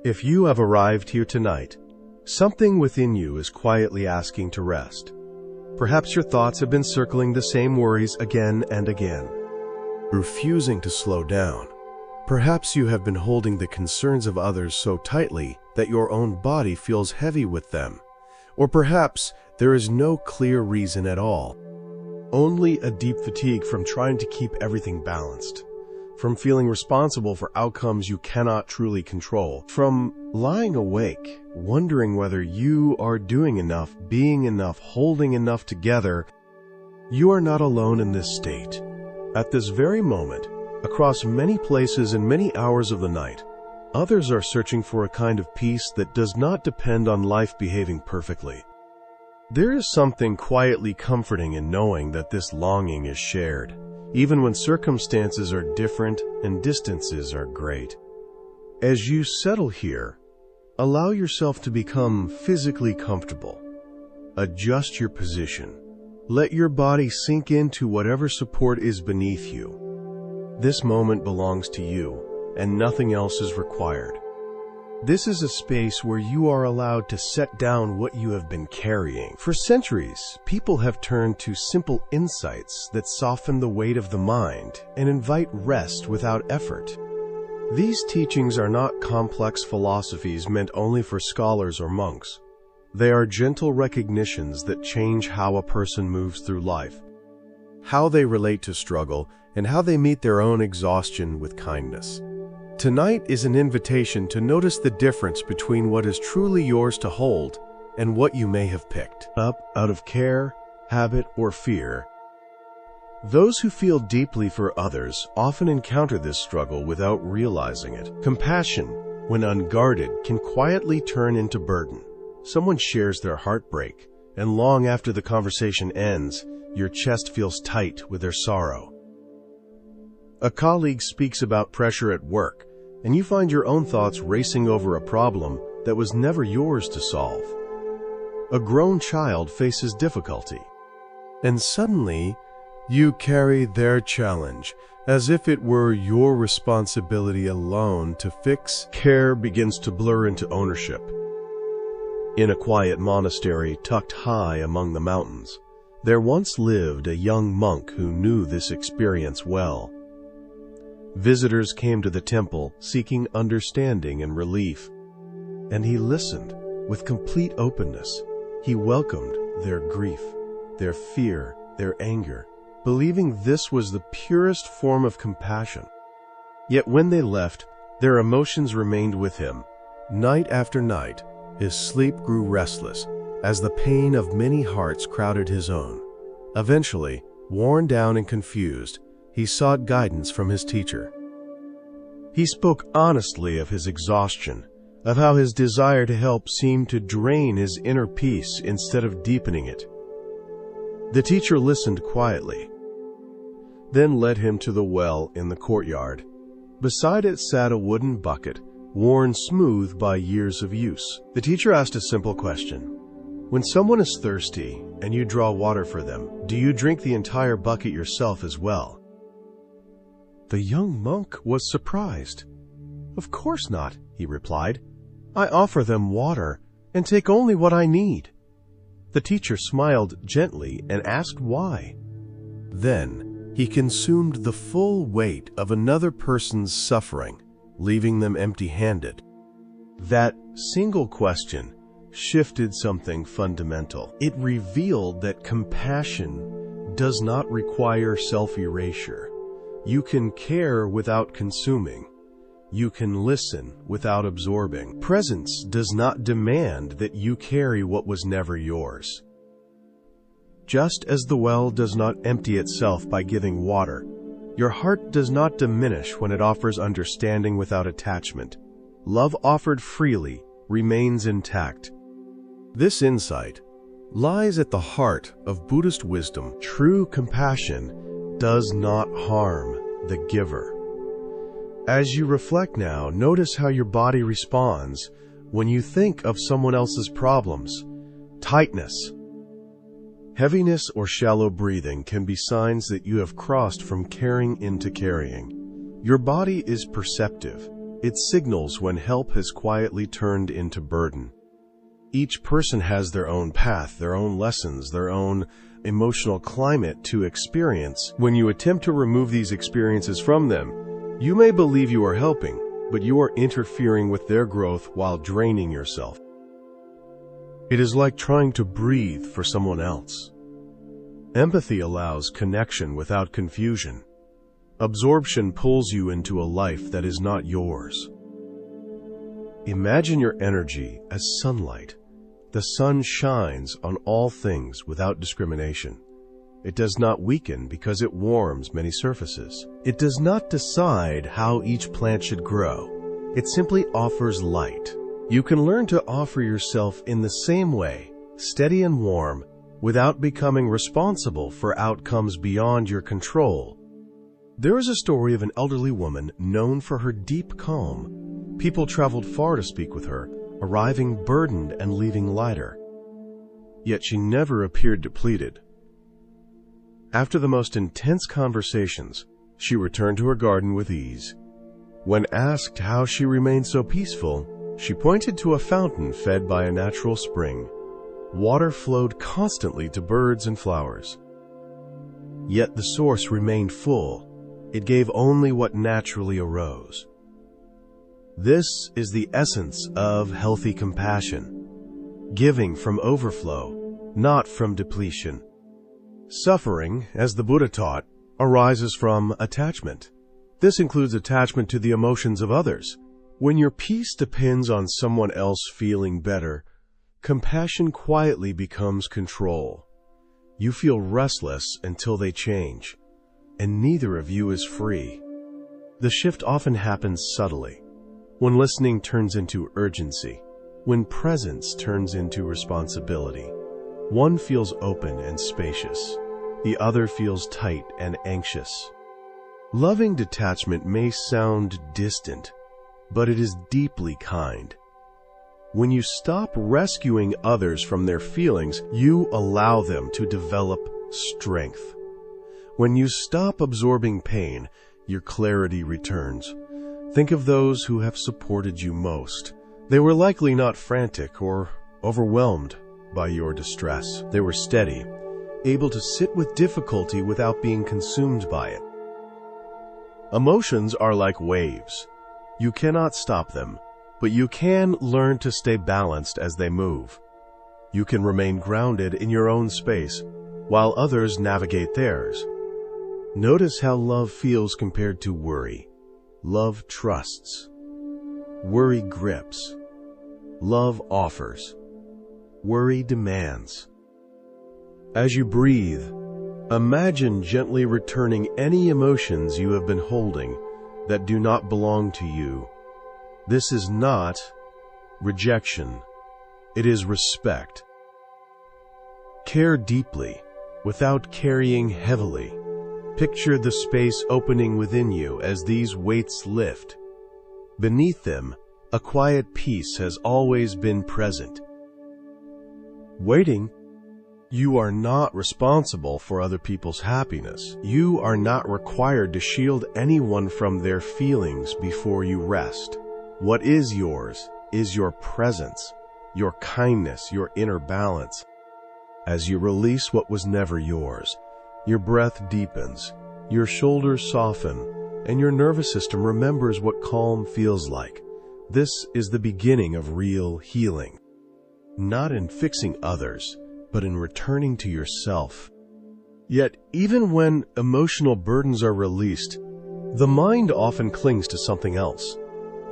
If you have arrived here tonight, something within you is quietly asking to rest. Perhaps your thoughts have been circling the same worries again and again, refusing to slow down. Perhaps you have been holding the concerns of others so tightly that your own body feels heavy with them. Or perhaps there is no clear reason at all. Only a deep fatigue from trying to keep everything balanced, from feeling responsible for outcomes you cannot truly control, from lying awake, wondering whether you are doing enough, being enough, holding enough together. You are not alone in this state. At this very moment, across many places and many hours of the night, others are searching for a kind of peace that does not depend on life behaving perfectly. There is something quietly comforting in knowing that this longing is shared, even when circumstances are different and distances are great. As you settle here, allow yourself to become physically comfortable. Adjust your position. Let your body sink into whatever support is beneath you. This moment belongs to you, and nothing else is required. This is a space where you are allowed to set down what you have been carrying. For centuries, people have turned to simple insights that soften the weight of the mind and invite rest without effort. These teachings are not complex philosophies meant only for scholars or monks. They are gentle recognitions that change how a person moves through life, how they relate to struggle, and how they meet their own exhaustion with kindness. Tonight is an invitation to notice the difference between what is truly yours to hold and what you may have picked up out of care, habit, or fear. Those who feel deeply for others often encounter this struggle without realizing it. Compassion, when unguarded, can quietly turn into burden. Someone shares their heartbreak, and long after the conversation ends, your chest feels tight with their sorrow. A colleague speaks about pressure at work, and you find your own thoughts racing over a problem that was never yours to solve. A grown child faces difficulty, and suddenly you carry their challenge as if it were your responsibility alone to fix. Care begins to blur into ownership. In a quiet monastery tucked high among the mountains, there once lived a young monk who knew this experience well. Visitors came to the temple seeking understanding and relief, and he listened with complete openness. He welcomed their grief, their fear, their anger, believing this was the purest form of compassion. Yet when they left, their emotions remained with him. Night after night, his sleep grew restless as the pain of many hearts crowded his own. Eventually, worn down and confused, he sought guidance from his teacher. He spoke honestly of his exhaustion, of how his desire to help seemed to drain his inner peace instead of deepening it. The teacher listened quietly, then led him to the well in the courtyard. Beside it sat a wooden bucket, worn smooth by years of use. The teacher asked a simple question. When someone is thirsty and you draw water for them, do you drink the entire bucket yourself as well? The young monk was surprised. Of course not, he replied. I offer them water and take only what I need. The teacher smiled gently and asked why. Then he consumed the full weight of another person's suffering, leaving them empty-handed. That single question shifted something fundamental. It revealed that compassion does not require self-erasure. You can care without consuming. You can listen without absorbing. Presence does not demand that you carry what was never yours. Just as the well does not empty itself by giving water, your heart does not diminish when it offers understanding without attachment. Love offered freely remains intact. This insight lies at the heart of Buddhist wisdom. True compassion does not harm the giver. As you reflect now, notice how your body responds when you think of someone else's problems. Tightness, heaviness, or shallow breathing can be signs that you have crossed from caring into carrying. Your body is perceptive. It signals when help has quietly turned into burden. Each person has their own path, their own lessons, their own emotional climate to experience. When you attempt to remove these experiences from them, you may believe you are helping, but you are interfering with their growth while draining yourself. It is like trying to breathe for someone else. Empathy allows connection without confusion. Absorption pulls you into a life that is not yours. Imagine your energy as sunlight. The sun shines on all things without discrimination. It does not weaken because it warms many surfaces. It does not decide how each plant should grow. It simply offers light. You can learn to offer yourself in the same way, steady and warm, without becoming responsible for outcomes beyond your control. There is a story of an elderly woman known for her deep calm. People traveled far to speak with her, arriving burdened and leaving lighter. Yet she never appeared depleted. After the most intense conversations, she returned to her garden with ease. When asked how she remained so peaceful, she pointed to a fountain fed by a natural spring. Water flowed constantly to birds and flowers. Yet the source remained full. It gave only what naturally arose. This is the essence of healthy compassion, giving from overflow, not from depletion. Suffering, as the Buddha taught, arises from attachment. This includes attachment to the emotions of others. When your peace depends on someone else feeling better, compassion quietly becomes control. You feel restless until they change, and neither of you is free. The shift often happens subtly. When listening turns into urgency, when presence turns into responsibility. One feels open and spacious, the other feels tight and anxious. Loving detachment may sound distant, but it is deeply kind. When you stop rescuing others from their feelings, you allow them to develop strength. When you stop absorbing pain, your clarity returns. Think of those who have supported you most. They were likely not frantic or overwhelmed by your distress. They were steady, able to sit with difficulty without being consumed by it. Emotions are like waves. You cannot stop them, but you can learn to stay balanced as they move. You can remain grounded in your own space, while others navigate theirs. Notice how love feels compared to worry. Love trusts. Worry grips. Love offers. Worry demands. As you breathe, imagine gently returning any emotions you have been holding that do not belong to you. This is not rejection. It is respect. Care deeply without carrying heavily. Picture the space opening within you as these weights lift. Beneath them, a quiet peace has always been present. Waiting. You are not responsible for other people's happiness. You are not required to shield anyone from their feelings before you rest. What is yours is your presence, your kindness, your inner balance. As you release what was never yours, your breath deepens, your shoulders soften, and your nervous system remembers what calm feels like. This is the beginning of real healing. Not in fixing others, but in returning to yourself. Yet, even when emotional burdens are released, the mind often clings to something else.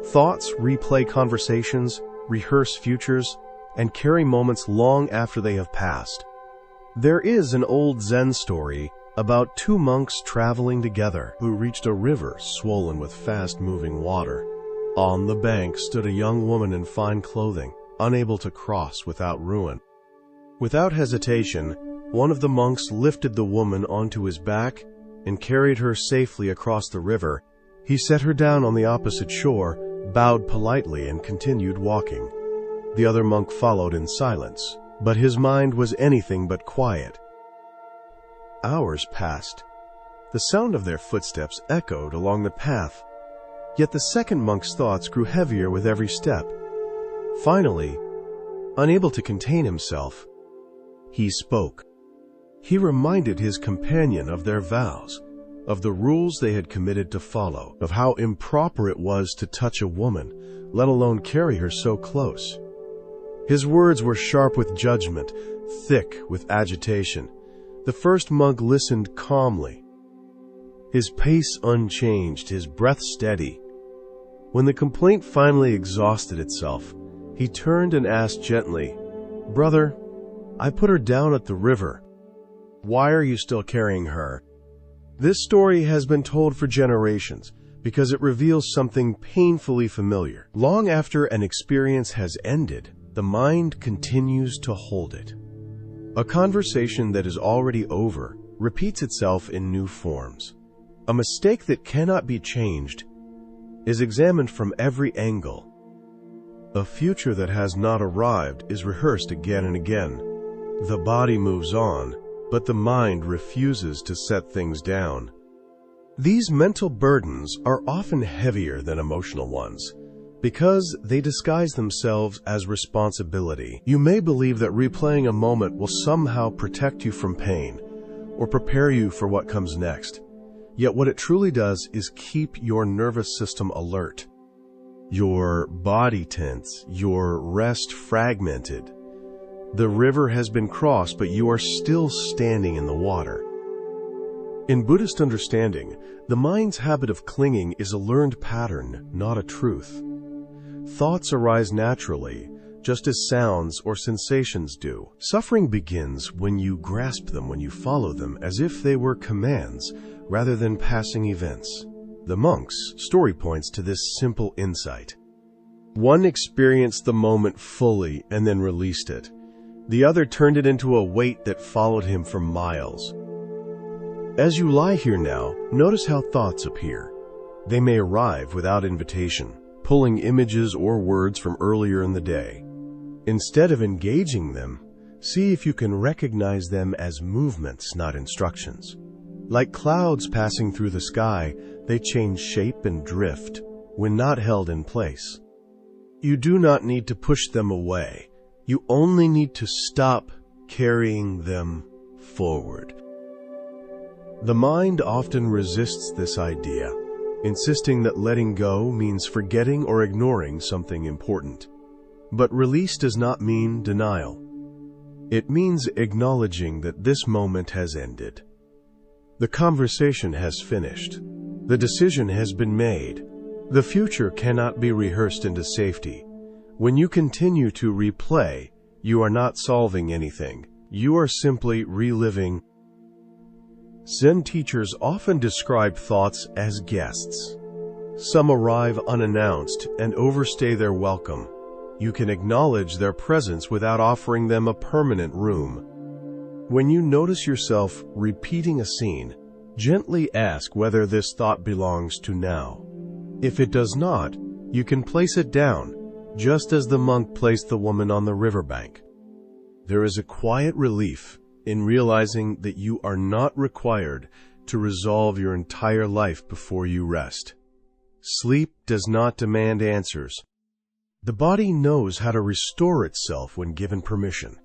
Thoughts replay conversations, rehearse futures, and carry moments long after they have passed. There is an old Zen story about two monks traveling together who reached a river swollen with fast-moving water. On the bank stood a young woman in fine clothing, unable to cross without ruin. Without hesitation, one of the monks lifted the woman onto his back and carried her safely across the river. He set her down on the opposite shore, bowed politely, and continued walking. The other monk followed in silence, but his mind was anything but quiet. Hours passed. The sound of their footsteps echoed along the path. Yet the second monk's thoughts grew heavier with every step. Finally, unable to contain himself, he spoke. He reminded his companion of their vows, of the rules they had committed to follow, of how improper it was to touch a woman, let alone carry her so close. His words were sharp with judgment, thick with agitation. The first monk listened calmly, his pace unchanged, his breath steady. When the complaint finally exhausted itself, he turned and asked gently, "Brother, I put her down at the river. Why are you still carrying her?" This story has been told for generations because it reveals something painfully familiar. Long after an experience has ended, the mind continues to hold it. A conversation that is already over repeats itself in new forms. A mistake that cannot be changed is examined from every angle. A future that has not arrived is rehearsed again and again. The body moves on, but the mind refuses to set things down. These mental burdens are often heavier than emotional ones because they disguise themselves as responsibility. You may believe that replaying a moment will somehow protect you from pain or prepare you for what comes next. Yet what it truly does is keep your nervous system alert, your body tense, your rest fragmented. The river has been crossed, but you are still standing in the water. In Buddhist understanding, the mind's habit of clinging is a learned pattern, not a truth. Thoughts arise naturally, just as sounds or sensations do. Suffering begins when you grasp them, when you follow them, as if they were commands rather than passing events. The monk's story points to this simple insight. One experienced the moment fully and then released it. The other turned it into a weight that followed him for miles. As you lie here now, notice how thoughts appear. They may arrive without invitation, pulling images or words from earlier in the day. Instead of engaging them, see if you can recognize them as movements, not instructions. Like clouds passing through the sky, they change shape and drift when not held in place. You do not need to push them away. You only need to stop carrying them forward. The mind often resists this idea, insisting that letting go means forgetting or ignoring something important. But release does not mean denial. It means acknowledging that this moment has ended. The conversation has finished. The decision has been made. The future cannot be rehearsed into safety. When you continue to replay, you are not solving anything. You are simply reliving. Zen teachers often describe thoughts as guests. Some arrive unannounced and overstay their welcome. You can acknowledge their presence without offering them a permanent room. When you notice yourself repeating a scene, gently ask whether this thought belongs to now. If it does not, you can place it down, just as the monk placed the woman on the riverbank. There is a quiet relief in realizing that you are not required to resolve your entire life before you rest. Sleep does not demand answers. The body knows how to restore itself when given permission.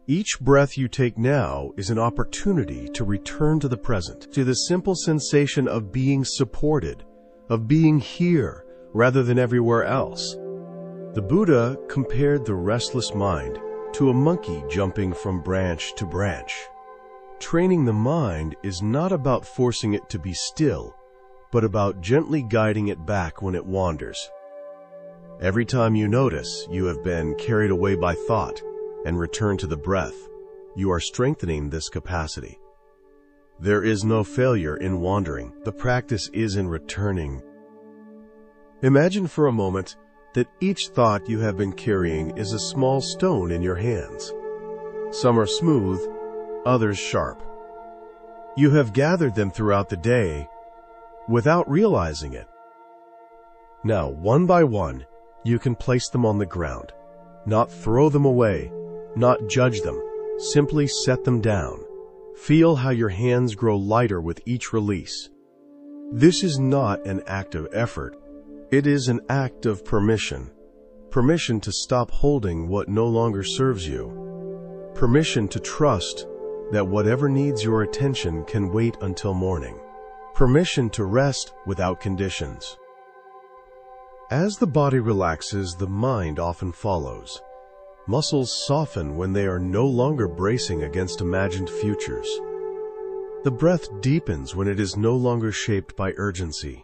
Each breath you take now is an opportunity to return to the present, to the simple sensation of being supported, of being here rather than everywhere else. The Buddha compared the restless mind to a monkey jumping from branch to branch. Training the mind is not about forcing it to be still, but about gently guiding it back when it wanders. Every time you notice you have been carried away by thought and return to the breath, you are strengthening this capacity. There is no failure in wandering. The practice is in returning. Imagine for a moment that each thought you have been carrying is a small stone in your hands. Some are smooth, others sharp. You have gathered them throughout the day without realizing it. Now, one by one, you can place them on the ground. Not throw them away, not judge them, simply set them down. Feel how your hands grow lighter with each release. This is not an act of effort. It is an act of permission. Permission to stop holding what no longer serves you. Permission to trust that whatever needs your attention can wait until morning. Permission to rest without conditions. As the body relaxes, the mind often follows. Muscles soften when they are no longer bracing against imagined futures. The breath deepens when it is no longer shaped by urgency.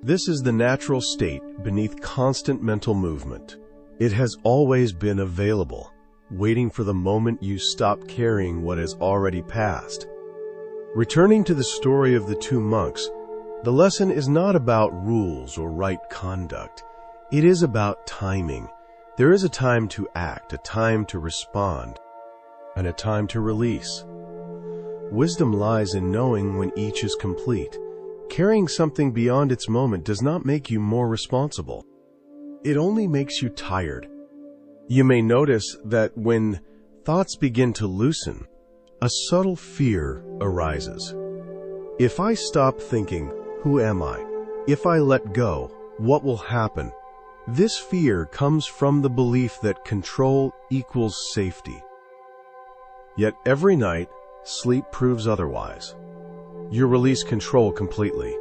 This is the natural state beneath constant mental movement. It has always been available, waiting for the moment you stop carrying what has already passed. Returning to the story of the two monks, the lesson is not about rules or right conduct. It is about timing. There is a time to act, a time to respond, and a time to release. Wisdom lies in knowing when each is complete. Carrying something beyond its moment does not make you more responsible. It only makes you tired. You may notice that when thoughts begin to loosen, a subtle fear arises. If I stop thinking, who am I? If I let go, what will happen? This fear comes from the belief that control equals safety. Yet every night, sleep proves otherwise. You release control completely,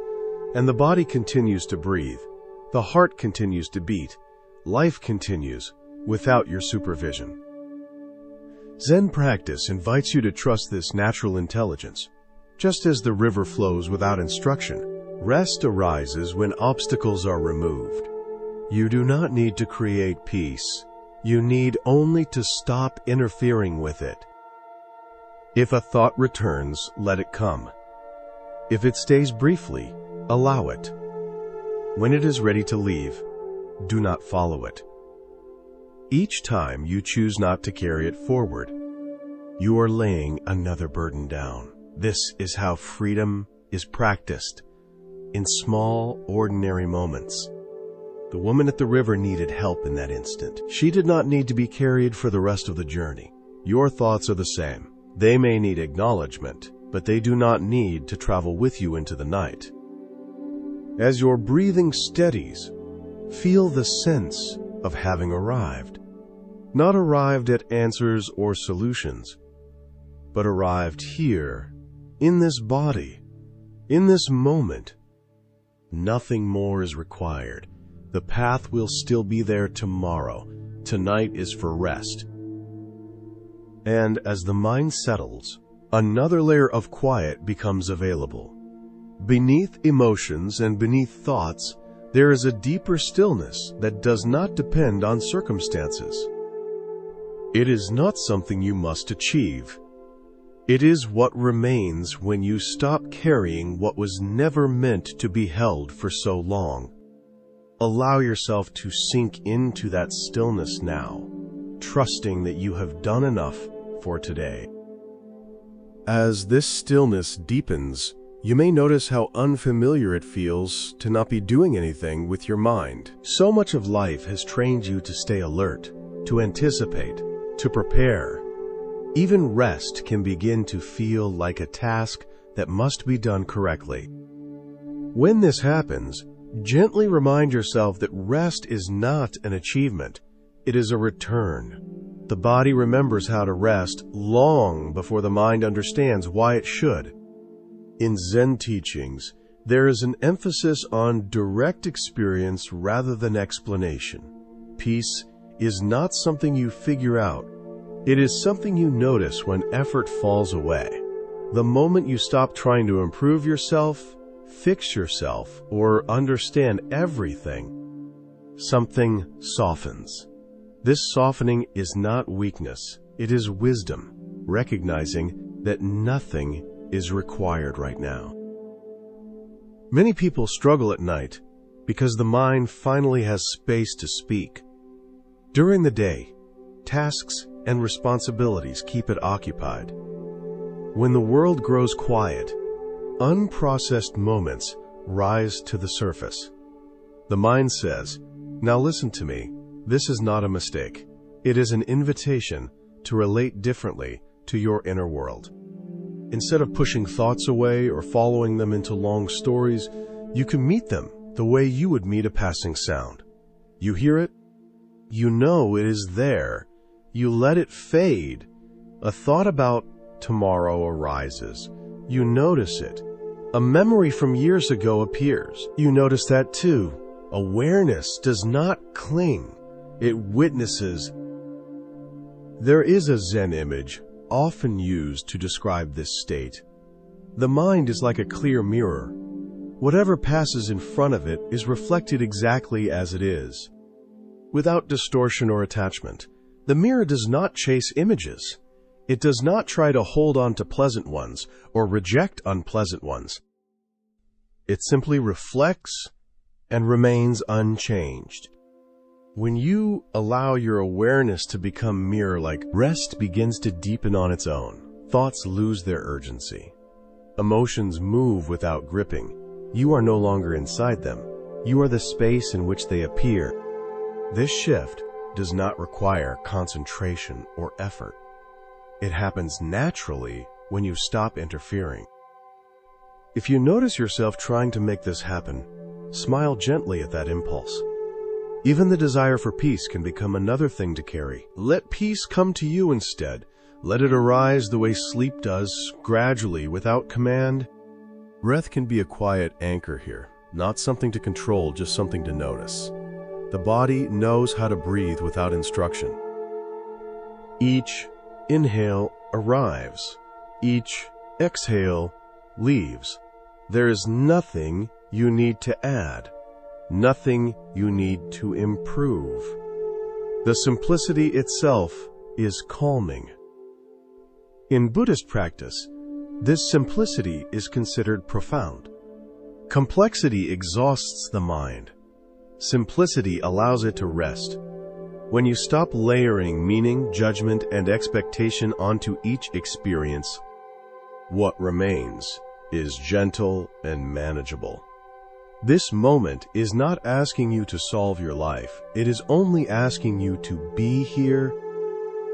and the body continues to breathe. The heart continues to beat. Life continues without your supervision. Zen practice invites you to trust this natural intelligence. Just as the river flows without instruction, rest arises when obstacles are removed. You do not need to create peace. You need only to stop interfering with it. If a thought returns, let it come. If it stays briefly, allow it. When it is ready to leave, do not follow it. Each time you choose not to carry it forward, you are laying another burden down. This is how freedom is practiced, in small, ordinary moments. The woman at the river needed help in that instant. She did not need to be carried for the rest of the journey. Your thoughts are the same. They may need acknowledgement, but they do not need to travel with you into the night. As your breathing steadies, feel the sense of having arrived. Not arrived at answers or solutions, but arrived here, in this body, in this moment. Nothing more is required. The path will still be there tomorrow. Tonight is for rest. And as the mind settles, another layer of quiet becomes available. Beneath emotions and beneath thoughts, there is a deeper stillness that does not depend on circumstances. It is not something you must achieve. It is what remains when you stop carrying what was never meant to be held for so long. Allow yourself to sink into that stillness now, trusting that you have done enough for today. As this stillness deepens, you may notice how unfamiliar it feels to not be doing anything with your mind. So much of life has trained you to stay alert, to anticipate, to prepare. Even rest can begin to feel like a task that must be done correctly. When this happens, gently remind yourself that rest is not an achievement. It is a return. The body remembers how to rest long before the mind understands why it should. In Zen teachings, there is an emphasis on direct experience rather than explanation. Peace is not something you figure out. It is something you notice when effort falls away. The moment you stop trying to improve yourself, fix yourself, or understand everything, something softens. This softening is not weakness. It is wisdom, recognizing that nothing is required right now. Many people struggle at night because the mind finally has space to speak. During the day, tasks and responsibilities keep it occupied. When the world grows quiet, unprocessed moments rise to the surface. The mind says, "Now listen to me. This is not a mistake. It is an invitation to relate differently to your inner world." Instead of pushing thoughts away or following them into long stories, you can meet them the way you would meet a passing sound. You hear it, you know it is there, you let it fade. A thought about tomorrow arises, you notice it. A memory from years ago appears, you notice that too. Awareness does not cling, it witnesses. There is a Zen image often used to describe this state. The mind is like a clear mirror. Whatever passes in front of it is reflected exactly as it is, without distortion or attachment. The mirror does not chase images. It does not try to hold on to pleasant ones or reject unpleasant ones. It simply reflects and remains unchanged. When you allow your awareness to become mirror-like, rest begins to deepen on its own. Thoughts lose their urgency. Emotions move without gripping. You are no longer inside them. You are the space in which they appear. This shift does not require concentration or effort. It happens naturally when you stop interfering. If you notice yourself trying to make this happen, smile gently at that impulse. Even the desire for peace can become another thing to carry. Let peace come to you instead. Let it arise the way sleep does, gradually, without command. Breath can be a quiet anchor here, not something to control, just something to notice. The body knows how to breathe without instruction. Each inhale arrives. Each exhale leaves. There is nothing you need to add, nothing you need to improve. The simplicity itself is calming. In Buddhist practice, this simplicity is considered profound. Complexity exhausts the mind. Simplicity allows it to rest. When you stop layering meaning, judgment, and expectation onto each experience, what remains is gentle and manageable. This moment is not asking you to solve your life. It is only asking you to be here.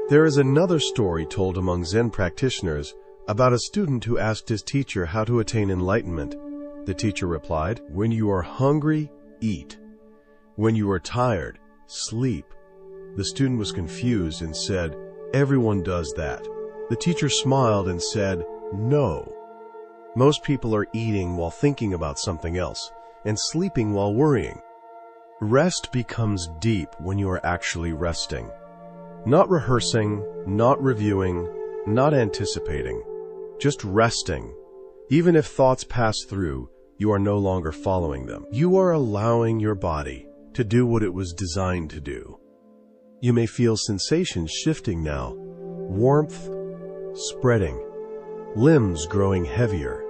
There is another story told among Zen practitioners about a student who asked his teacher how to attain enlightenment. The teacher replied, "When you are hungry, eat. When you are tired, sleep." The student was confused and said, "Everyone does that." The teacher smiled and said, "No. Most people are eating while thinking about something else and sleeping while worrying." Rest becomes deep when you are actually resting. Not rehearsing, not reviewing, not anticipating. Just resting. Even if thoughts pass through, you are no longer following them. You are allowing your body to do what it was designed to do. You may feel sensations shifting now. Warmth spreading. Limbs growing heavier.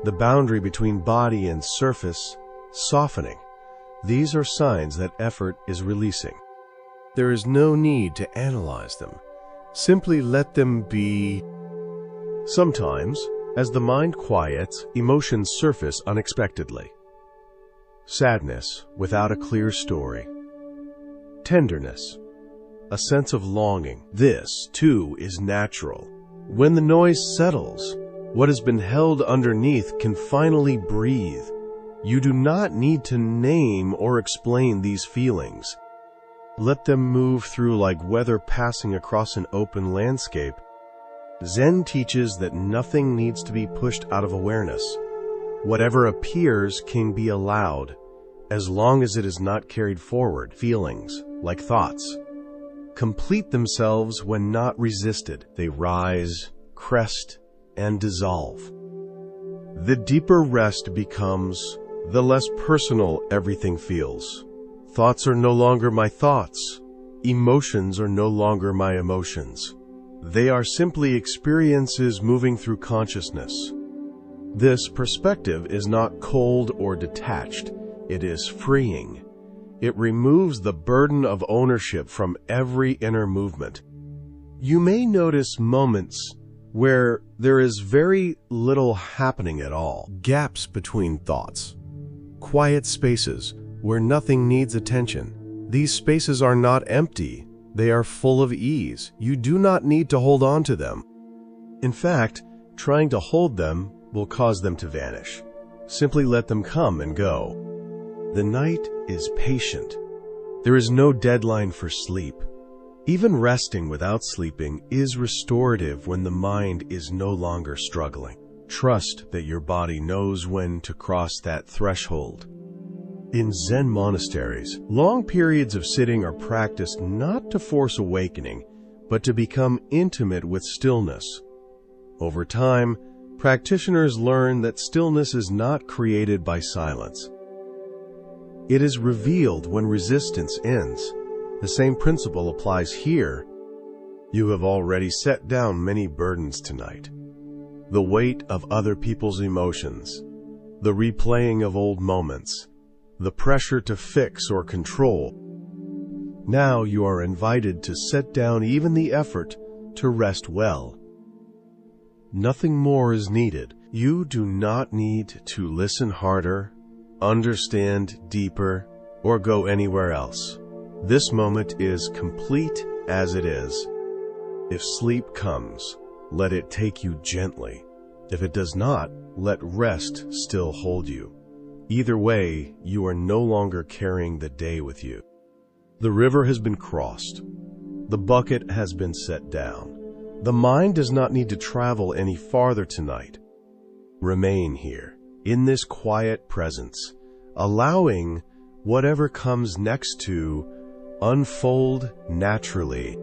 The boundary between body and surface softening. These are signs that effort is releasing. There is no need to analyze them. Simply let them be. Sometimes, as the mind quiets, emotions surface unexpectedly. Sadness without a clear story. Tenderness. A sense of longing. This, too, is natural. When the noise settles, what has been held underneath can finally breathe. You do not need to name or explain these feelings. Let them move through like weather passing across an open landscape. Zen teaches that nothing needs to be pushed out of awareness. Whatever appears can be allowed, as long as it is not carried forward. Feelings, like thoughts, complete themselves when not resisted. They rise, crest, and dissolve. The deeper rest becomes, the less personal everything feels. Thoughts are no longer my thoughts. Emotions are no longer my emotions. They are simply experiences moving through consciousness. This perspective is not cold or detached. It is freeing. It removes the burden of ownership from every inner movement. You may notice moments where there is very little happening at all. Gaps between thoughts. Quiet spaces where nothing needs attention. These spaces are not empty. They are full of ease. You do not need to hold on to them. In fact, trying to hold them will cause them to vanish. Simply let them come and go. The night is patient. There is no deadline for sleep. Even resting without sleeping is restorative when the mind is no longer struggling. Trust that your body knows when to cross that threshold. In Zen monasteries, long periods of sitting are practiced not to force awakening, but to become intimate with stillness. Over time, practitioners learn that stillness is not created by silence. It is revealed when resistance ends. The same principle applies here. You have already set down many burdens tonight. The weight of other people's emotions, the replaying of old moments, the pressure to fix or control. Now you are invited to set down even the effort to rest well. Nothing more is needed. You do not need to listen harder, understand deeper, or go anywhere else. This moment is complete as it is. If sleep comes, let it take you gently. If it does not, let rest still hold you. Either way, you are no longer carrying the day with you. The river has been crossed. The bucket has been set down. The mind does not need to travel any farther tonight. Remain here, in this quiet presence, allowing whatever comes next to unfold naturally.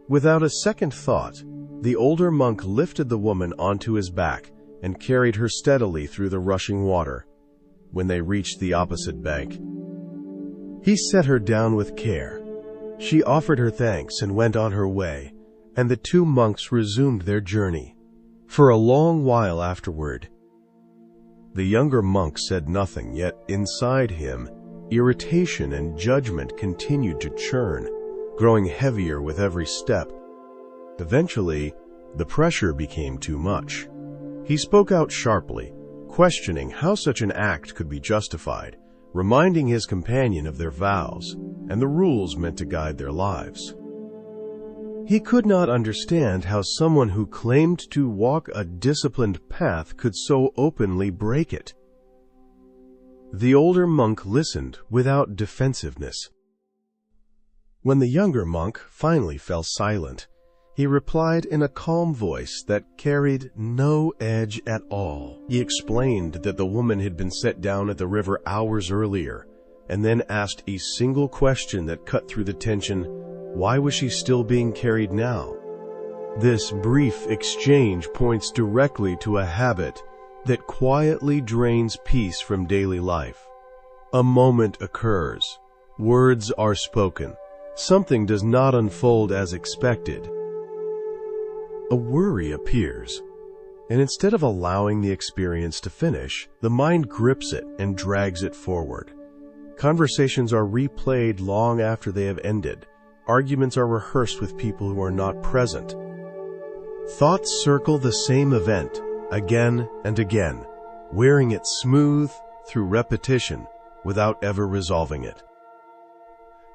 Without a second thought, the older monk lifted the woman onto his back and carried her steadily through the rushing water. When they reached the opposite bank, he set her down with care. She offered her thanks and went on her way, and the two monks resumed their journey. For a long while afterward, the younger monk said nothing, yet inside him, irritation and judgment continued to churn, growing heavier with every step. Eventually, the pressure became too much. He spoke out sharply, questioning how such an act could be justified, reminding his companion of their vows and the rules meant to guide their lives. He could not understand how someone who claimed to walk a disciplined path could so openly break it. The older monk listened without defensiveness. When the younger monk finally fell silent, he replied in a calm voice that carried no edge at all. He explained that the woman had been set down at the river hours earlier, and then asked a single question that cut through the tension: why was she still being carried now? This brief exchange points directly to a habit that quietly drains peace from daily life. A moment occurs. Words are spoken. Something does not unfold as expected. A worry appears, and instead of allowing the experience to finish, the mind grips it and drags it forward. Conversations are replayed long after they have ended. Arguments are rehearsed with people who are not present. Thoughts circle the same event again and again, wearing it smooth through repetition without ever resolving it.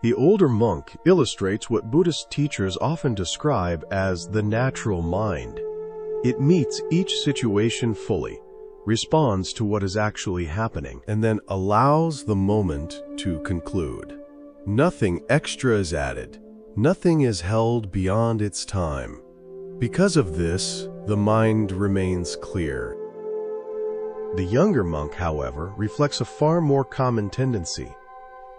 The older monk illustrates what Buddhist teachers often describe as the natural mind. It meets each situation fully, responds to what is actually happening, and then allows the moment to conclude. Nothing extra is added. Nothing is held beyond its time. Because of this, the mind remains clear. The younger monk, however, reflects a far more common tendency.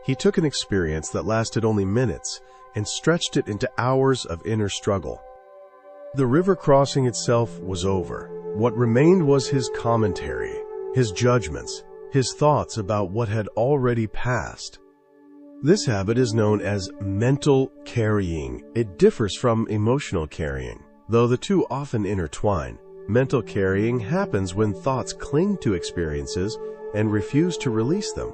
He took an experience that lasted only minutes and stretched it into hours of inner struggle. The river crossing itself was over. What remained was his commentary, his judgments, his thoughts about what had already passed. This habit is known as mental carrying. It differs from emotional carrying, though the two often intertwine. Mental carrying happens when thoughts cling to experiences and refuse to release them.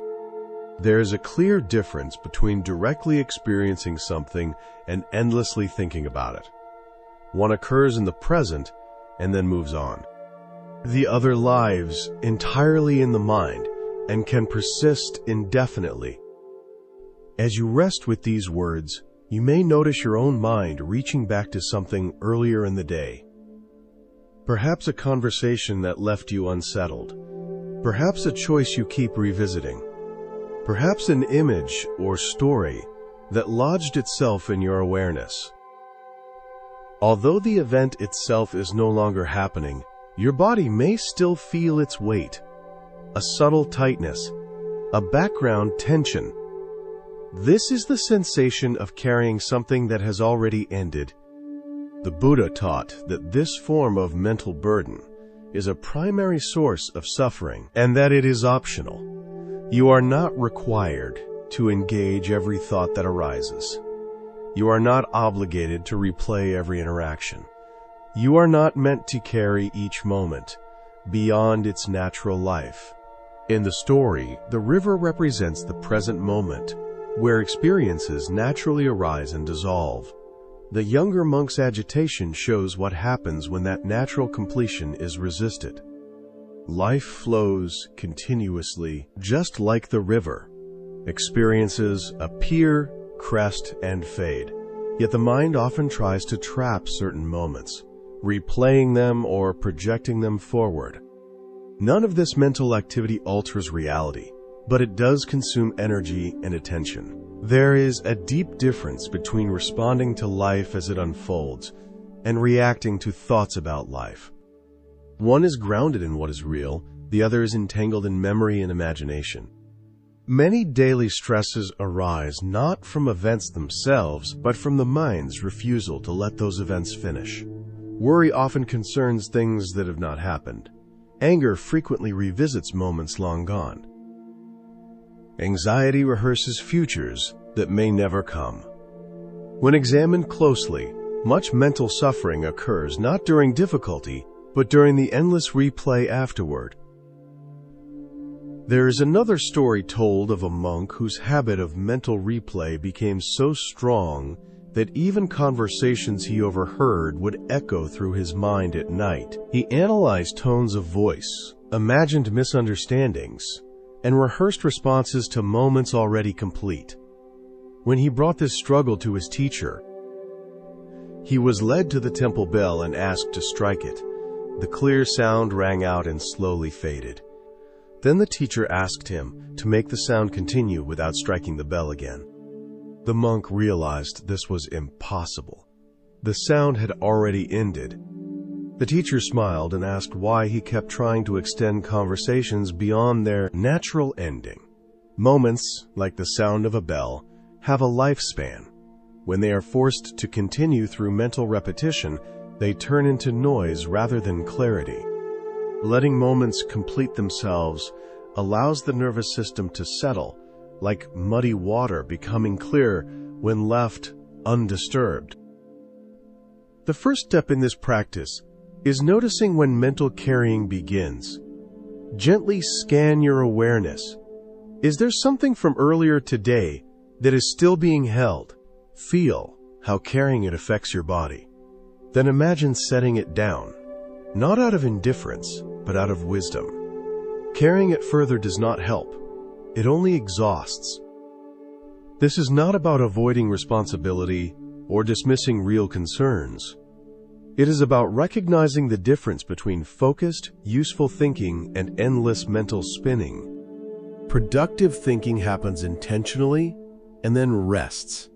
There is a clear difference between directly experiencing something and endlessly thinking about it. One occurs in the present and then moves on. The other lives entirely in the mind and can persist indefinitely. As you rest with these words, you may notice your own mind reaching back to something earlier in the day. Perhaps a conversation that left you unsettled. Perhaps a choice you keep revisiting. Perhaps an image or story that lodged itself in your awareness. Although the event itself is no longer happening, your body may still feel its weight, a subtle tightness, a background tension. This is the sensation of carrying something that has already ended. The Buddha taught that this form of mental burden is a primary source of suffering and that it is optional. You are not required to engage every thought that arises. You are not obligated to replay every interaction. You are not meant to carry each moment beyond its natural life. In the story, the river represents the present moment, where experiences naturally arise and dissolve. The younger monk's agitation shows what happens when that natural completion is resisted. Life flows continuously, just like the river. Experiences appear, crest, and fade. Yet the mind often tries to trap certain moments, replaying them or projecting them forward. None of this mental activity alters reality, but it does consume energy and attention. There is a deep difference between responding to life as it unfolds and reacting to thoughts about life. One is grounded in what is real, the other is entangled in memory and imagination. Many daily stresses arise not from events themselves, but from the mind's refusal to let those events finish. Worry often concerns things that have not happened. Anger frequently revisits moments long gone. Anxiety rehearses futures that may never come. When examined closely, much mental suffering occurs not during difficulty, but during the endless replay afterward. There is another story told of a monk whose habit of mental replay became so strong that even conversations he overheard would echo through his mind at night. He analyzed tones of voice, imagined misunderstandings, and rehearsed responses to moments already complete. When he brought this struggle to his teacher, he was led to the temple bell and asked to strike it. The clear sound rang out and slowly faded. Then the teacher asked him to make the sound continue without striking the bell again. The monk realized this was impossible. The sound had already ended. The teacher smiled and asked why he kept trying to extend conversations beyond their natural ending. Moments, like the sound of a bell, have a lifespan. When they are forced to continue through mental repetition, they turn into noise rather than clarity. Letting moments complete themselves allows the nervous system to settle, like muddy water becoming clear when left undisturbed. The first step in this practice is noticing when mental carrying begins. Gently scan your awareness. Is there something from earlier today that is still being held? Feel how carrying it affects your body. Then imagine setting it down, not out of indifference, but out of wisdom. Carrying it further does not help. It only exhausts. This is not about avoiding responsibility or dismissing real concerns. It is about recognizing the difference between focused, useful thinking and endless mental spinning. Productive thinking happens intentionally and then rests.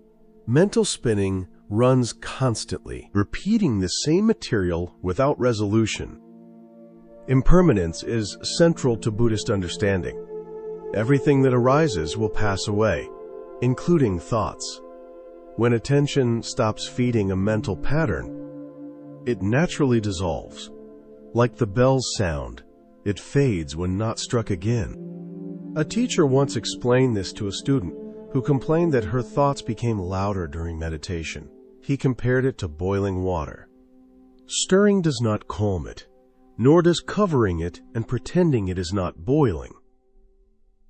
Mental spinning runs constantly, repeating the same material without resolution. Impermanence is central to Buddhist understanding. Everything that arises will pass away, including thoughts. When attention stops feeding a mental pattern, it naturally dissolves. Like the bell's sound, it fades when not struck again. A teacher once explained this to a student who complained that her thoughts became louder during meditation. He compared it to boiling water. Stirring does not calm it, nor does covering it and pretending it is not boiling.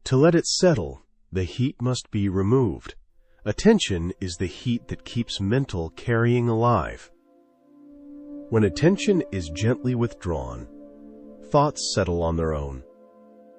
To let it settle, the heat must be removed. Attention is the heat that keeps mental carrying alive. When attention is gently withdrawn, thoughts settle on their own.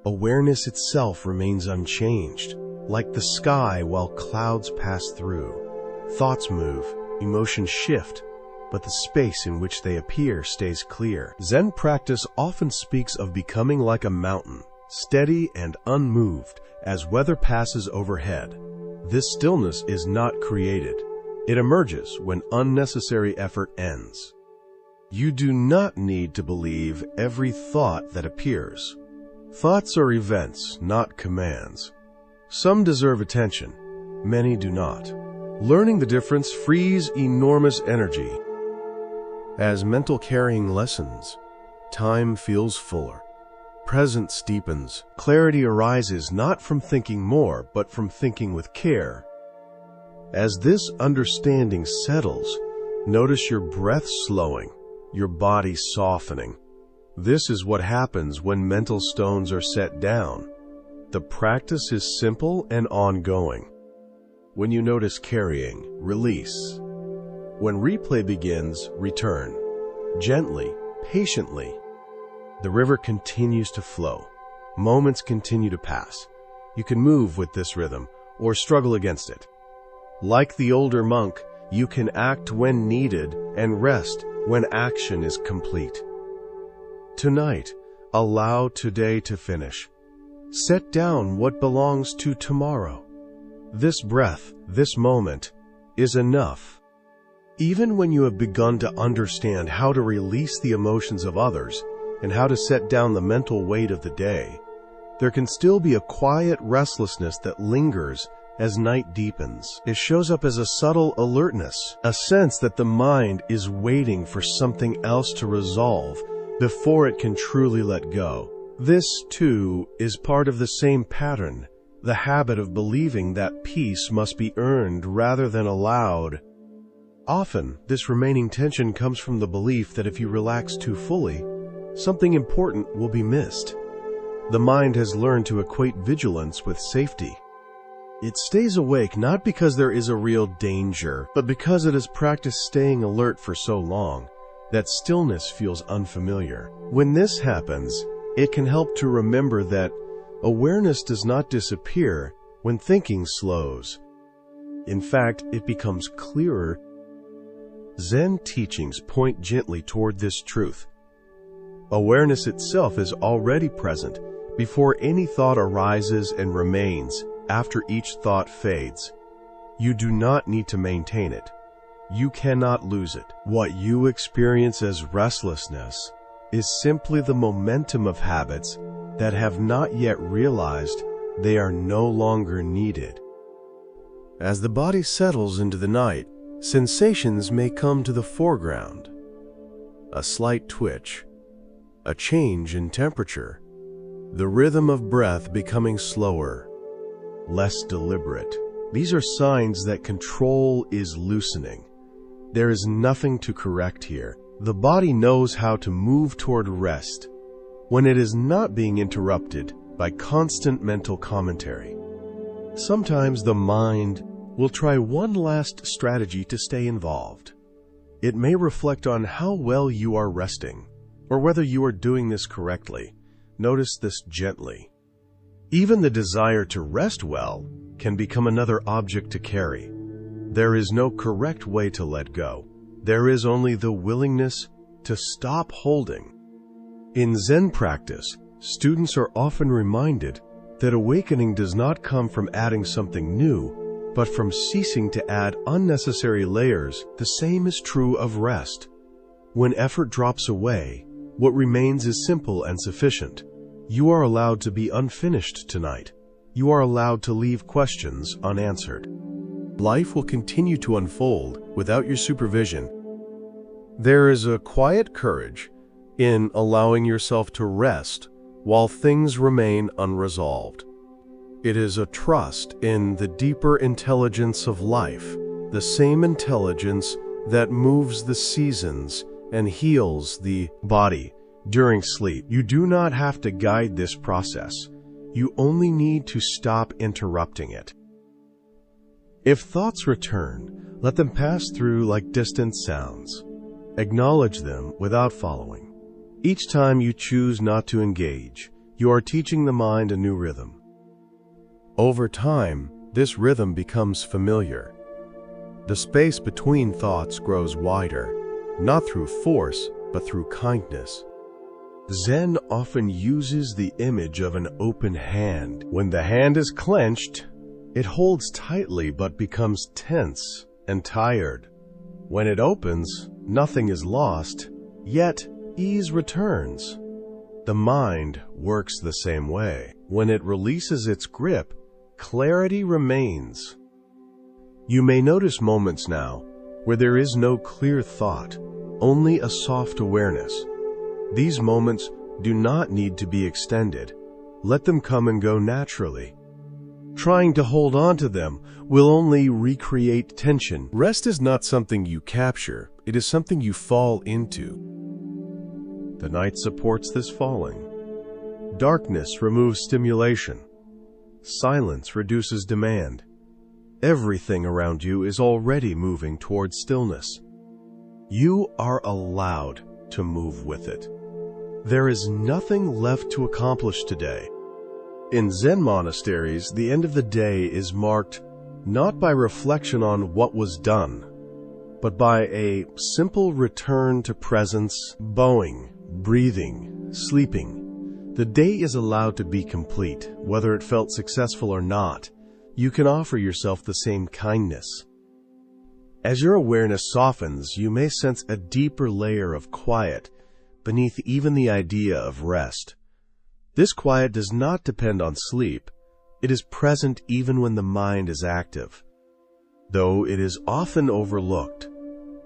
Awareness itself remains unchanged, like the sky while clouds pass through. Thoughts move, emotions shift, but the space in which they appear stays clear. Zen practice often speaks of becoming like a mountain, steady and unmoved as weather passes overhead. This stillness is not created. It emerges when unnecessary effort ends. You do not need to believe every thought that appears. Thoughts are events, not commands. Some deserve attention, many do not. Learning the difference frees enormous energy. As mental carrying lessens, time feels fuller. Presence deepens. Clarity arises not from thinking more, but from thinking with care. As this understanding settles, notice your breath slowing, your body softening. This is what happens when mental stones are set down. The practice is simple and ongoing. When you notice carrying, release. When replay begins, return. Gently, patiently. The river continues to flow. Moments continue to pass. You can move with this rhythm or struggle against it. Like the older monk, you can act when needed and rest when action is complete. Tonight, allow today to finish. Set down what belongs to tomorrow. This breath, this moment, is enough. Even when you have begun to understand how to release the emotions of others and how to set down the mental weight of the day, there can still be a quiet restlessness that lingers as night deepens. It shows up as a subtle alertness, a sense that the mind is waiting for something else to resolve before it can truly let go. This, too, is part of the same pattern, the habit of believing that peace must be earned rather than allowed. Often, this remaining tension comes from the belief that if you relax too fully, something important will be missed. The mind has learned to equate vigilance with safety. It stays awake not because there is a real danger, but because it has practiced staying alert for so long that stillness feels unfamiliar. When this happens, it can help to remember that awareness does not disappear when thinking slows. In fact, it becomes clearer. Zen teachings point gently toward this truth. Awareness itself is already present before any thought arises and remains after each thought fades. You do not need to maintain it. You cannot lose it. What you experience as restlessness is simply the momentum of habits that have not yet realized they are no longer needed. As the body settles into the night, sensations may come to the foreground. A slight twitch, a change in temperature, the rhythm of breath becoming slower, less deliberate. These are signs that control is loosening. There is nothing to correct here. The body knows how to move toward rest when it is not being interrupted by constant mental commentary. Sometimes the mind will try one last strategy to stay involved. It may reflect on how well you are resting, or whether you are doing this correctly. Notice this gently. Even the desire to rest well can become another object to carry. There is no correct way to let go. There is only the willingness to stop holding. In Zen practice, students are often reminded that awakening does not come from adding something new, but from ceasing to add unnecessary layers. The same is true of rest. When effort drops away, what remains is simple and sufficient. You are allowed to be unfinished tonight. You are allowed to leave questions unanswered. Life will continue to unfold without your supervision. There is a quiet courage in allowing yourself to rest while things remain unresolved. It is a trust in the deeper intelligence of life, the same intelligence that moves the seasons and heals the body during sleep. You do not have to guide this process. You only need to stop interrupting it. If thoughts return, let them pass through like distant sounds. Acknowledge them without following. Each time you choose not to engage, you are teaching the mind a new rhythm. Over time, this rhythm becomes familiar. The space between thoughts grows wider. not through force, but through kindness. Zen often uses the image of an open hand. When the hand is clenched, it holds tightly but becomes tense and tired. When it opens, nothing is lost, yet ease returns. The mind works the same way. When it releases its grip, clarity remains. You may notice moments now where there is no clear thought, only a soft awareness. These moments do not need to be extended. Let them come and go naturally. Trying to hold on to them will only recreate tension. Rest is not something you capture, it is something you fall into. The night supports this falling. Darkness removes stimulation. Silence reduces demand. Everything around you is already moving towards stillness. You are allowed to move with it. There is nothing left to accomplish today. In Zen monasteries, the end of the day is marked not by reflection on what was done, but by a simple return to presence, bowing, breathing, sleeping. The day is allowed to be complete, whether it felt successful or not. You can offer yourself the same kindness. As your awareness softens, you may sense a deeper layer of quiet beneath even the idea of rest. This quiet does not depend on sleep. It is present even when the mind is active, though it is often overlooked.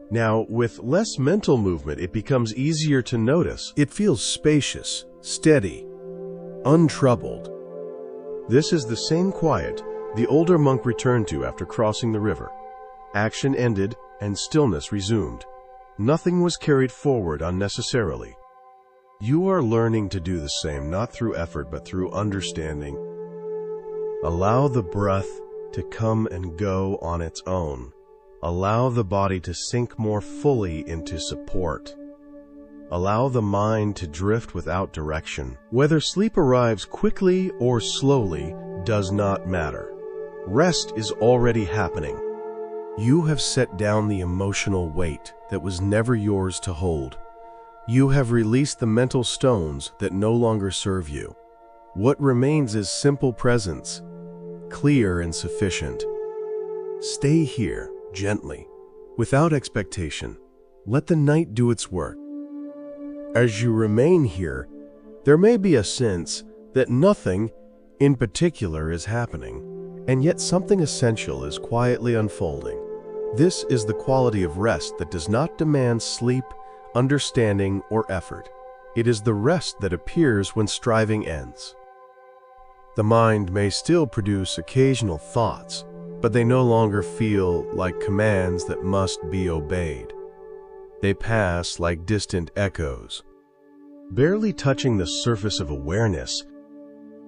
Now, with less mental movement, it becomes easier to notice. It feels spacious, steady, untroubled. This is the same quiet the older monk returned to after crossing the river. Action ended and stillness resumed. Nothing was carried forward unnecessarily. You are learning to do the same, not through effort, but through understanding. Allow the breath to come and go on its own. Allow the body to sink more fully into support. Allow the mind to drift without direction. Whether sleep arrives quickly or slowly does not matter. Rest is already happening. You have set down the emotional weight that was never yours to hold. You have released the mental stones that no longer serve you. What remains is simple presence, clear and sufficient. Stay here, gently, without expectation. Let the night do its work. As you remain here, there may be a sense that nothing in particular is happening, and yet something essential is quietly unfolding. This is the quality of rest that does not demand sleep, understanding, or effort. It is the rest that appears when striving ends. The mind may still produce occasional thoughts, but they no longer feel like commands that must be obeyed. They pass like distant echoes, barely touching the surface of awareness.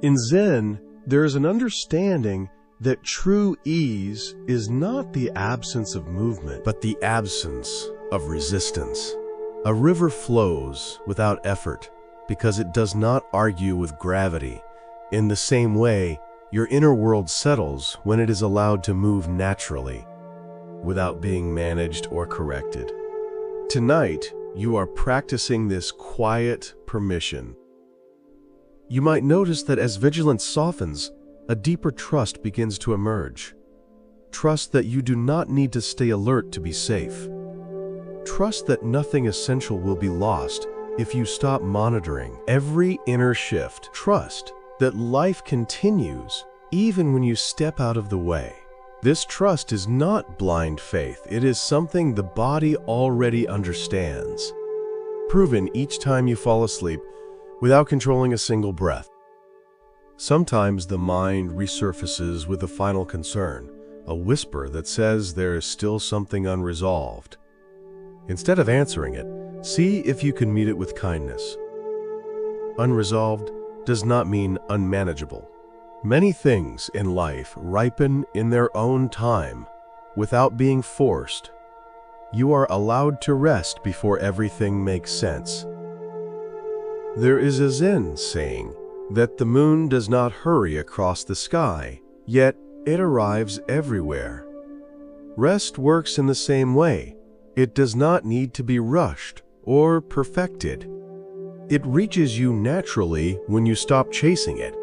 In Zen, there is an understanding that true ease is not the absence of movement, but the absence of resistance. A river flows without effort because it does not argue with gravity. In the same way, your inner world settles when it is allowed to move naturally, without being managed or corrected. Tonight, you are practicing this quiet permission. You might notice that as vigilance softens, a deeper trust begins to emerge. Trust that you do not need to stay alert to be safe. Trust that nothing essential will be lost if you stop monitoring every inner shift. Trust that life continues even when you step out of the way. This trust is not blind faith. It is something the body already understands, proven each time you fall asleep without controlling a single breath. Sometimes the mind resurfaces with a final concern, a whisper that says there is still something unresolved. Instead of answering it, see if you can meet it with kindness. Unresolved does not mean unmanageable. Many things in life ripen in their own time, without being forced. You are allowed to rest before everything makes sense. There is a Zen saying that the moon does not hurry across the sky, yet it arrives everywhere. Rest works in the same way. It does not need to be rushed or perfected. It reaches you naturally when you stop chasing it.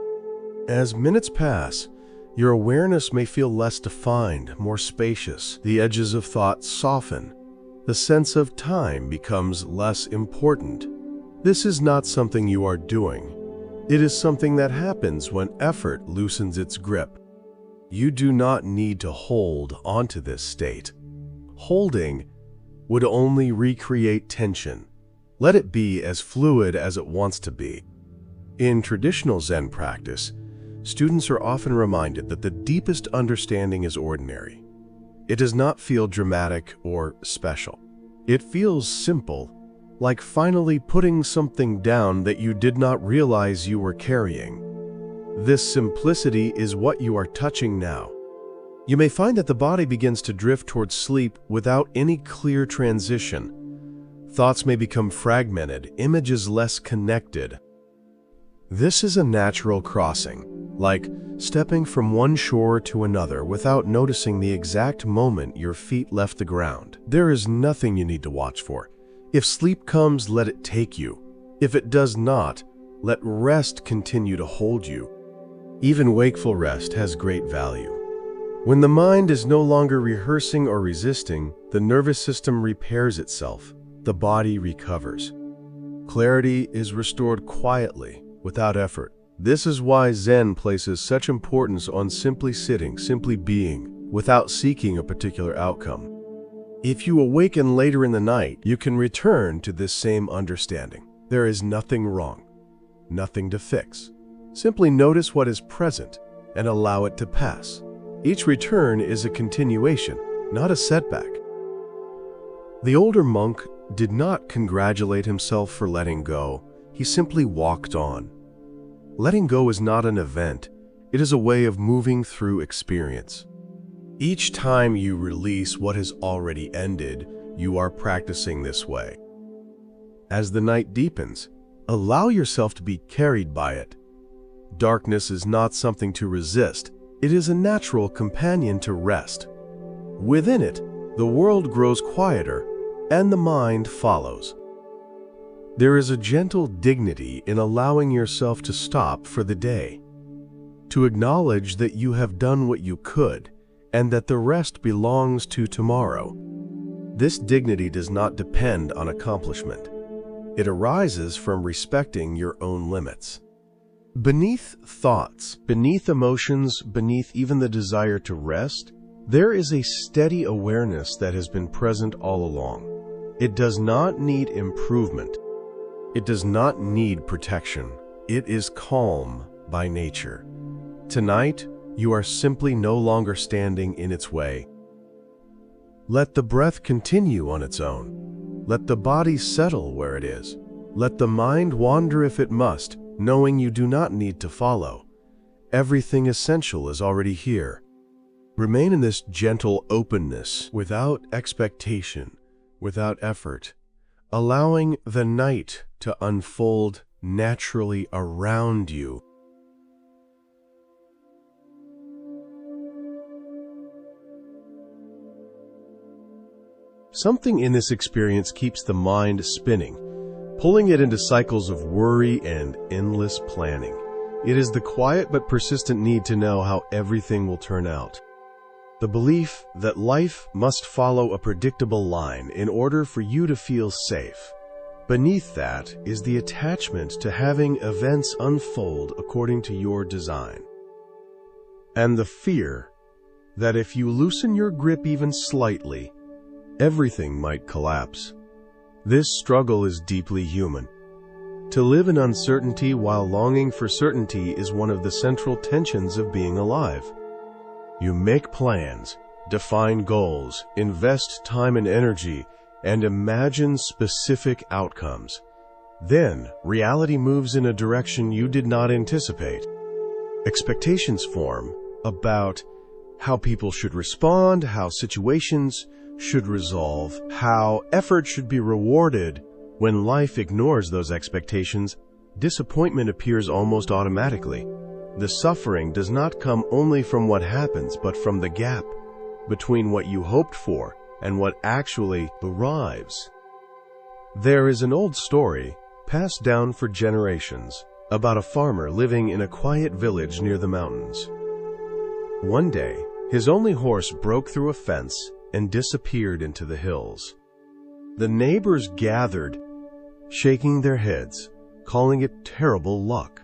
As minutes pass, your awareness may feel less defined, more spacious. The edges of thought soften. The sense of time becomes less important. This is not something you are doing. It is something that happens when effort loosens its grip. You do not need to hold onto this state. Holding would only recreate tension. Let it be as fluid as it wants to be. In traditional Zen practice, students are often reminded that the deepest understanding is ordinary. It does not feel dramatic or special. It feels simple, like finally putting something down that you did not realize you were carrying. This simplicity is what you are touching now. You may find that the body begins to drift towards sleep without any clear transition. Thoughts may become fragmented, images less connected. This is a natural crossing, like stepping from one shore to another without noticing the exact moment your feet left the ground. There is nothing you need to watch for. If sleep comes, let it take you. If it does not, let rest continue to hold you. Even wakeful rest has great value. When the mind is no longer rehearsing or resisting, the nervous system repairs itself. The body recovers. Clarity is restored quietly, without effort. This is why Zen places such importance on simply sitting, simply being, without seeking a particular outcome. If you awaken later in the night, you can return to this same understanding. There is nothing wrong, nothing to fix. Simply notice what is present and allow it to pass. Each return is a continuation, not a setback. The older monk did not congratulate himself for letting go. He simply walked on. Letting go is not an event. It is a way of moving through experience. Each time you release what has already ended, you are practicing this way. As the night deepens, allow yourself to be carried by it. Darkness is not something to resist. It is a natural companion to rest. Within it, the world grows quieter, and the mind follows. There is a gentle dignity in allowing yourself to stop for the day, to acknowledge that you have done what you could, and that the rest belongs to tomorrow. This dignity does not depend on accomplishment. It arises from respecting your own limits. Beneath thoughts, beneath emotions, beneath even the desire to rest, there is a steady awareness that has been present all along. It does not need improvement. It does not need protection. It is calm by nature. Tonight, you are simply no longer standing in its way. Let the breath continue on its own. Let the body settle where it is. Let the mind wander if it must, knowing you do not need to follow. Everything essential is already here. Remain in this gentle openness, without expectation, without effort, allowing the night to unfold naturally around you. Something in this experience keeps the mind spinning, pulling it into cycles of worry and endless planning. It is the quiet but persistent need to know how everything will turn out. The belief that life must follow a predictable line in order for you to feel safe. Beneath that is the attachment to having events unfold according to your design. And the fear that if you loosen your grip even slightly, everything might collapse. This struggle is deeply human. To live in uncertainty while longing for certainty is one of the central tensions of being alive. You make plans, define goals, invest time and energy, and imagine specific outcomes. Then, reality moves in a direction you did not anticipate. Expectations form about how people should respond, how situations should resolve, how effort should be rewarded. When life ignores those expectations, disappointment appears almost automatically. The suffering does not come only from what happens, but from the gap between what you hoped for and what actually arrives. There is an old story, passed down for generations, about a farmer living in a quiet village near the mountains. One day, his only horse broke through a fence and disappeared into the hills. The neighbors gathered, shaking their heads, calling it terrible luck.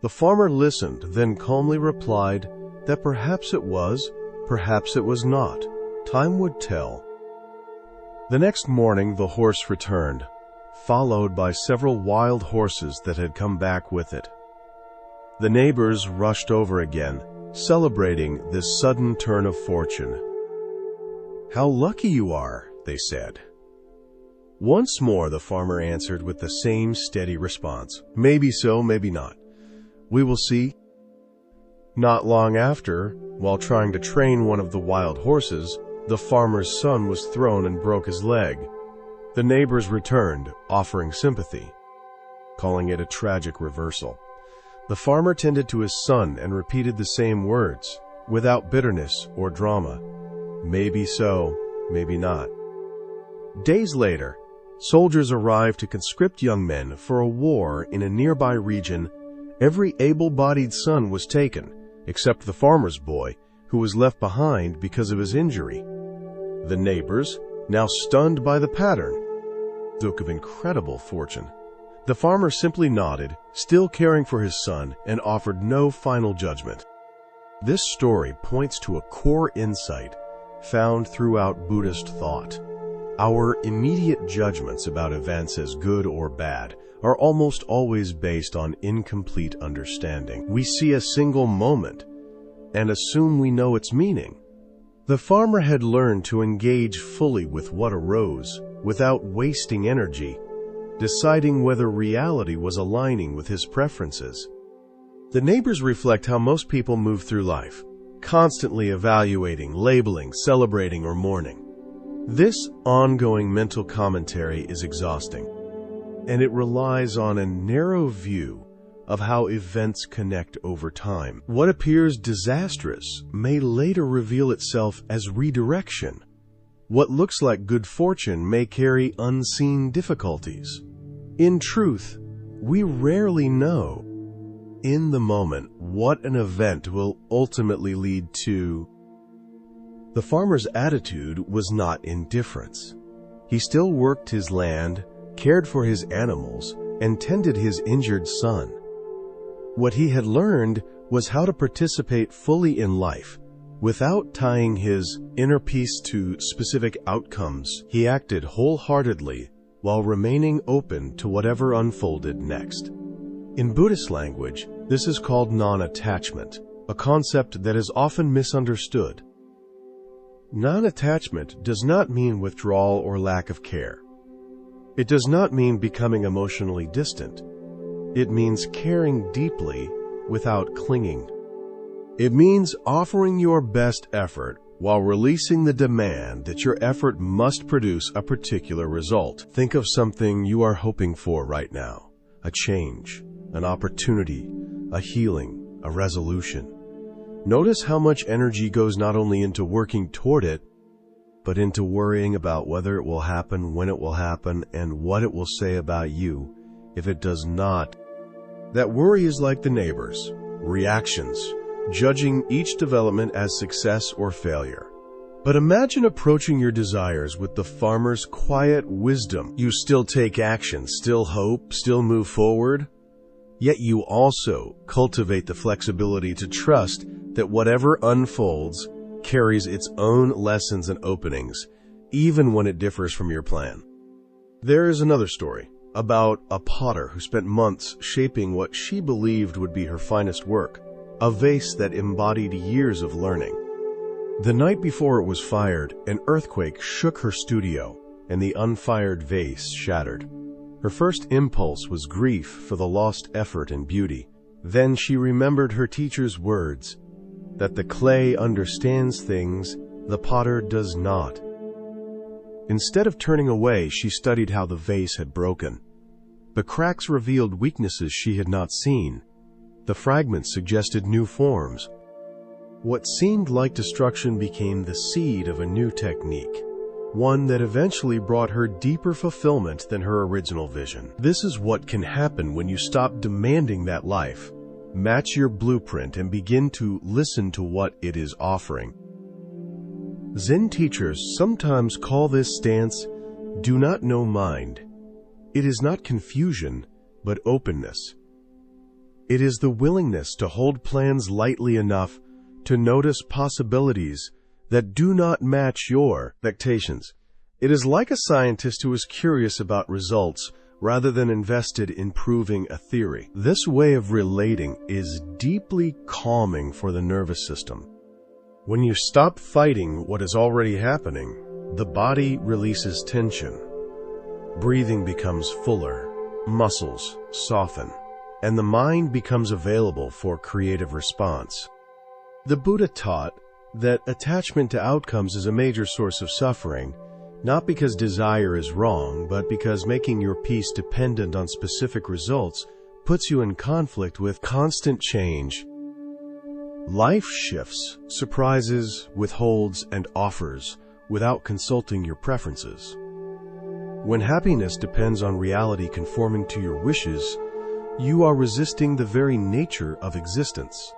The farmer listened, then calmly replied that perhaps it was not. Time would tell. The next morning the horse returned, followed by several wild horses that had come back with it. The neighbors rushed over again, celebrating this sudden turn of fortune. "How lucky you are," they said. Once more the farmer answered with the same steady response. "Maybe so, maybe not. We will see." Not long after, while trying to train one of the wild horses, the farmer's son was thrown and broke his leg. The neighbors returned, offering sympathy, calling it a tragic reversal. The farmer tended to his son and repeated the same words, without bitterness or drama. Maybe so, maybe not. Days later, soldiers arrived to conscript young men for a war in a nearby region. Every able-bodied son was taken, except the farmer's boy, who was left behind because of his injury. The neighbors, now stunned by the pattern, spoke of incredible fortune. The farmer simply nodded, still caring for his son, and offered no final judgment. This story points to a core insight found throughout Buddhist thought. Our immediate judgments about events as good or bad are almost always based on incomplete understanding. We see a single moment and assume we know its meaning. The farmer had learned to engage fully with what arose without wasting energy, deciding whether reality was aligning with his preferences. The neighbors reflect how most people move through life, constantly evaluating, labeling, celebrating, or mourning. This ongoing mental commentary is exhausting, and it relies on a narrow view of how events connect over time. What appears disastrous may later reveal itself as redirection. What looks like good fortune may carry unseen difficulties. In truth, we rarely know, in the moment, what an event will ultimately lead to. The farmer's attitude was not indifference. He still worked his land, cared for his animals, and tended his injured son. What he had learned was how to participate fully in life, without tying his inner peace to specific outcomes. He acted wholeheartedly while remaining open to whatever unfolded next. In Buddhist language, this is called non-attachment, a concept that is often misunderstood. Non-attachment does not mean withdrawal or lack of care. It does not mean becoming emotionally distant. It means caring deeply without clinging. It means offering your best effort while releasing the demand that your effort must produce a particular result. Think of something you are hoping for right now: a change, an opportunity, a healing, a resolution. Notice how much energy goes not only into working toward it, but into worrying about whether it will happen, when it will happen, and what it will say about you if it does not. That worry is like the neighbors' reactions, judging each development as success or failure. But imagine approaching your desires with the farmer's quiet wisdom. You still take action, still hope, still move forward, yet you also cultivate the flexibility to trust that whatever unfolds carries its own lessons and openings, even when it differs from your plan. There is another story about a potter who spent months shaping what she believed would be her finest work, a vase that embodied years of learning. The night before it was fired, an earthquake shook her studio, and the unfired vase shattered. Her first impulse was grief for the lost effort and beauty. Then she remembered her teacher's words, that the clay understands things the potter does not. Instead of turning away, she studied how the vase had broken. The cracks revealed weaknesses she had not seen. The fragments suggested new forms. What seemed like destruction became the seed of a new technique, one that eventually brought her deeper fulfillment than her original vision. This is what can happen when you stop demanding that life, match your blueprint, and begin to listen to what it is offering. Zen teachers sometimes call this stance "do not know mind." It is not confusion, but openness. It is the willingness to hold plans lightly enough to notice possibilities that do not match your expectations. It is like a scientist who is curious about results rather than invested in proving a theory. This way of relating is deeply calming for the nervous system. When you stop fighting what is already happening, the body releases tension. Breathing becomes fuller, muscles soften, and the mind becomes available for creative response. The Buddha taught that attachment to outcomes is a major source of suffering, not because desire is wrong, but because making your peace dependent on specific results puts you in conflict with constant change. Life shifts, surprises, withholds, and offers without consulting your preferences. When happiness depends on reality conforming to your wishes, you are resisting the very nature of existence.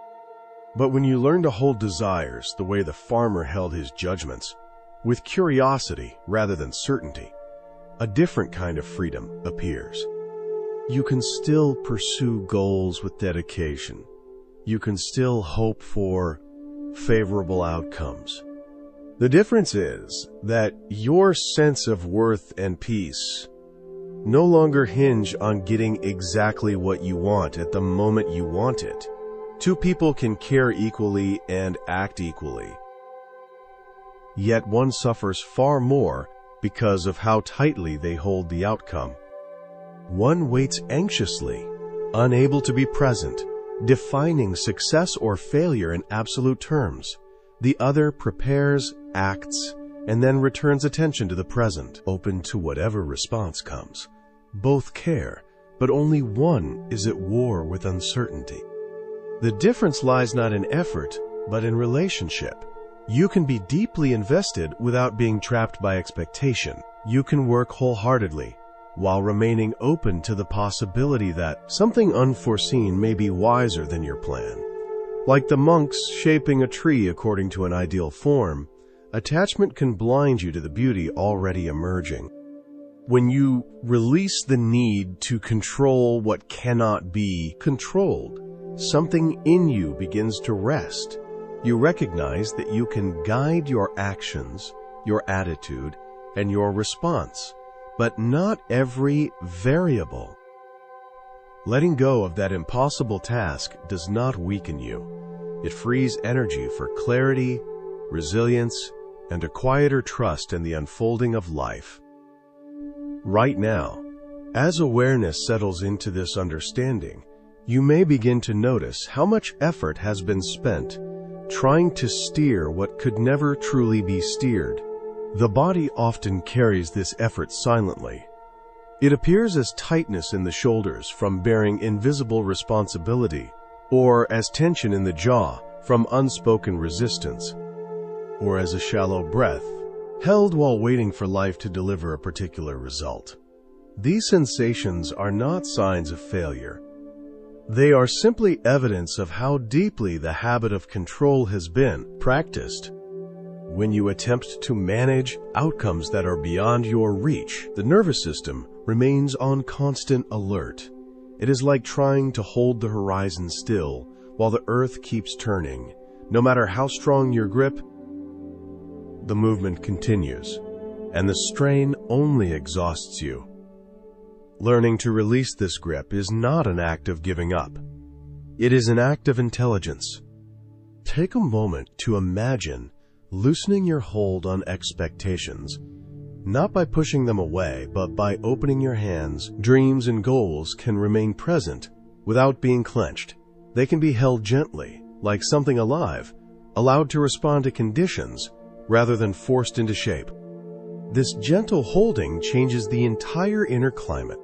But when you learn to hold desires the way the farmer held his judgments, with curiosity rather than certainty, a different kind of freedom appears. You can still pursue goals with dedication. You can still hope for favorable outcomes. The difference is that your sense of worth and peace no longer hinge on getting exactly what you want at the moment you want it. Two people can care equally and act equally. Yet one suffers far more because of how tightly they hold the outcome. One waits anxiously, unable to be present, defining success or failure in absolute terms. The other prepares, acts, and then returns attention to the present, open to whatever response comes. Both care, but only one is at war with uncertainty. The difference lies not in effort, but in relationship. You can be deeply invested without being trapped by expectation. You can work wholeheartedly, while remaining open to the possibility that something unforeseen may be wiser than your plan. Like the monks shaping a tree according to an ideal form, attachment can blind you to the beauty already emerging. When you release the need to control what cannot be controlled, something in you begins to rest. You recognize that you can guide your actions, your attitude, and your response, but not every variable. Letting go of that impossible task does not weaken you. It frees energy for clarity, resilience, and a quieter trust in the unfolding of life. Right now, as awareness settles into this understanding, you may begin to notice how much effort has been spent trying to steer what could never truly be steered. The body often carries this effort silently. It appears as tightness in the shoulders from bearing invisible responsibility, or as tension in the jaw from unspoken resistance, or as a shallow breath held while waiting for life to deliver a particular result. These sensations are not signs of failure. They are simply evidence of how deeply the habit of control has been practiced. When you attempt to manage outcomes that are beyond your reach, the nervous system remains on constant alert. It is like trying to hold the horizon still while the earth keeps turning. No matter how strong your grip, the movement continues, and the strain only exhausts you. Learning to release this grip is not an act of giving up. It is an act of intelligence. Take a moment to imagine loosening your hold on expectations, not by pushing them away, but by opening your hands. Dreams and goals can remain present without being clenched. They can be held gently, like something alive, allowed to respond to conditions rather than forced into shape. This gentle holding changes the entire inner climate.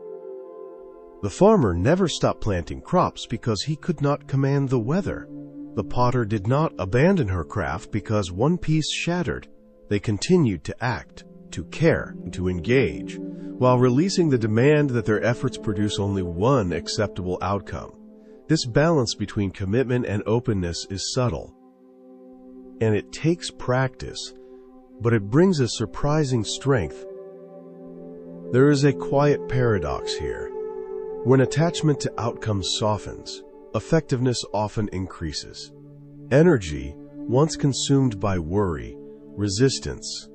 The farmer never stopped planting crops because he could not command the weather. The potter did not abandon her craft because one piece shattered. They continued to act, to care, to engage, while releasing the demand that their efforts produce only one acceptable outcome. This balance between commitment and openness is subtle, and it takes practice, but it brings a surprising strength. There is a quiet paradox here. When attachment to outcomes softens, effectiveness often increases. Energy, once consumed by worry, resistance,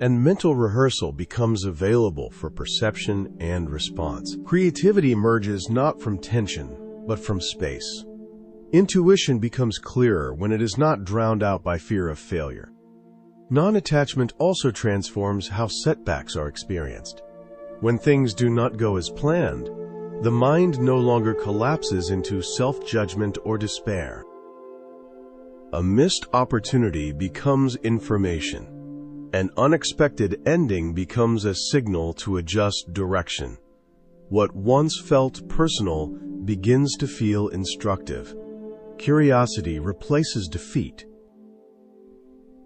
and mental rehearsal becomes available for perception and response. Creativity emerges not from tension, but from space. Intuition becomes clearer when it is not drowned out by fear of failure. Non-attachment also transforms how setbacks are experienced. When things do not go as planned, the mind no longer collapses into self-judgment or despair. A missed opportunity becomes information. An unexpected ending becomes a signal to adjust direction. What once felt personal begins to feel instructive. Curiosity replaces defeat.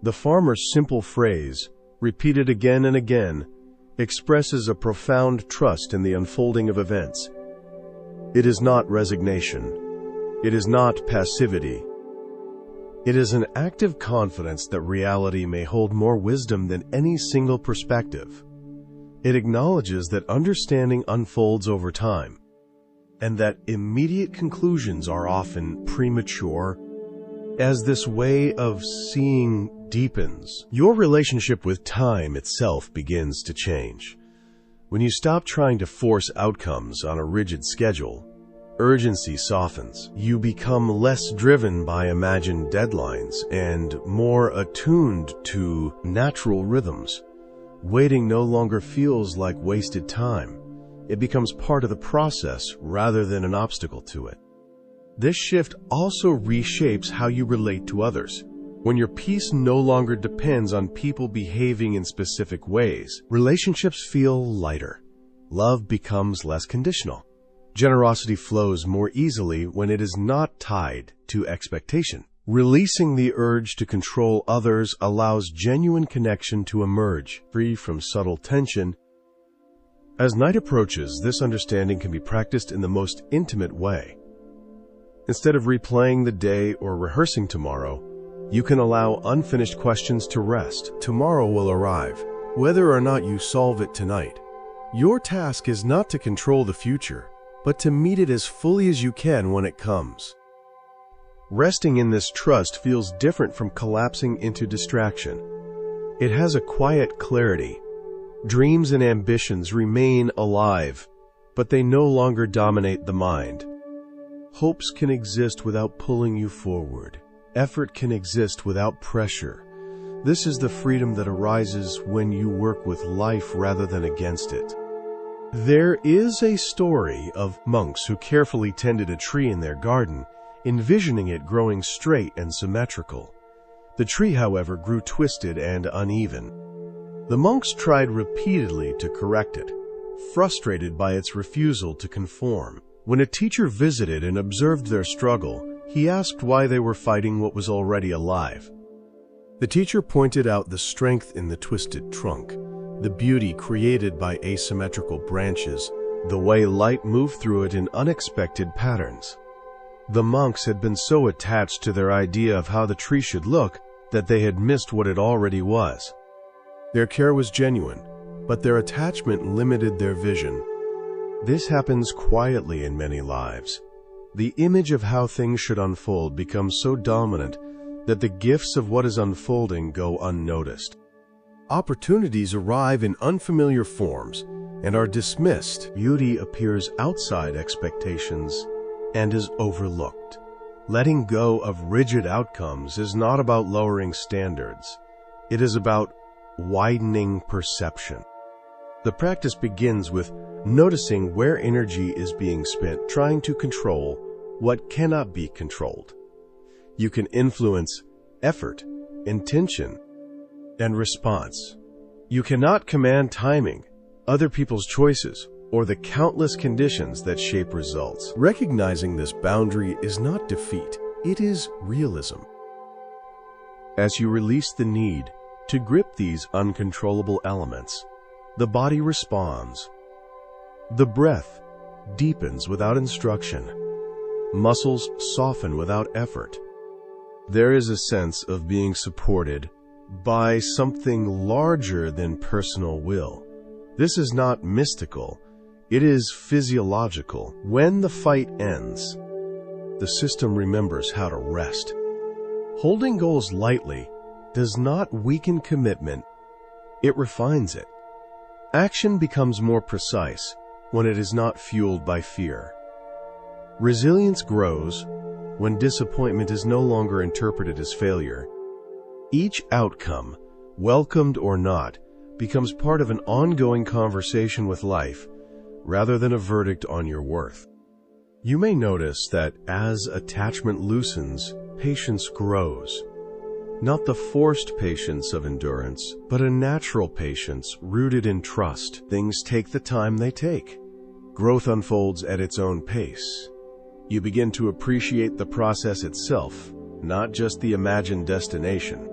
The farmer's simple phrase, repeated again and again, expresses a profound trust in the unfolding of events. It is not resignation. It is not passivity. It is an active confidence that reality may hold more wisdom than any single perspective. It acknowledges that understanding unfolds over time, and that immediate conclusions are often premature. As this way of seeing deepens, your relationship with time itself begins to change. When you stop trying to force outcomes on a rigid schedule, urgency softens. You become less driven by imagined deadlines and more attuned to natural rhythms. Waiting no longer feels like wasted time. It becomes part of the process rather than an obstacle to it. This shift also reshapes how you relate to others. When your peace no longer depends on people behaving in specific ways, relationships feel lighter. Love becomes less conditional. Generosity flows more easily when it is not tied to expectation. Releasing the urge to control others allows genuine connection to emerge, free from subtle tension. As night approaches, this understanding can be practiced in the most intimate way. Instead of replaying the day or rehearsing tomorrow, you can allow unfinished questions to rest. Tomorrow will arrive, whether or not you solve it tonight. Your task is not to control the future, but to meet it as fully as you can when it comes. Resting in this trust feels different from collapsing into distraction. It has a quiet clarity. Dreams and ambitions remain alive, but they no longer dominate the mind. Hopes can exist without pulling you forward. Effort can exist without pressure. This is the freedom that arises when you work with life rather than against it. There is a story of monks who carefully tended a tree in their garden, envisioning it growing straight and symmetrical. The tree, however, grew twisted and uneven. The monks tried repeatedly to correct it, frustrated by its refusal to conform. When a teacher visited and observed their struggle, he asked why they were fighting what was already alive. The teacher pointed out the strength in the twisted trunk, the beauty created by asymmetrical branches, the way light moved through it in unexpected patterns. The monks had been so attached to their idea of how the tree should look that they had missed what it already was. Their care was genuine, but their attachment limited their vision. This happens quietly in many lives. The image of how things should unfold becomes so dominant that the gifts of what is unfolding go unnoticed. Opportunities arrive in unfamiliar forms and are dismissed. Beauty appears outside expectations and is overlooked. Letting go of rigid outcomes is not about lowering standards. It is about widening perception. The practice begins with noticing where energy is being spent trying to control what cannot be controlled. You can influence effort, intention, and response. You cannot command timing, other people's choices, or the countless conditions that shape results. Recognizing this boundary is not defeat. It is realism. As you release the need to grip these uncontrollable elements, the body responds. The breath deepens without instruction. Muscles soften without effort. There is a sense of being supported by something larger than personal will. This is not mystical. It is physiological. When the fight ends, the system remembers how to rest. Holding goals lightly does not weaken commitment. It refines it. Action becomes more precise when it is not fueled by fear. Resilience grows when disappointment is no longer interpreted as failure. Each outcome, welcomed or not, becomes part of an ongoing conversation with life, rather than a verdict on your worth. You may notice that as attachment loosens, patience grows. Not the forced patience of endurance, but a natural patience rooted in trust. Things take the time they take. Growth unfolds at its own pace. You begin to appreciate the process itself, not just the imagined destination.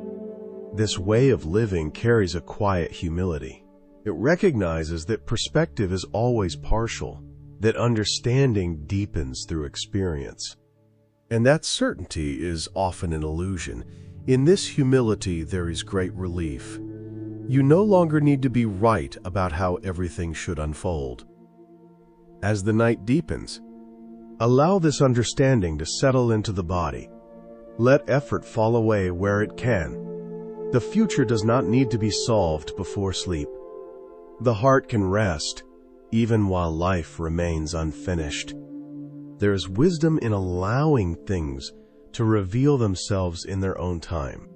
This way of living carries a quiet humility. It recognizes that perspective is always partial, that understanding deepens through experience. And that certainty is often an illusion. In this humility, there is great relief. You no longer need to be right about how everything should unfold. As the night deepens, allow this understanding to settle into the body. Let effort fall away where it can. The future does not need to be solved before sleep. The heart can rest, even while life remains unfinished. There is wisdom in allowing things to reveal themselves in their own time.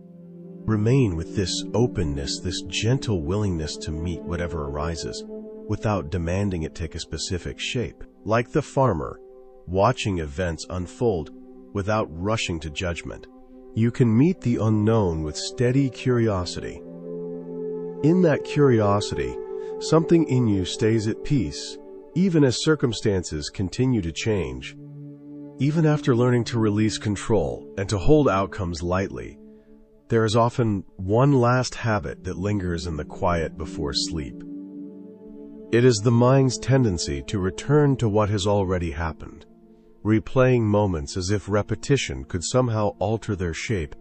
Remain with this openness, this gentle willingness to meet whatever arises, without demanding it take a specific shape. Like the farmer, watching events unfold without rushing to judgment. You can meet the unknown with steady curiosity. In that curiosity, something in you stays at peace, even as circumstances continue to change. Even after learning to release control and to hold outcomes lightly, there is often one last habit that lingers in the quiet before sleep. It is the mind's tendency to return to what has already happened, replaying moments as if repetition could somehow alter their shape.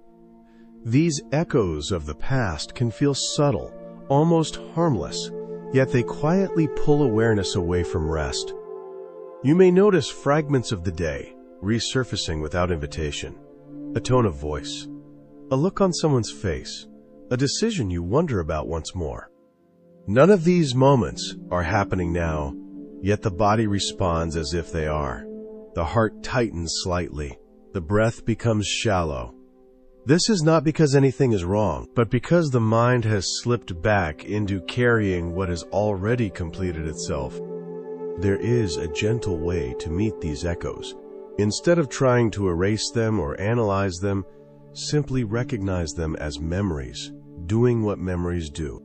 These echoes of the past can feel subtle, almost harmless, yet they quietly pull awareness away from rest. You may notice fragments of the day resurfacing without invitation, a tone of voice, a look on someone's face, a decision you wonder about once more. None of these moments are happening now, yet the body responds as if they are. The heart tightens slightly. The breath becomes shallow. This is not because anything is wrong, but because the mind has slipped back into carrying what has already completed itself. There is a gentle way to meet these echoes. Instead of trying to erase them or analyze them, simply recognize them as memories, doing what memories do.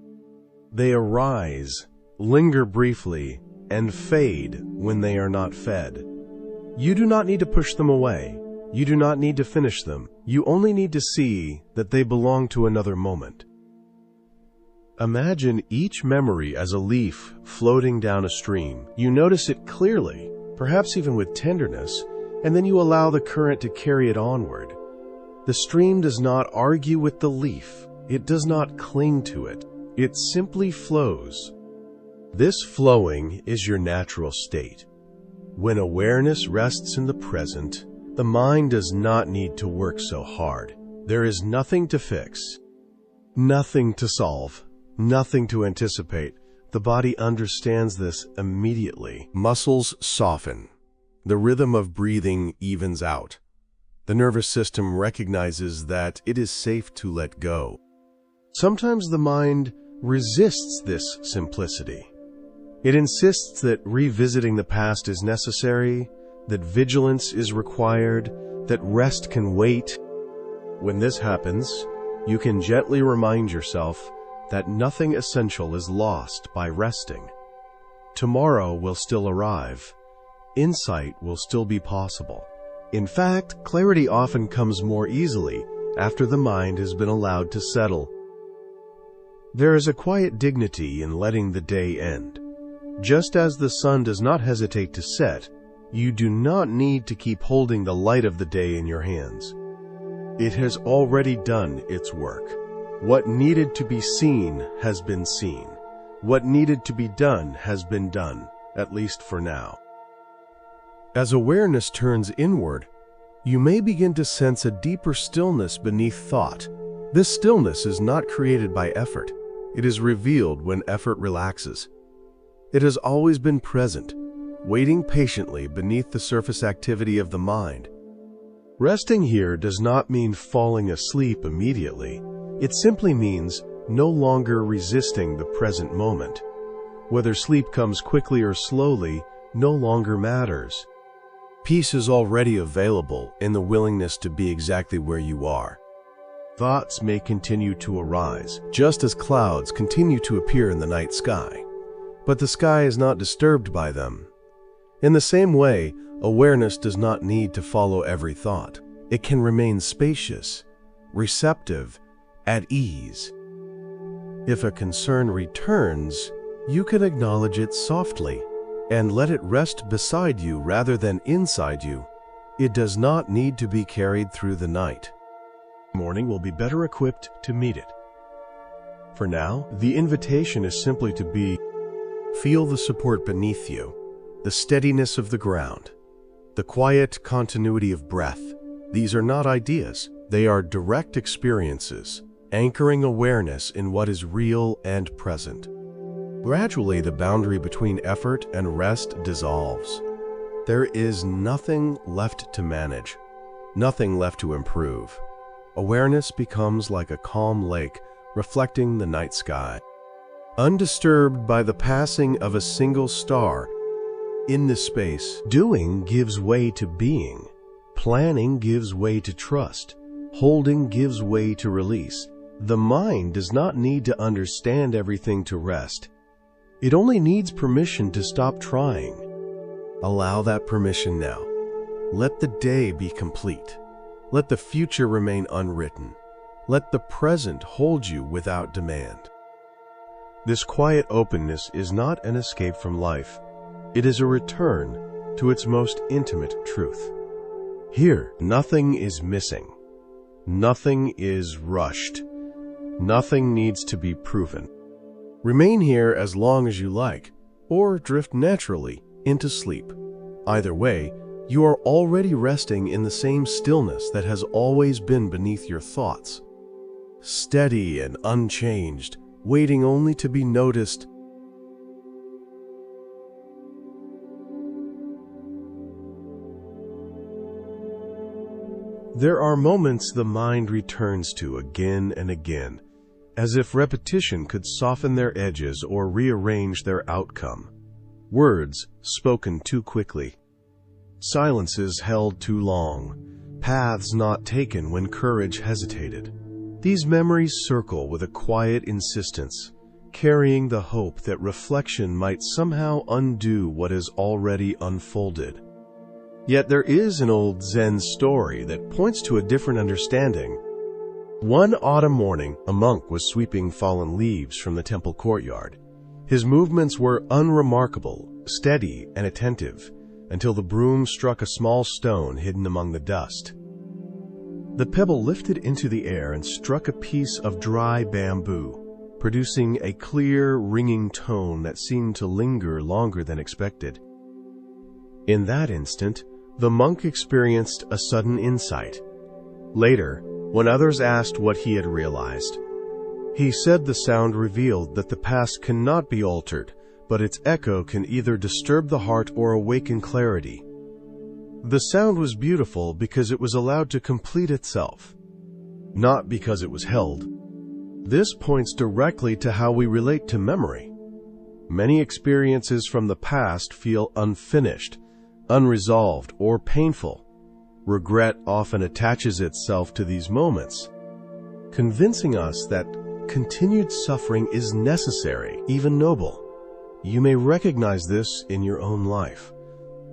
They arise, linger briefly, and fade when they are not fed. You do not need to push them away. You do not need to finish them. You only need to see that they belong to another moment. Imagine each memory as a leaf floating down a stream. You notice it clearly, perhaps even with tenderness, and then you allow the current to carry it onward. The stream does not argue with the leaf. It does not cling to it. It simply flows. This flowing is your natural state. When awareness rests in the present, the mind does not need to work so hard. There is nothing to fix, nothing to solve, nothing to anticipate. The body understands this immediately. Muscles soften. The rhythm of breathing evens out. The nervous system recognizes that it is safe to let go. Sometimes the mind resists this simplicity. It insists that revisiting the past is necessary, that vigilance is required, that rest can wait. When this happens, you can gently remind yourself that nothing essential is lost by resting. Tomorrow will still arrive. Insight will still be possible. In fact, clarity often comes more easily after the mind has been allowed to settle. There is a quiet dignity in letting the day end. Just as the sun does not hesitate to set, you do not need to keep holding the light of the day in your hands. It has already done its work. What needed to be seen has been seen. What needed to be done has been done, at least for now. As awareness turns inward, you may begin to sense a deeper stillness beneath thought. This stillness is not created by effort. It is revealed when effort relaxes. It has always been present, waiting patiently beneath the surface activity of the mind. Resting here does not mean falling asleep immediately. It simply means no longer resisting the present moment. Whether sleep comes quickly or slowly no longer matters. Peace is already available in the willingness to be exactly where you are. Thoughts may continue to arise, just as clouds continue to appear in the night sky, but the sky is not disturbed by them. In the same way, awareness does not need to follow every thought. It can remain spacious, receptive, at ease. If a concern returns, you can acknowledge it softly and let it rest beside you rather than inside you. It does not need to be carried through the night. Morning will be better equipped to meet it. For now, the invitation is simply to be. Feel the support beneath you, the steadiness of the ground, the quiet continuity of breath. These are not ideas. They are direct experiences, anchoring awareness in what is real and present. Gradually, the boundary between effort and rest dissolves. There is nothing left to manage, nothing left to improve. Awareness becomes like a calm lake reflecting the night sky, undisturbed by the passing of a single star. In this space, doing gives way to being, planning gives way to trust, holding gives way to release. The mind does not need to understand everything to rest. It only needs permission to stop trying. Allow that permission now. Let the day be complete. Let the future remain unwritten. Let the present hold you without demand. This quiet openness is not an escape from life. It is a return to its most intimate truth. Here, nothing is missing. Nothing is rushed. Nothing needs to be proven. Remain here as long as you like, or drift naturally into sleep. Either way, you are already resting in the same stillness that has always been beneath your thoughts. Steady and unchanged, waiting only to be noticed. There are moments the mind returns to again and again, as if repetition could soften their edges or rearrange their outcome. Words spoken too quickly, silences held too long, paths not taken when courage hesitated. These memories circle with a quiet insistence, carrying the hope that reflection might somehow undo what has already unfolded. Yet there is an old Zen story that points to a different understanding. One autumn morning, a monk was sweeping fallen leaves from the temple courtyard. His movements were unremarkable, steady and attentive, until the broom struck a small stone hidden among the dust. The pebble lifted into the air and struck a piece of dry bamboo, producing a clear, ringing tone that seemed to linger longer than expected. In that instant, the monk experienced a sudden insight. Later, when others asked what he had realized, he said the sound revealed that the past cannot be altered, but its echo can either disturb the heart or awaken clarity. The sound was beautiful because it was allowed to complete itself, not because it was held. This points directly to how we relate to memory. Many experiences from the past feel unfinished, unresolved, or painful. Regret often attaches itself to these moments, convincing us that continued suffering is necessary, even noble. You may recognize this in your own life.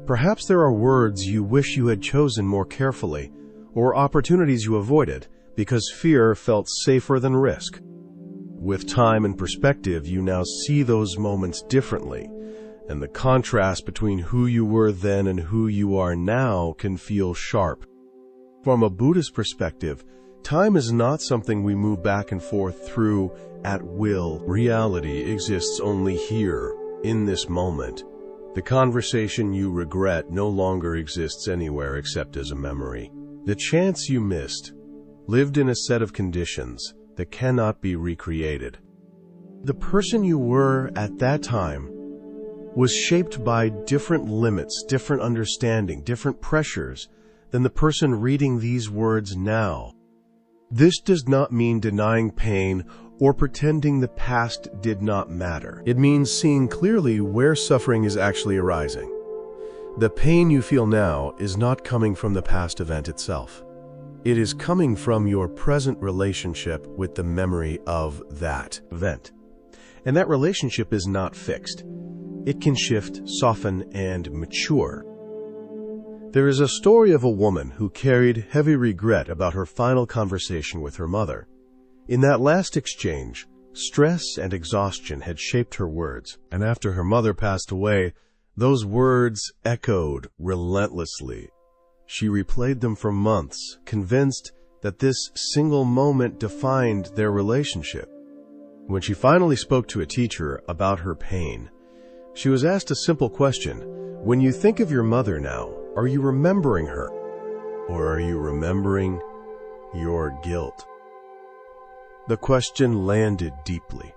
Perhaps there are words you wish you had chosen more carefully, or opportunities you avoided because fear felt safer than risk. With time and perspective, you now see those moments differently, and the contrast between who you were then and who you are now can feel sharp. From a Buddhist perspective, time is not something we move back and forth through at will. Reality exists only here, in this moment. The conversation you regret no longer exists anywhere except as a memory. The chance you missed lived in a set of conditions that cannot be recreated. The person you were at that time was shaped by different limits, different understanding, different pressures than the person reading these words now. This does not mean denying pain or pretending the past did not matter. It means seeing clearly where suffering is actually arising. The pain you feel now is not coming from the past event itself. It is coming from your present relationship with the memory of that event. And that relationship is not fixed. It can shift, soften, and mature. There is a story of a woman who carried heavy regret about her final conversation with her mother. In that last exchange, stress and exhaustion had shaped her words, and after her mother passed away, those words echoed relentlessly. She replayed them for months, convinced that this single moment defined their relationship. When she finally spoke to a teacher about her pain, she was asked a simple question: when you think of your mother now, are you remembering her? Or are you remembering your guilt? The question landed deeply.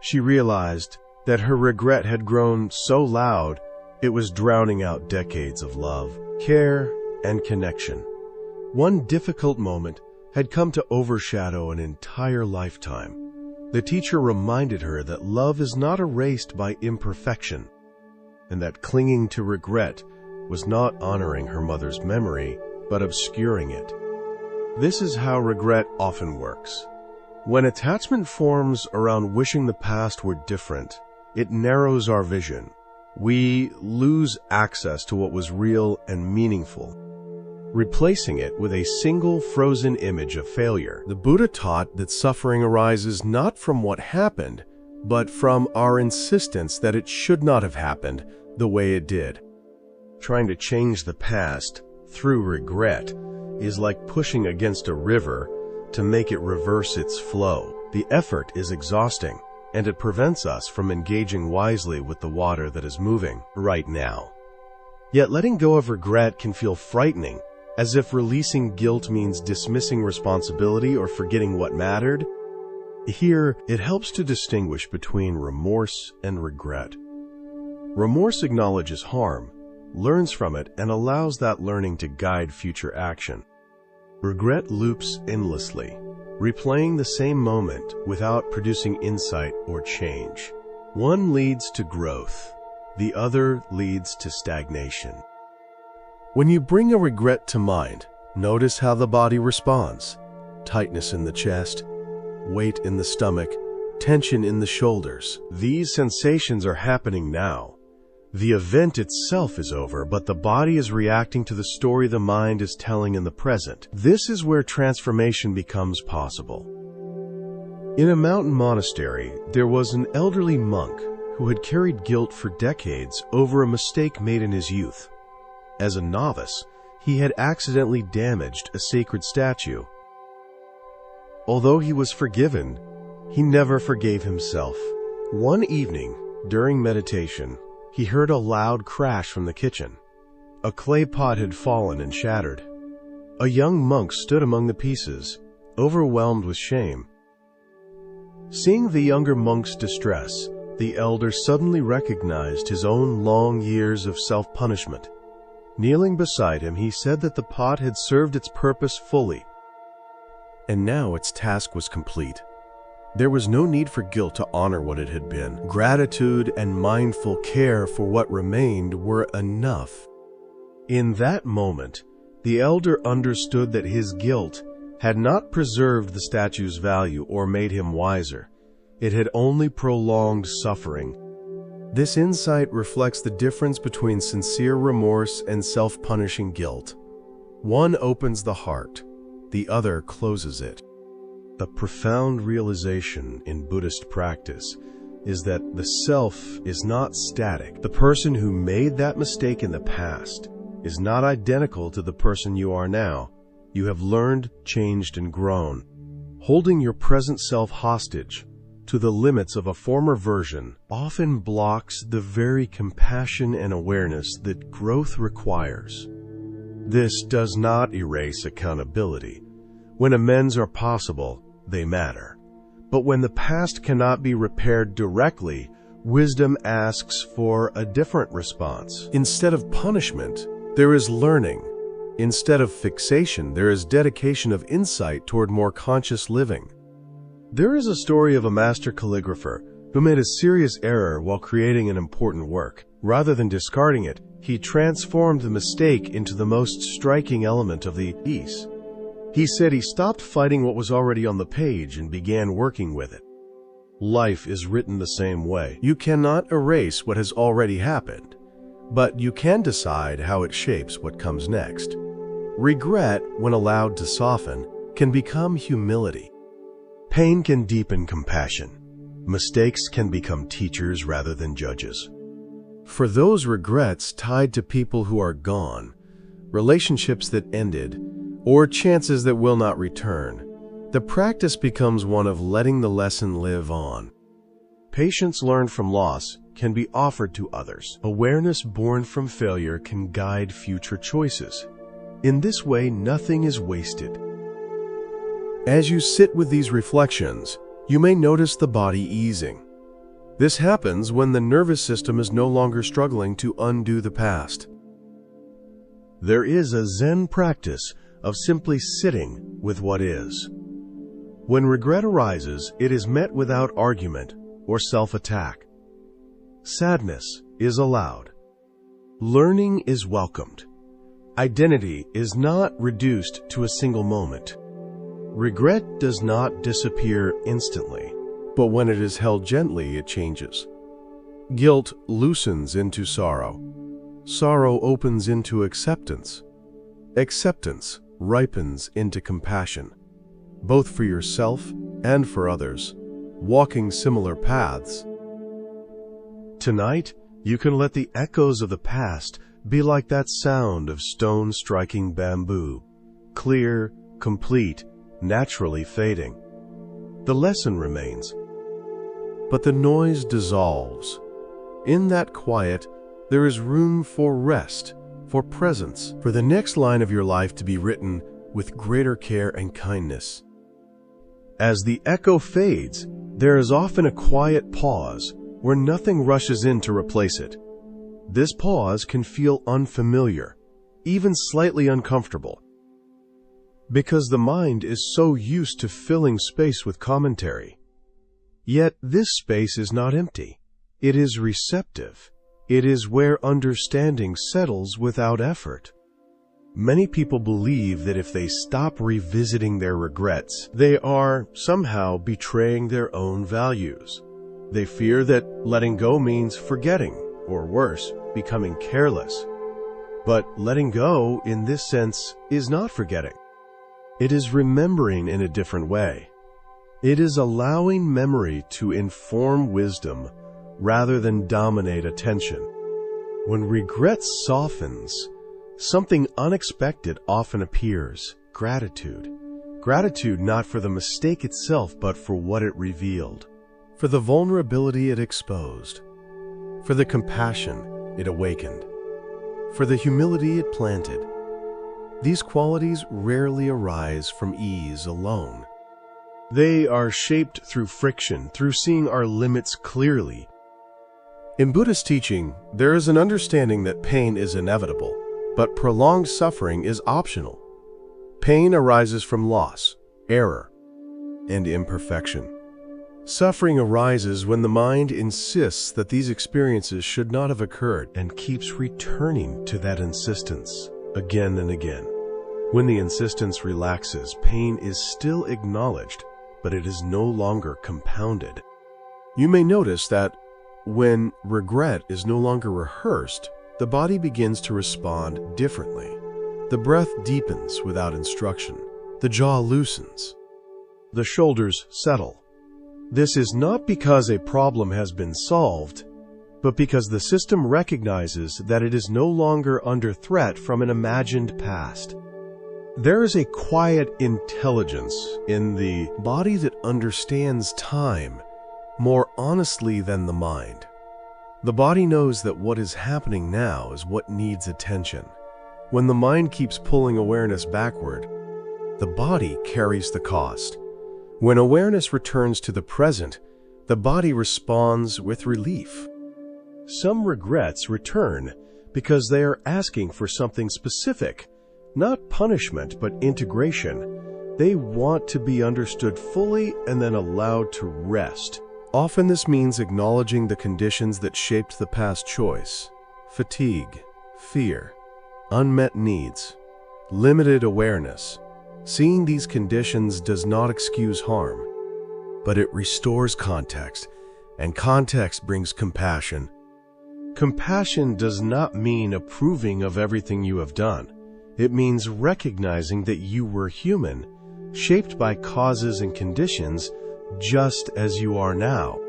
She realized that her regret had grown so loud it was drowning out decades of love, care, and connection. One difficult moment had come to overshadow an entire lifetime. The teacher reminded her that love is not erased by imperfection, and that clinging to regret was not honoring her mother's memory, but obscuring it. This is how regret often works. When attachment forms around wishing the past were different, it narrows our vision. We lose access to what was real and meaningful, replacing it with a single frozen image of failure. The Buddha taught that suffering arises not from what happened, but from our insistence that it should not have happened the way it did. Trying to change the past through regret is like pushing against a river to make it reverse its flow. The effort is exhausting, and it prevents us from engaging wisely with the water that is moving right now. Yet letting go of regret can feel frightening, as if releasing guilt means dismissing responsibility or forgetting what mattered. Here, it helps to distinguish between remorse and regret. Remorse acknowledges harm, learns from it, and allows that learning to guide future action. Regret loops endlessly, replaying the same moment without producing insight or change. One leads to growth, the other leads to stagnation. When you bring a regret to mind, notice how the body responds. Tightness in the chest, weight in the stomach, tension in the shoulders. These sensations are happening now. The event itself is over, but the body is reacting to the story the mind is telling in the present. This is where transformation becomes possible. In a mountain monastery, there was an elderly monk who had carried guilt for decades over a mistake made in his youth. As a novice, he had accidentally damaged a sacred statue. Although he was forgiven, he never forgave himself. One evening, during meditation, he heard a loud crash from the kitchen. A clay pot had fallen and shattered. A young monk stood among the pieces, overwhelmed with shame. Seeing the younger monk's distress, the elder suddenly recognized his own long years of self-punishment. Kneeling beside him, he said that the pot had served its purpose fully, and now its task was complete. There was no need for guilt to honor what it had been. Gratitude and mindful care for what remained were enough. In that moment, the elder understood that his guilt had not preserved the statue's value or made him wiser. It had only prolonged suffering. This insight reflects the difference between sincere remorse and self-punishing guilt. One opens the heart, the other closes it. A profound realization in Buddhist practice is that the self is not static. The person who made that mistake in the past is not identical to the person you are now. You have learned, changed, and grown. Holding your present self hostage to the limits of a former version often blocks the very compassion and awareness that growth requires. This does not erase accountability. When amends are possible, they matter. But when the past cannot be repaired directly, wisdom asks for a different response. Instead of punishment, there is learning. Instead of fixation, there is dedication of insight toward more conscious living. There is a story of a master calligrapher who made a serious error while creating an important work. Rather than discarding it, he transformed the mistake into the most striking element of the piece. He said he stopped fighting what was already on the page and began working with it. Life is written the same way. You cannot erase what has already happened, but you can decide how it shapes what comes next. Regret, when allowed to soften, can become humility. Pain can deepen compassion. Mistakes can become teachers rather than judges. For those regrets tied to people who are gone, relationships that ended, or chances that will not return, the practice becomes one of letting the lesson live on. Patience learned from loss can be offered to others. Awareness born from failure can guide future choices. In this way, nothing is wasted. As you sit with these reflections, you may notice the body easing. This happens when the nervous system is no longer struggling to undo the past. There is a Zen practice of simply sitting with what is. When regret arises, it is met without argument or self-attack. Sadness is allowed. Learning is welcomed. Identity is not reduced to a single moment. Regret does not disappear instantly, but when it is held gently, it changes. Guilt loosens into sorrow. Sorrow opens into acceptance. Acceptance ripens into compassion, both for yourself and for others, walking similar paths. Tonight, you can let the echoes of the past be like that sound of stone striking bamboo, clear, complete, naturally fading. The lesson remains, but the noise dissolves. In that quiet, there is room for rest, for presence, for the next line of your life to be written with greater care and kindness. As the echo fades, there is often a quiet pause where nothing rushes in to replace it. This pause can feel unfamiliar, even slightly uncomfortable, because the mind is so used to filling space with commentary. Yet this space is not empty. It is receptive. It is where understanding settles without effort. Many people believe that if they stop revisiting their regrets, they are somehow betraying their own values. They fear that letting go means forgetting, or worse, becoming careless. But letting go, in this sense, is not forgetting. It is remembering in a different way. It is allowing memory to inform wisdom rather than dominate attention. When regret softens, something unexpected often appears: gratitude. Gratitude not for the mistake itself, but for what it revealed, for the vulnerability it exposed, for the compassion it awakened, for the humility it planted. These qualities rarely arise from ease alone. They are shaped through friction, through seeing our limits clearly. In Buddhist teaching, there is an understanding that pain is inevitable, but prolonged suffering is optional. Pain arises from loss, error, and imperfection. Suffering arises when the mind insists that these experiences should not have occurred and keeps returning to that insistence again and again. When the insistence relaxes, pain is still acknowledged, but it is no longer compounded. You may notice that When regret is no longer rehearsed, the body begins to respond differently. The breath deepens without instruction. The jaw loosens. The shoulders settle. This is not because a problem has been solved, but because the system recognizes that it is no longer under threat from an imagined past. There is a quiet intelligence in the body that understands time more honestly than the mind. The body knows that what is happening now is what needs attention. When the mind keeps pulling awareness backward, the body carries the cost. When awareness returns to the present, the body responds with relief. Some regrets return because they are asking for something specific, not punishment but integration. They want to be understood fully and then allowed to rest. Often this means acknowledging the conditions that shaped the past choice: fatigue, fear, unmet needs, limited awareness. Seeing these conditions does not excuse harm, but it restores context, and context brings compassion. Compassion does not mean approving of everything you have done. It means recognizing that you were human, shaped by causes and conditions, just as you are now.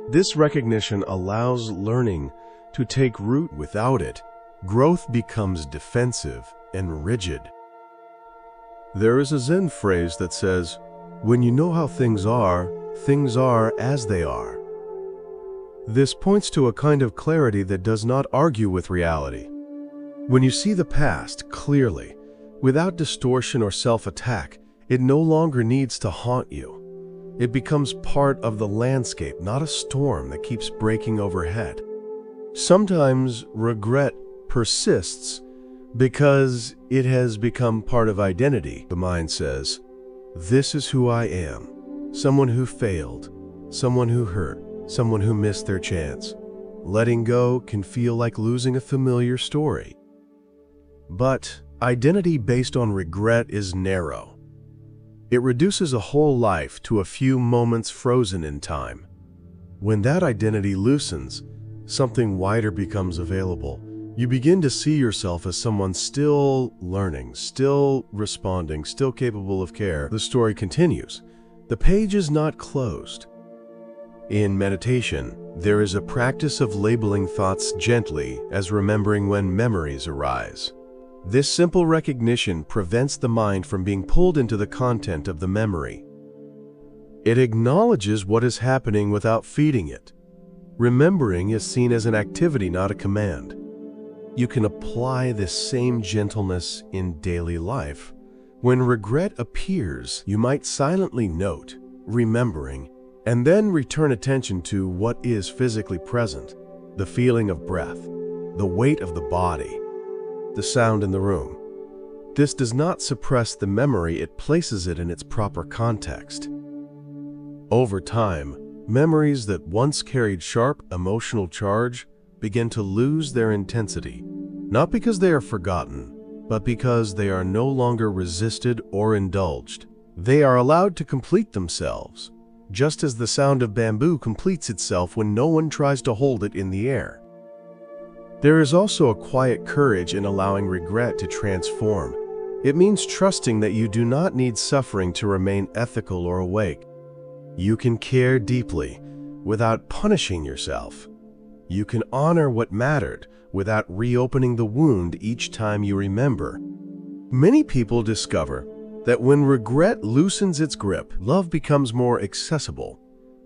This recognition allows learning to take root. Without it, growth becomes defensive and rigid. There is a Zen phrase that says, "When you know how things are as they are." This points to a kind of clarity that does not argue with reality. When you see the past clearly, without distortion or self-attack, it no longer needs to haunt you. It becomes part of the landscape, not a storm that keeps breaking overhead. Sometimes regret persists because it has become part of identity. The mind says, "This is who I am, someone who failed, someone who hurt, someone who missed their chance." Letting go can feel like losing a familiar story. But identity based on regret is narrow. It reduces a whole life to a few moments frozen in time. When that identity loosens, something wider becomes available. You begin to see yourself as someone still learning, still responding, still capable of care. The story continues. The page is not closed. In meditation, there is a practice of labeling thoughts gently as remembering when memories arise. This simple recognition prevents the mind from being pulled into the content of the memory. It acknowledges what is happening without feeding it. Remembering is seen as an activity, not a command. You can apply this same gentleness in daily life. When regret appears, you might silently note, remembering, and then return attention to what is physically present: the feeling of breath, the weight of the body, the sound in the room. This does not suppress the memory, it places it in its proper context. Over time, memories that once carried sharp emotional charge begin to lose their intensity, not because they are forgotten, but because they are no longer resisted or indulged. They are allowed to complete themselves, just as the sound of bamboo completes itself when no one tries to hold it in the air. There is also a quiet courage in allowing regret to transform. It means trusting that you do not need suffering to remain ethical or awake. You can care deeply without punishing yourself. You can honor what mattered without reopening the wound each time you remember. Many people discover that when regret loosens its grip, love becomes more accessible.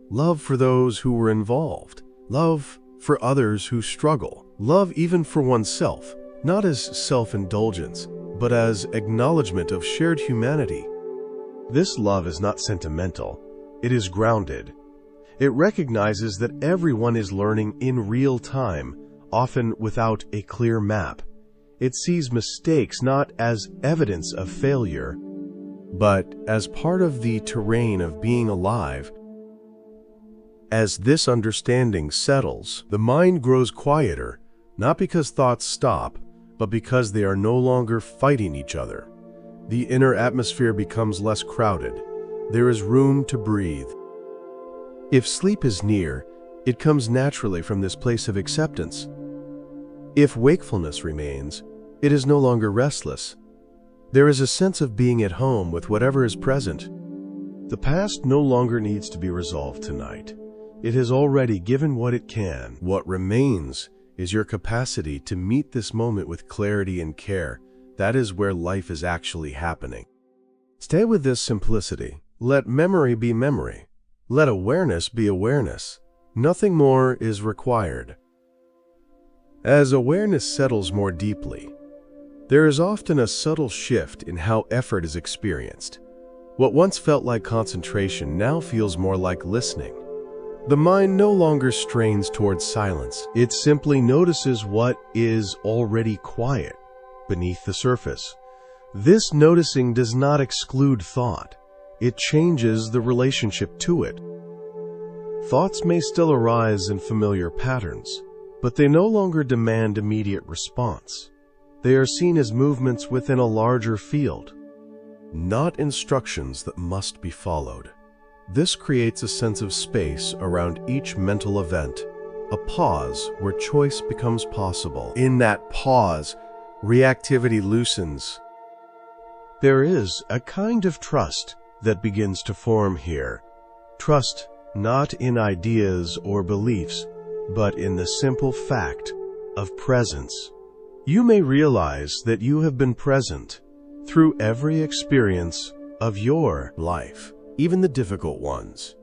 Love for those who were involved. Love for others who struggle. Love even for oneself, not as self-indulgence, but as acknowledgement of shared humanity. This love is not sentimental. It is grounded. It recognizes that everyone is learning in real time, often without a clear map. It sees mistakes not as evidence of failure, but as part of the terrain of being alive. As this understanding settles, the mind grows quieter, not because thoughts stop, but because they are no longer fighting each other. The inner atmosphere becomes less crowded. There is room to breathe. If sleep is near, It comes naturally from this place of acceptance. If wakefulness remains, it is no longer restless. There is a sense of being at home with whatever is present. The past no longer needs to be resolved tonight. It has already given what it can. What remains is your capacity to meet this moment with clarity and care. That is where life is actually happening. Stay with this simplicity. Let memory be memory. Let awareness be awareness. Nothing more is required. As awareness settles more deeply, there is often a subtle shift in how effort is experienced. What once felt like concentration now feels more like listening. The mind no longer strains towards silence. It simply notices what is already quiet beneath the surface. This noticing does not exclude thought. It changes the relationship to it. Thoughts may still arise in familiar patterns, but they no longer demand immediate response. They are seen as movements within a larger field, not instructions that must be followed. This creates a sense of space around each mental event, a pause where choice becomes possible. In that pause, reactivity loosens. There is a kind of trust that begins to form here. Trust not in ideas or beliefs, but in the simple fact of presence. You may realize that you have been present through every experience of your life, even the difficult ones.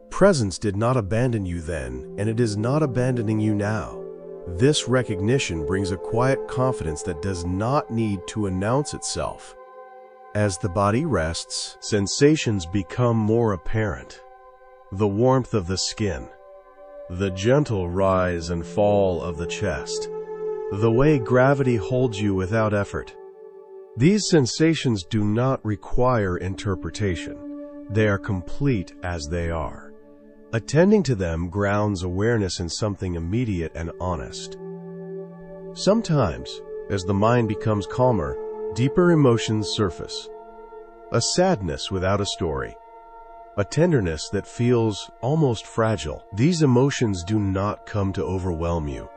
Presence did not abandon you then, and it is not abandoning you now. This recognition brings a quiet confidence that does not need to announce itself. As the body rests, sensations become more apparent. The warmth of the skin, the gentle rise and fall of the chest, the way gravity holds you without effort. These sensations do not require interpretation. They are complete as they are. Attending to them grounds awareness in something immediate and honest. Sometimes, as the mind becomes calmer, deeper emotions surface. A sadness without a story. A tenderness that feels almost fragile. These emotions do not come to overwhelm you.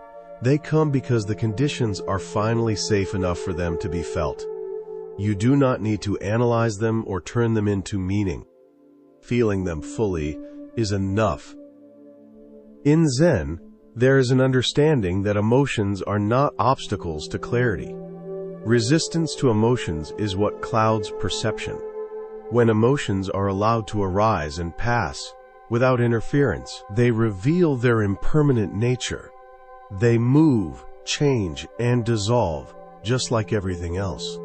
They come because the conditions are finally safe enough for them to be felt. You do not need to analyze them or turn them into meaning. Feeling them fully is enough. In Zen, there is an understanding that emotions are not obstacles to clarity. Resistance to emotions is what clouds perception. When emotions are allowed to arise and pass without interference, they reveal their impermanent nature. They move, change, and dissolve, just like everything else.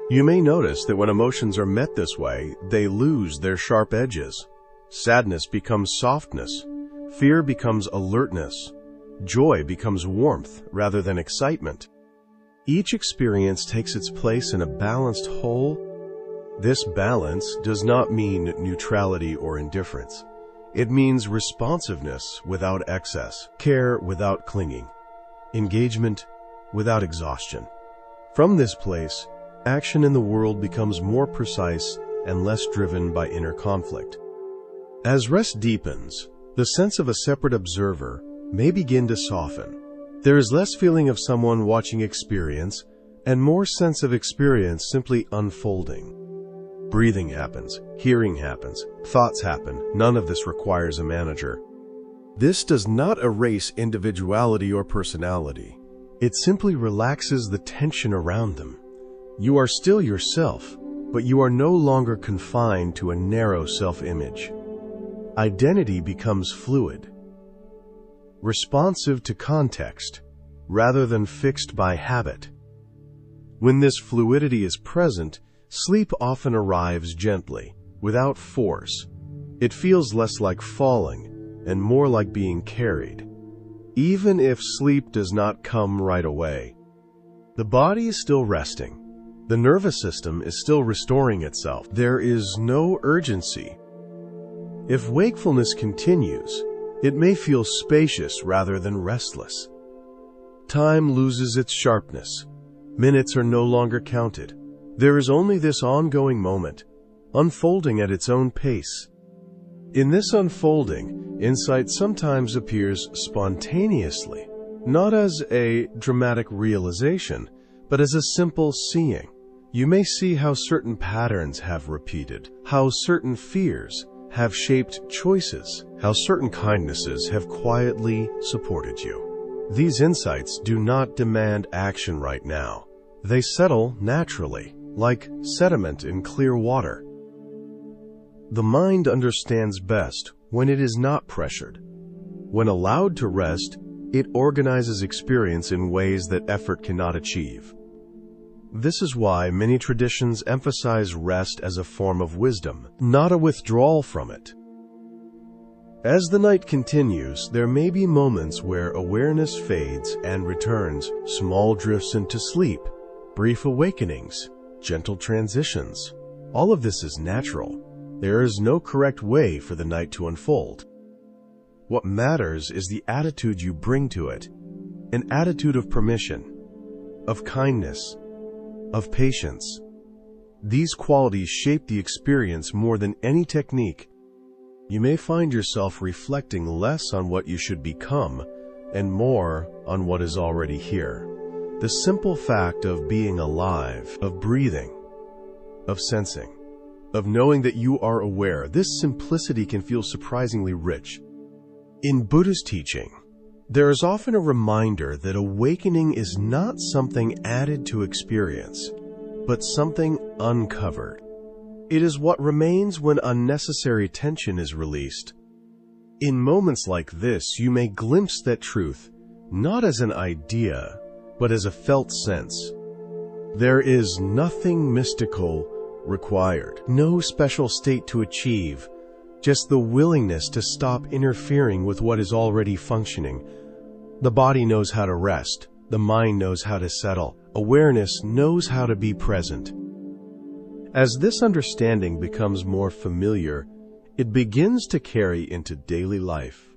You may notice that when emotions are met this way, they lose their sharp edges. Sadness becomes softness. Fear becomes alertness. Joy becomes warmth rather than excitement. Each experience takes its place in a balanced whole. This balance does not mean neutrality or indifference. It means responsiveness without excess, care without clinging, engagement without exhaustion. From this place, action in the world becomes more precise and less driven by inner conflict. As rest deepens, the sense of a separate observer may begin to soften. There is less feeling of someone watching experience and more sense of experience simply unfolding. Breathing happens, hearing happens, thoughts happen. None of this requires a manager. This does not erase individuality or personality. It simply relaxes the tension around them. You are still yourself, but you are no longer confined to a narrow self-image. Identity becomes fluid, responsive to context, rather than fixed by habit. When this fluidity is present, sleep often arrives gently, without force. It feels less like falling and more like being carried. Even if sleep does not come right away, the body is still resting. The nervous system is still restoring itself. There is no urgency. If wakefulness continues, it may feel spacious rather than restless. Time loses its sharpness. Minutes are no longer counted. There is only this ongoing moment, unfolding at its own pace. In this unfolding, insight sometimes appears spontaneously, not as a dramatic realization, but as a simple seeing. You may see how certain patterns have repeated, how certain fears have shaped choices, how certain kindnesses have quietly supported you. These insights do not demand action right now. They settle naturally, like sediment in clear water. The mind understands best when it is not pressured. When allowed to rest, it organizes experience in ways that effort cannot achieve. This is why many traditions emphasize rest as a form of wisdom, not a withdrawal from it. As the night continues, there may be moments where awareness fades and returns, small drifts into sleep, brief awakenings, gentle transitions. All of this is natural. There is no correct way for the night to unfold. What matters is the attitude you bring to it, an attitude of permission, of kindness, of patience. These qualities shape the experience more than any technique. You may find yourself reflecting less on what you should become and more on what is already here. The simple fact of being alive, of breathing, of sensing, of knowing that you are aware, this simplicity can feel surprisingly rich. In Buddhist teaching, there is often a reminder that awakening is not something added to experience, but something uncovered. It is what remains when unnecessary tension is released. In moments like this, you may glimpse that truth, not as an idea, but as a felt sense. There is nothing mystical required, no special state to achieve, just the willingness to stop interfering with what is already functioning. The body knows how to rest, the mind knows how to settle, awareness knows how to be present. As this understanding becomes more familiar, it begins to carry into daily life.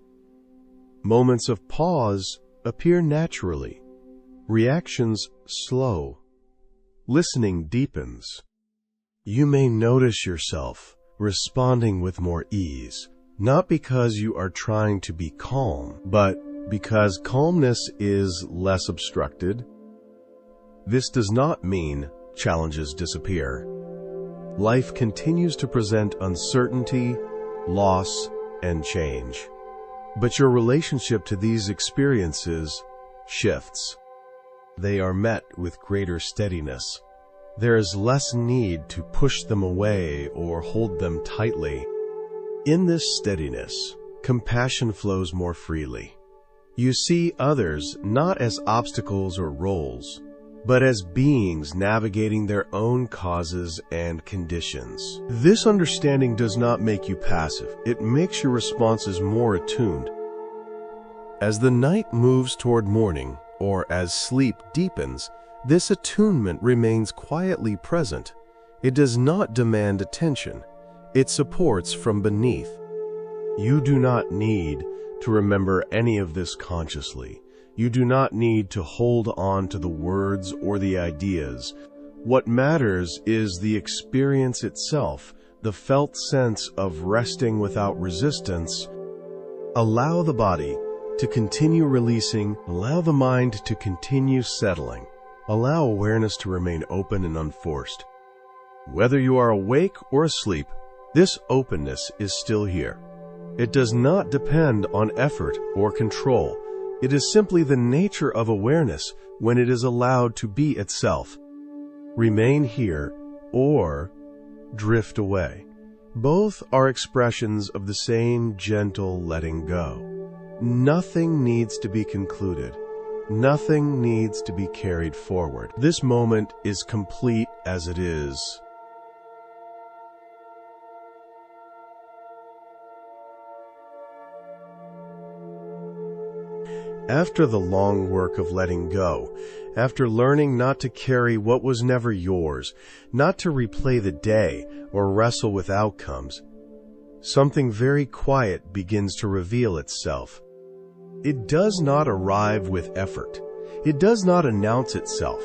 Moments of pause appear naturally, reactions slow, listening deepens. You may notice yourself responding with more ease, not because you are trying to be calm, but because calmness is less obstructed. This does not mean challenges disappear. Life continues to present uncertainty, loss, and change. But your relationship to these experiences shifts. They are met with greater steadiness. There is less need to push them away or hold them tightly. In this steadiness, compassion flows more freely. You see others not as obstacles or roles, but as beings navigating their own causes and conditions. This understanding does not make you passive. It makes your responses more attuned. As the night moves toward morning, or as sleep deepens, this attunement remains quietly present. It does not demand attention. It supports from beneath. You do not need to remember any of this consciously. You do not need to hold on to the words or the ideas. What matters is the experience itself, the felt sense of resting without resistance. Allow the body to continue releasing. Allow the mind to continue settling. Allow awareness to remain open and unforced. Whether you are awake or asleep, this openness is still here. It does not depend on effort or control. It is simply the nature of awareness when it is allowed to be itself. Remain here or drift away. Both are expressions of the same gentle letting go. Nothing needs to be concluded. Nothing needs to be carried forward. This moment is complete as it is. After the long work of letting go, after learning not to carry what was never yours, not to replay the day or wrestle with outcomes, something very quiet begins to reveal itself. It does not arrive with effort. It does not announce itself.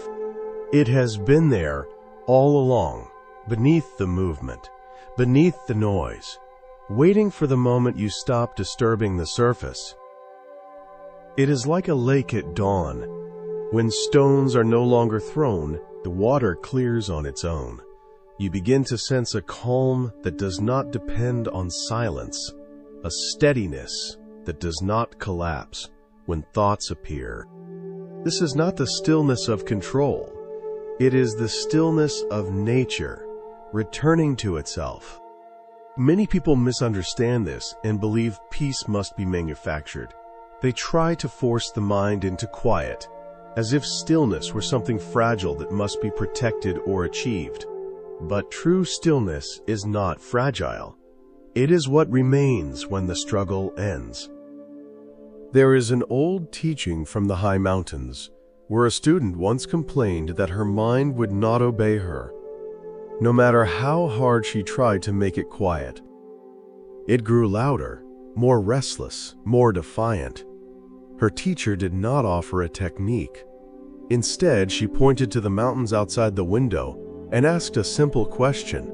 It has been there all along, beneath the movement, beneath the noise, waiting for the moment you stop disturbing the surface. It is like a lake at dawn. When stones are no longer thrown, the water clears on its own. You begin to sense a calm that does not depend on silence, a steadiness that does not collapse when thoughts appear. This is not the stillness of control. It is the stillness of nature, returning to itself. Many people misunderstand this and believe peace must be manufactured. They try to force the mind into quiet, as if stillness were something fragile that must be protected or achieved. But true stillness is not fragile. It is what remains when the struggle ends. There is an old teaching from the high mountains, where a student once complained that her mind would not obey her, no matter how hard she tried to make it quiet. It grew louder, more restless, more defiant. Her teacher did not offer a technique. Instead, she pointed to the mountains outside the window and asked a simple question.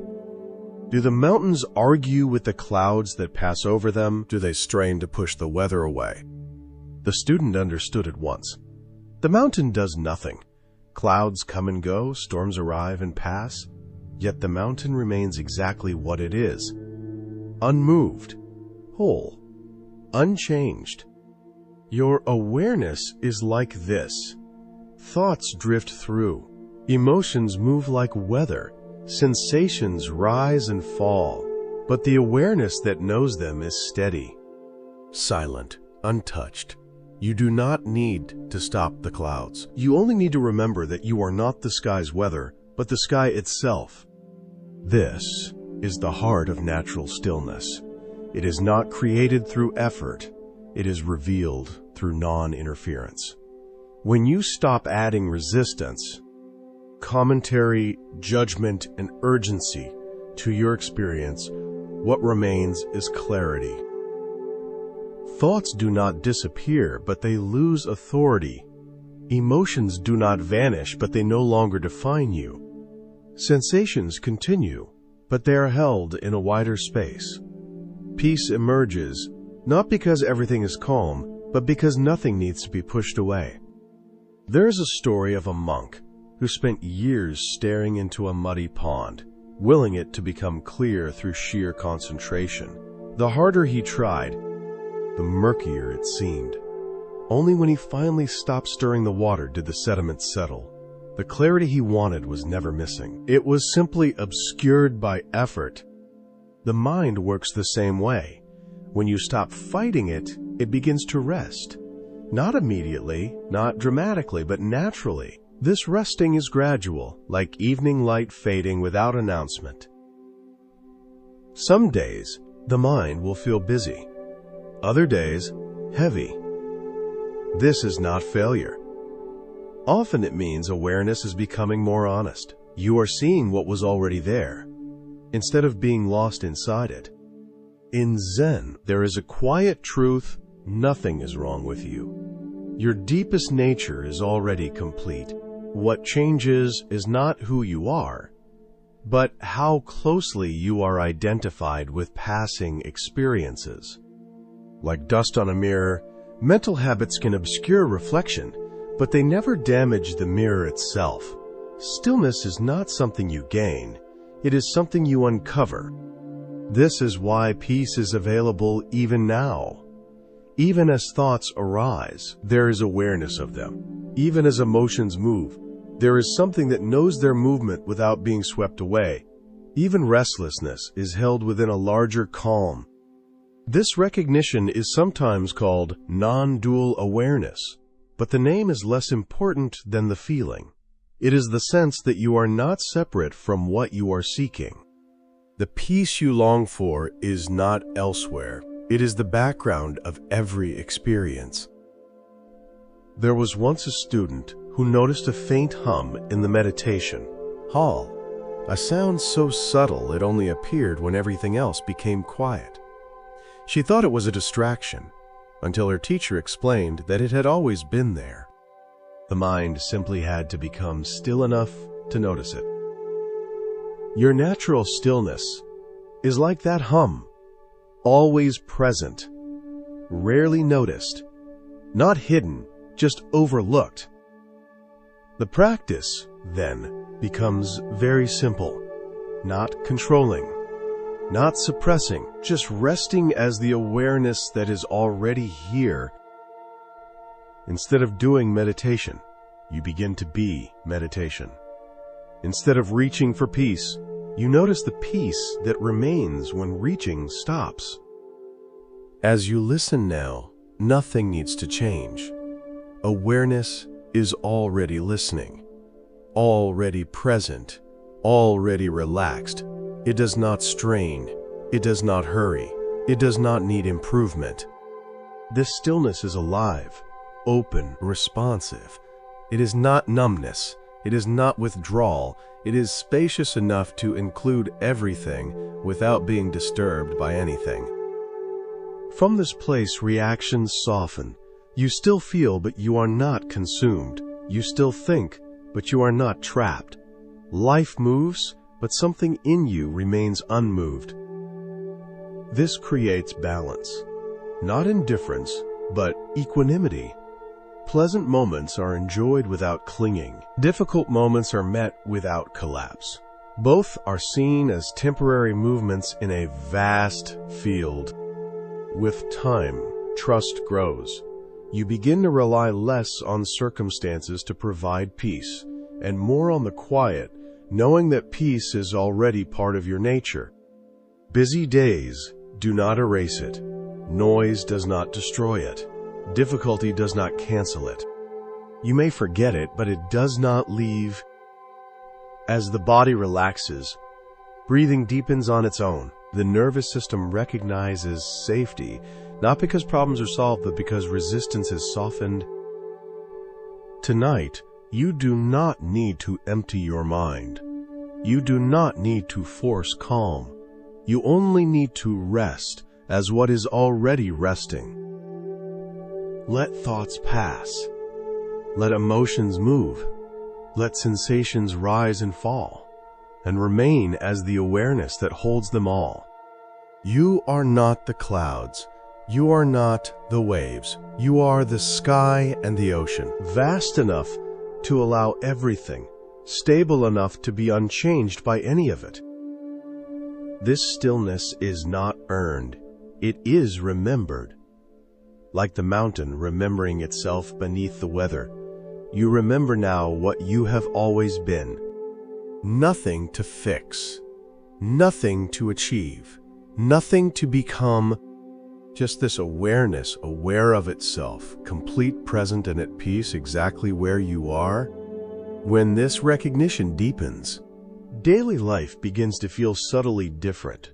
Do the mountains argue with the clouds that pass over them? Do they strain to push the weather away? The student understood at once. The mountain does nothing. Clouds come and go, storms arrive and pass, yet the mountain remains exactly what it is. Unmoved, whole, unchanged. Your awareness is like this. Thoughts drift through. Emotions move like weather. Sensations rise and fall. But the awareness that knows them is steady. Silent, untouched. You do not need to stop the clouds. You only need to remember that you are not the sky's weather, but the sky itself. This is the heart of natural stillness. It is not created through effort. It is revealed through non-interference. When you stop adding resistance, commentary, judgment, and urgency to your experience, what remains is clarity. Thoughts do not disappear, but they lose authority. Emotions do not vanish, but they no longer define you. Sensations continue, but they are held in a wider space. Peace emerges, not because everything is calm, but because nothing needs to be pushed away. There is a story of a monk who spent years staring into a muddy pond, willing it to become clear through sheer concentration. The harder he tried, the murkier it seemed. Only when he finally stopped stirring the water did the sediments settle. The clarity he wanted was never missing. It was simply obscured by effort. The mind works the same way. When you stop fighting it, it begins to rest. Not immediately, not dramatically, but naturally. This resting is gradual, like evening light fading without announcement. Some days, the mind will feel busy. Other days, heavy. This is not failure. Often it means awareness is becoming more honest. You are seeing what was already there, instead of being lost inside it. In Zen, there is a quiet truth: nothing is wrong with you. Your deepest nature is already complete. What changes is not who you are, but how closely you are identified with passing experiences. Like dust on a mirror, mental habits can obscure reflection, but they never damage the mirror itself. Stillness is not something you gain, it is something you uncover. This is why peace is available even now. Even as thoughts arise, there is awareness of them. Even as emotions move, there is something that knows their movement without being swept away. Even restlessness is held within a larger calm. This recognition is sometimes called non-dual awareness, but the name is less important than the feeling. It is the sense that you are not separate from what you are seeking. The peace you long for is not elsewhere. It is the background of every experience. There was once a student who noticed a faint hum in the meditation hall, a sound so subtle it only appeared when everything else became quiet. She thought it was a distraction, until her teacher explained that it had always been there. The mind simply had to become still enough to notice it. Your natural stillness is like that hum. always present, rarely noticed, not hidden, just overlooked. The practice, then, becomes very simple, not controlling, not suppressing, just resting as the awareness that is already here. Instead of doing meditation, you begin to be meditation. Instead of reaching for peace, you notice the peace that remains when reaching stops. As you listen now, nothing needs to change. Awareness is already listening, already present, already relaxed. It does not strain. It does not hurry. It does not need improvement. This stillness is alive, open, responsive. It is not numbness. It is not withdrawal. It is spacious enough to include everything without being disturbed by anything. From this place, reactions soften. You still feel, but you are not consumed. You still think, but you are not trapped. Life moves, but something in you remains unmoved. This creates balance. Not indifference, but equanimity. Pleasant moments are enjoyed without clinging. Difficult moments are met without collapse. Both are seen as temporary movements in a vast field. With time, trust grows. You begin to rely less on circumstances to provide peace, and more on the quiet, knowing that peace is already part of your nature. Busy days do not erase it. Noise does not destroy it. Difficulty does not cancel it. You may forget it, but it does not leave. As the body relaxes, breathing deepens on its own. The nervous system recognizes safety, not because problems are solved, but because resistance is softened. Tonight, you do not need to empty your mind. You do not need to force calm. You only need to rest as what is already resting. Let thoughts pass. Let emotions move. Let sensations rise and fall, and remain as the awareness that holds them all. You are not the clouds. You are not the waves. You are the sky and the ocean, vast enough to allow everything, stable enough to be unchanged by any of it. This stillness is not earned. It is remembered. Like the mountain remembering itself beneath the weather, you remember now what you have always been. Nothing to fix, nothing to achieve, nothing to become, just this awareness, aware of itself, complete, present, and at peace exactly where you are. When this recognition deepens, daily life begins to feel subtly different.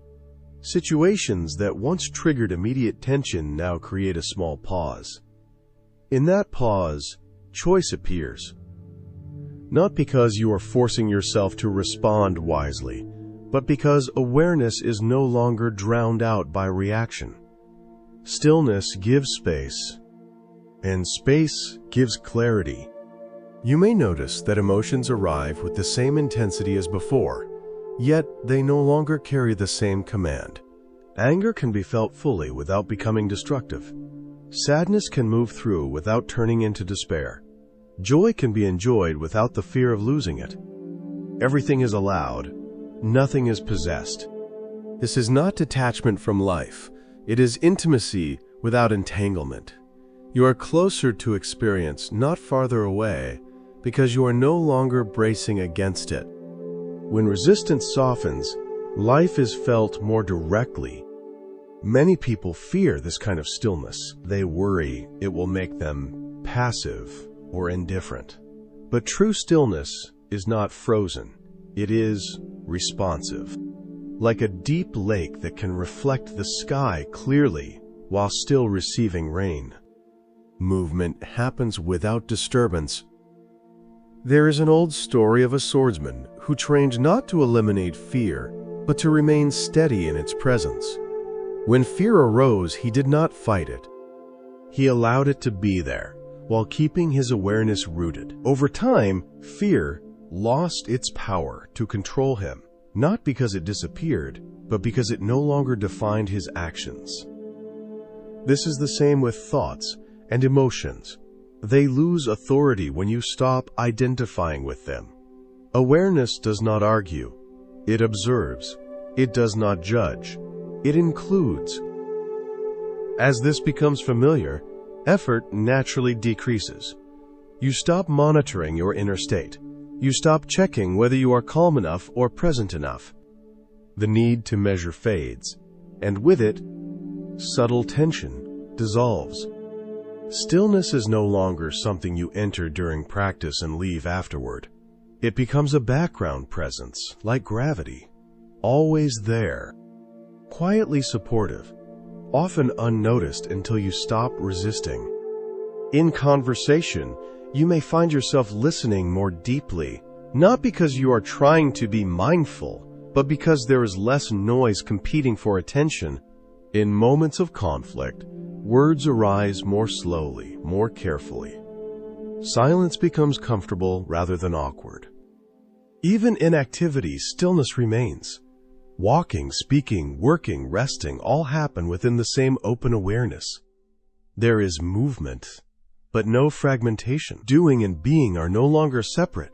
Situations that once triggered immediate tension now create a small pause. In that pause, choice appears. Not because you are forcing yourself to respond wisely, but because awareness is no longer drowned out by reaction. Stillness gives space, and space gives clarity. You may notice that emotions arrive with the same intensity as before, yet they no longer carry the same command. Anger can be felt fully without becoming destructive. Sadness can move through without turning into despair. Joy can be enjoyed without the fear of losing it. Everything is allowed. Nothing is possessed. This is not detachment from life. It is intimacy without entanglement. You are closer to experience, not farther away, because you are no longer bracing against it. When resistance softens, life is felt more directly. Many people fear this kind of stillness. They worry it will make them passive or indifferent. But true stillness is not frozen. It is responsive. Like a deep lake that can reflect the sky clearly while still receiving rain. Movement happens without disturbance. There is an old story of a swordsman who trained not to eliminate fear, but to remain steady in its presence. When fear arose, he did not fight it. He allowed it to be there, while keeping his awareness rooted. Over time, fear lost its power to control him. not because it disappeared, but because it no longer defined his actions. This is the same with thoughts and emotions. They lose authority when you stop identifying with them. Awareness does not argue. It observes. It does not judge. It includes. As this becomes familiar, effort naturally decreases. You stop monitoring your inner state. You stop checking whether you are calm enough or present enough. The need to measure fades, and with it, subtle tension dissolves. Stillness is no longer something you enter during practice and leave afterward. It becomes a background presence, like gravity, always there, quietly supportive, often unnoticed until you stop resisting. In conversation, you may find yourself listening more deeply, not because you are trying to be mindful, but because there is less noise competing for attention. In moments of conflict, words arise more slowly, more carefully. Silence becomes comfortable rather than awkward. Even in activity, stillness remains. Walking, speaking, working, resting all happen within the same open awareness. There is movement, but no fragmentation. Doing and being are no longer separate.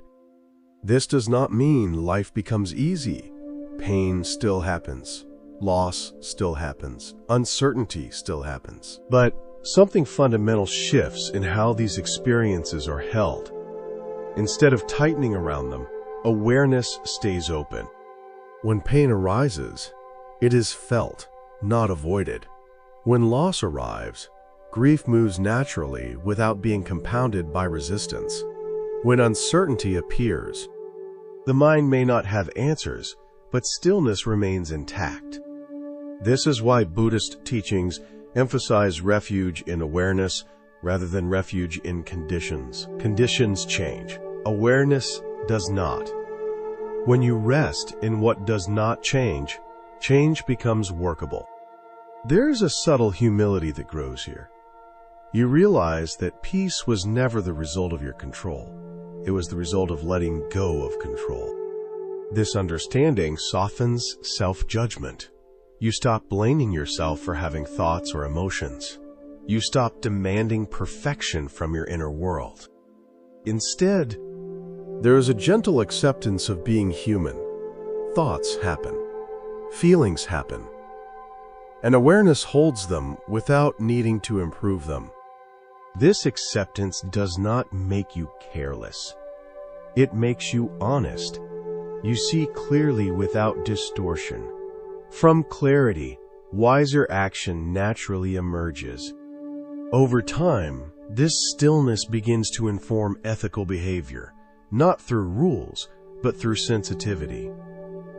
This does not mean life becomes easy. Pain still happens. Loss still happens. Uncertainty still happens. But something fundamental shifts in how these experiences are held. Instead of tightening around them, awareness stays open. When pain arises, it is felt, not avoided. When loss arrives, grief moves naturally without being compounded by resistance. When uncertainty appears, the mind may not have answers, but stillness remains intact. This is why Buddhist teachings emphasize refuge in awareness rather than refuge in conditions. Conditions change. Awareness does not. When you rest in what does not change, change becomes workable. There is a subtle humility that grows here. You realize that peace was never the result of your control. It was the result of letting go of control. This understanding softens self-judgment. You stop blaming yourself for having thoughts or emotions. You stop demanding perfection from your inner world. Instead, there is a gentle acceptance of being human. Thoughts happen. Feelings happen. And awareness holds them without needing to improve them. This acceptance does not make you careless. It makes you honest. You see clearly without distortion. From clarity, wiser action naturally emerges. Over time, this stillness begins to inform ethical behavior, not through rules, but through sensitivity.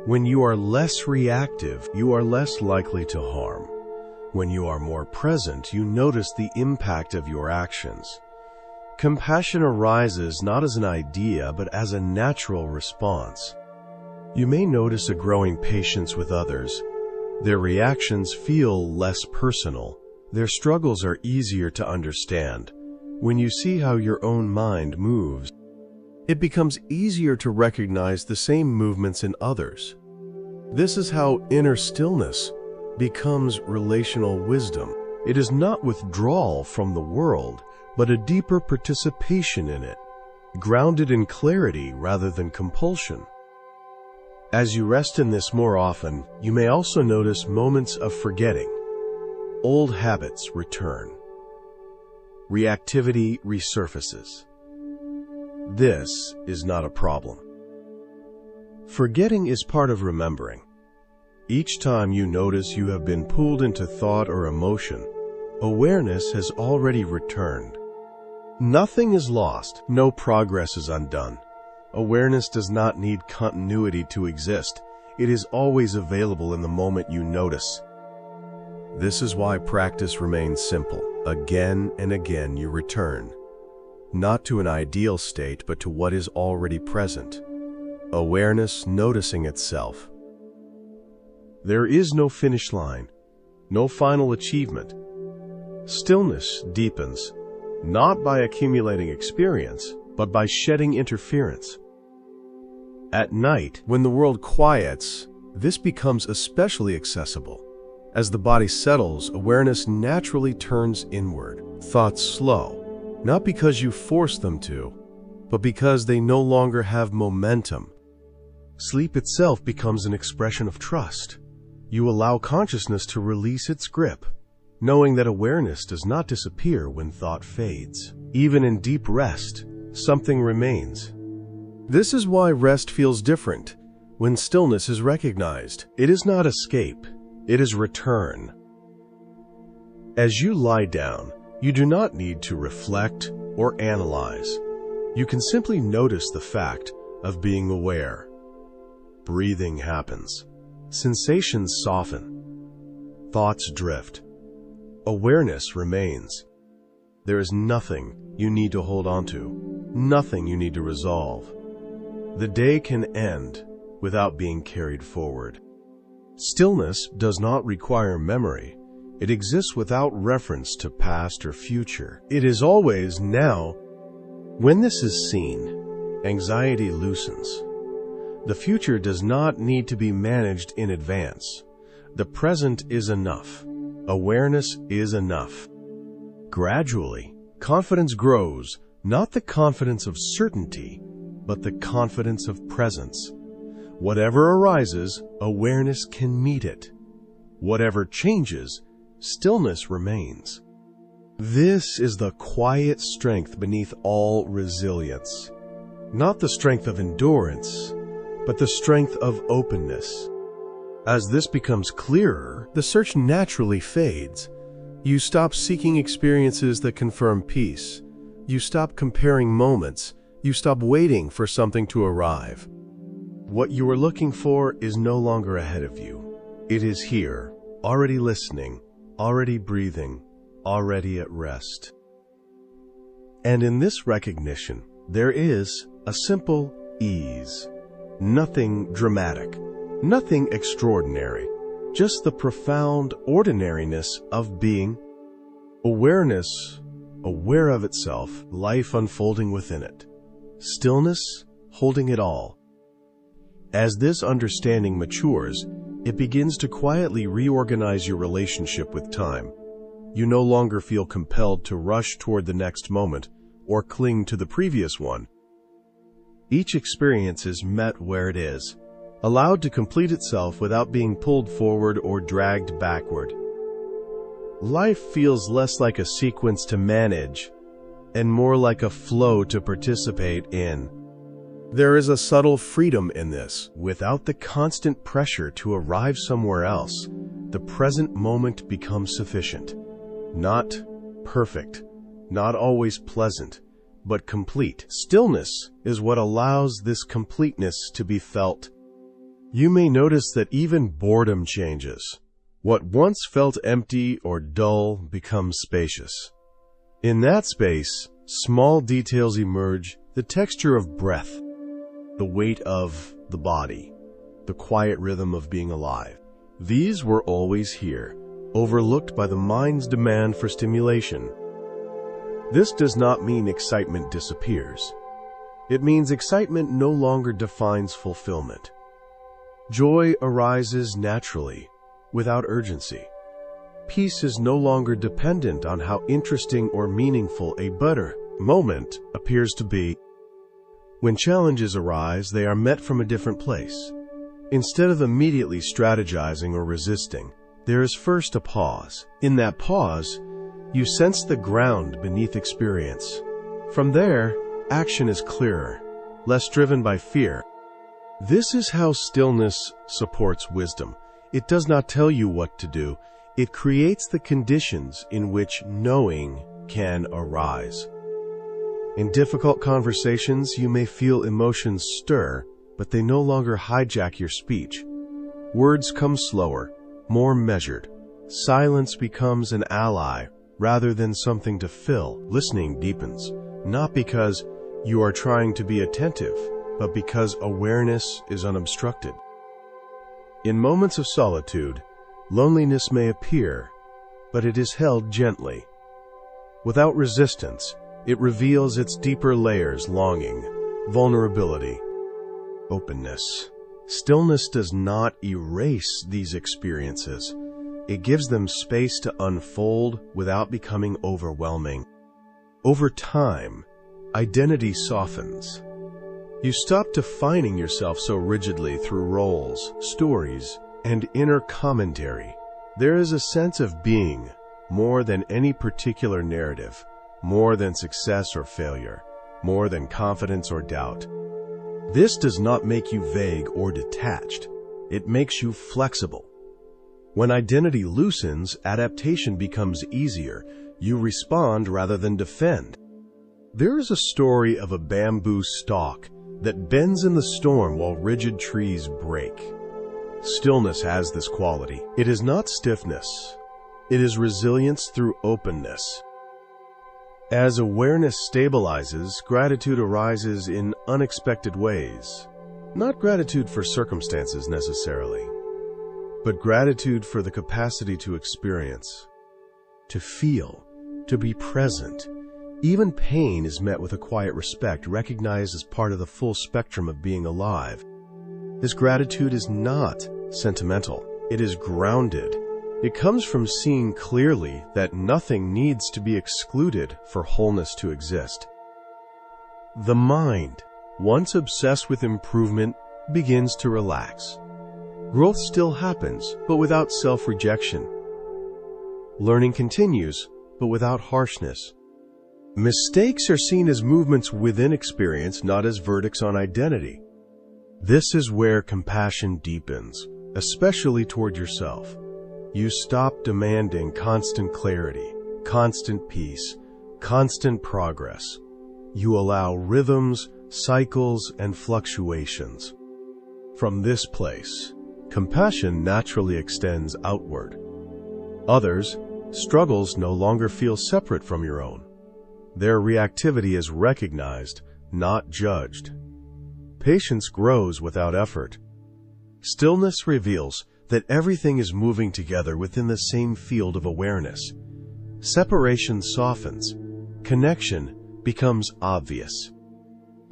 When you are less reactive, you are less likely to harm. When you are more present, you notice the impact of your actions. Compassion arises not as an idea, but as a natural response. You may notice a growing patience with others. Their reactions feel less personal. Their struggles are easier to understand. When you see how your own mind moves, it becomes easier to recognize the same movements in others. This is how inner stillness becomes relational wisdom. It is not withdrawal from the world, but a deeper participation in it, grounded in clarity rather than compulsion. As you rest in this more often, you may also notice moments of forgetting. Old habits return. Reactivity resurfaces. This is not a problem. Forgetting is part of remembering. Each time you notice you have been pulled into thought or emotion, awareness has already returned. Nothing is lost. No progress is undone. Awareness does not need continuity to exist. It is always available in the moment you notice. This is why practice remains simple. Again and again you return, not to an ideal state, but to what is already present. Awareness noticing itself. There is no finish line, no final achievement. Stillness deepens, not by accumulating experience, but by shedding interference. At night, when the world quiets, this becomes especially accessible. As the body settles, awareness naturally turns inward. Thoughts slow, not because you force them to, but because they no longer have momentum. Sleep itself becomes an expression of trust. You allow consciousness to release its grip, knowing that awareness does not disappear when thought fades. Even in deep rest, something remains. This is why rest feels different when stillness is recognized. It is not escape, it is return. As you lie down, you do not need to reflect or analyze. You can simply notice the fact of being aware. Breathing happens. Sensations soften. Thoughts drift. Awareness remains. There is nothing you need to hold on to, nothing you need to resolve. The day can end without being carried forward. Stillness does not require memory. It exists without reference to past or future. It is always now. When this is seen, anxiety loosens. The future does not need to be managed in advance. The present is enough. Awareness is enough. Gradually, confidence grows, not the confidence of certainty, but the confidence of presence. Whatever arises, awareness can meet it. Whatever changes, stillness remains. This is the quiet strength beneath all resilience. Not the strength of endurance, but the strength of openness. As this becomes clearer, the search naturally fades. You stop seeking experiences that confirm peace. You stop comparing moments. You stop waiting for something to arrive. What you are looking for is no longer ahead of you. It is here, already listening, already breathing, already at rest. And in this recognition, there is a simple ease. Nothing dramatic, nothing extraordinary, just the profound ordinariness of being. Awareness, aware of itself, life unfolding within it. Stillness, holding it all. As this understanding matures, it begins to quietly reorganize your relationship with time. You no longer feel compelled to rush toward the next moment or cling to the previous one. Each experience is met where it is, allowed to complete itself without being pulled forward or dragged backward. Life feels less like a sequence to manage and more like a flow to participate in. There is a subtle freedom in this. Without the constant pressure to arrive somewhere else, the present moment becomes sufficient. Not perfect, not always pleasant, but complete. Stillness is what allows this completeness to be felt. You may notice that even boredom changes. What once felt empty or dull becomes spacious. In that space, small details emerge, the texture of breath, the weight of the body, the quiet rhythm of being alive. These were always here, overlooked by the mind's demand for stimulation. This does not mean excitement disappears. It means excitement no longer defines fulfillment. Joy arises naturally, without urgency. Peace is no longer dependent on how interesting or meaningful a better moment appears to be. When challenges arise, they are met from a different place. Instead of immediately strategizing or resisting, there is first a pause. In that pause, you sense the ground beneath experience. From there, action is clearer, less driven by fear. This is how stillness supports wisdom. It does not tell you what to do. It creates the conditions in which knowing can arise. In difficult conversations, you may feel emotions stir, but they no longer hijack your speech. Words come slower, more measured. Silence becomes an ally rather than something to fill. Listening deepens, not because you are trying to be attentive, but because awareness is unobstructed. In moments of solitude, loneliness may appear, but it is held gently. Without resistance, it reveals its deeper layers: longing, vulnerability, openness. Stillness does not erase these experiences. It gives them space to unfold without becoming overwhelming. Over time, identity softens. You stop defining yourself so rigidly through roles, stories, and inner commentary. There is a sense of being more than any particular narrative, more than success or failure, more than confidence or doubt. This does not make you vague or detached. It makes you flexible. When identity loosens, adaptation becomes easier. You respond rather than defend. There is a story of a bamboo stalk that bends in the storm while rigid trees break. Stillness has this quality. It is not stiffness. It is resilience through openness. As awareness stabilizes, gratitude arises in unexpected ways. Not gratitude for circumstances necessarily, but gratitude for the capacity to experience, to feel, to be present. Even pain is met with a quiet respect, recognized as part of the full spectrum of being alive. This gratitude is not sentimental. It is grounded. It comes from seeing clearly that nothing needs to be excluded for wholeness to exist. The mind, once obsessed with improvement, begins to relax. Growth still happens, but without self-rejection. Learning continues, but without harshness. Mistakes are seen as movements within experience, not as verdicts on identity. This is where compassion deepens, especially toward yourself. You stop demanding constant clarity, constant peace, constant progress. You allow rhythms, cycles, and fluctuations. From this place, compassion naturally extends outward. Others' struggles no longer feel separate from your own. Their reactivity is recognized, not judged. Patience grows without effort. Stillness reveals that everything is moving together within the same field of awareness. Separation softens. Connection becomes obvious.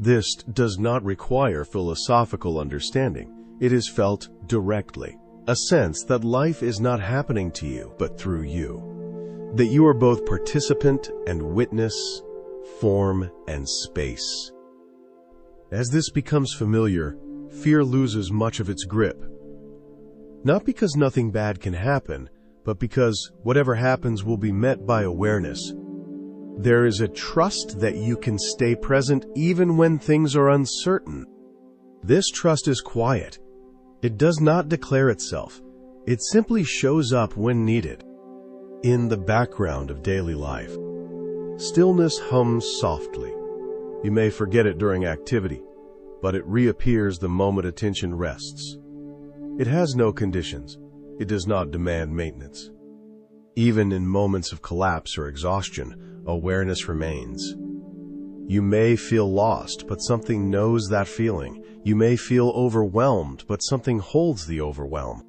This does not require philosophical understanding. It is felt directly. A sense that life is not happening to you, but through you. That you are both participant and witness, form and space. As this becomes familiar, fear loses much of its grip. Not because nothing bad can happen, but because whatever happens will be met by awareness. There is a trust that you can stay present even when things are uncertain. This trust is quiet. It does not declare itself. It simply shows up when needed. In the background of daily life, stillness hums softly. You may forget it during activity, but it reappears the moment attention rests. It has no conditions. It does not demand maintenance. Even in moments of collapse or exhaustion, awareness remains. You may feel lost, but something knows that feeling. You may feel overwhelmed, but something holds the overwhelm.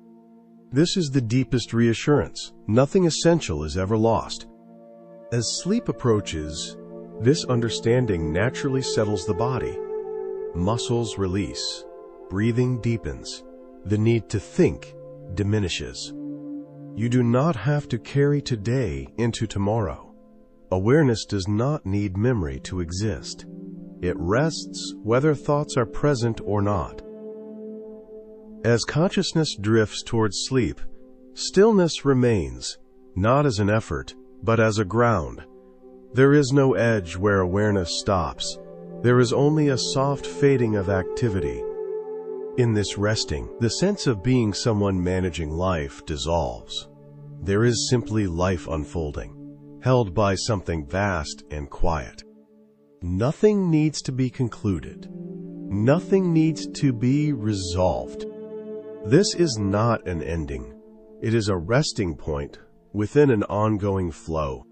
This is the deepest reassurance. Nothing essential is ever lost. As sleep approaches, this understanding naturally settles the body. Muscles release. Breathing deepens. The need to think diminishes. You do not have to carry today into tomorrow. Awareness does not need memory to exist. It rests whether thoughts are present or not. As consciousness drifts towards sleep, stillness remains, not as an effort, but as a ground. There is no edge where awareness stops. There is only a soft fading of activity. In this resting, the sense of being someone managing life dissolves. There is simply life unfolding, held by something vast and quiet. Nothing needs to be concluded. Nothing needs to be resolved. This is not an ending. It is a resting point within an ongoing flow.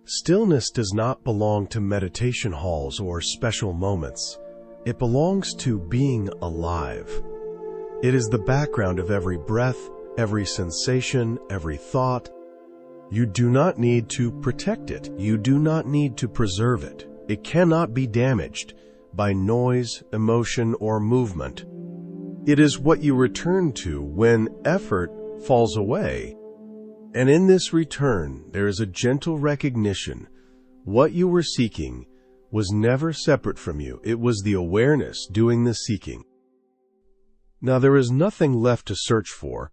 Stillness does not belong to meditation halls or special moments. It belongs to being alive. It is the background of every breath, every sensation, every thought. You do not need to protect it. You do not need to preserve it. It cannot be damaged. by noise, emotion, or movement. It is what you return to when effort falls away. And in this return, there is a gentle recognition. What you were seeking was never separate from you. It was the awareness doing the seeking. Now there is nothing left to search for,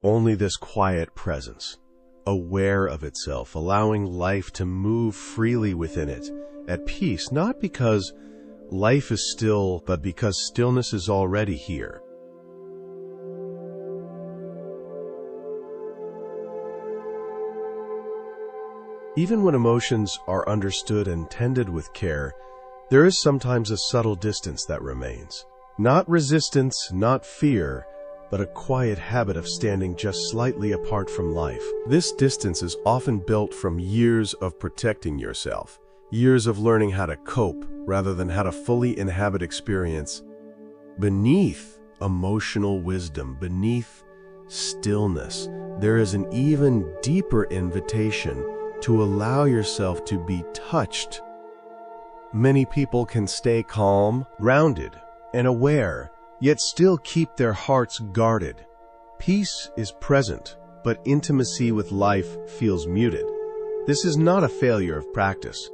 only this quiet presence, aware of itself, allowing life to move freely within it, at peace, not because life is still, but because stillness is already here. Even when emotions are understood and tended with care, there is sometimes a subtle distance that remains. Not resistance, not fear, but a quiet habit of standing just slightly apart from life. This distance is often built from years of protecting yourself, years of learning how to cope rather than how to fully inhabit experience. Beneath emotional wisdom, beneath stillness, there is an even deeper invitation to allow yourself to be touched. Many people can stay calm, grounded, and aware, yet still keep their hearts guarded. Peace is present, but intimacy with life feels muted. This is not a failure of practice.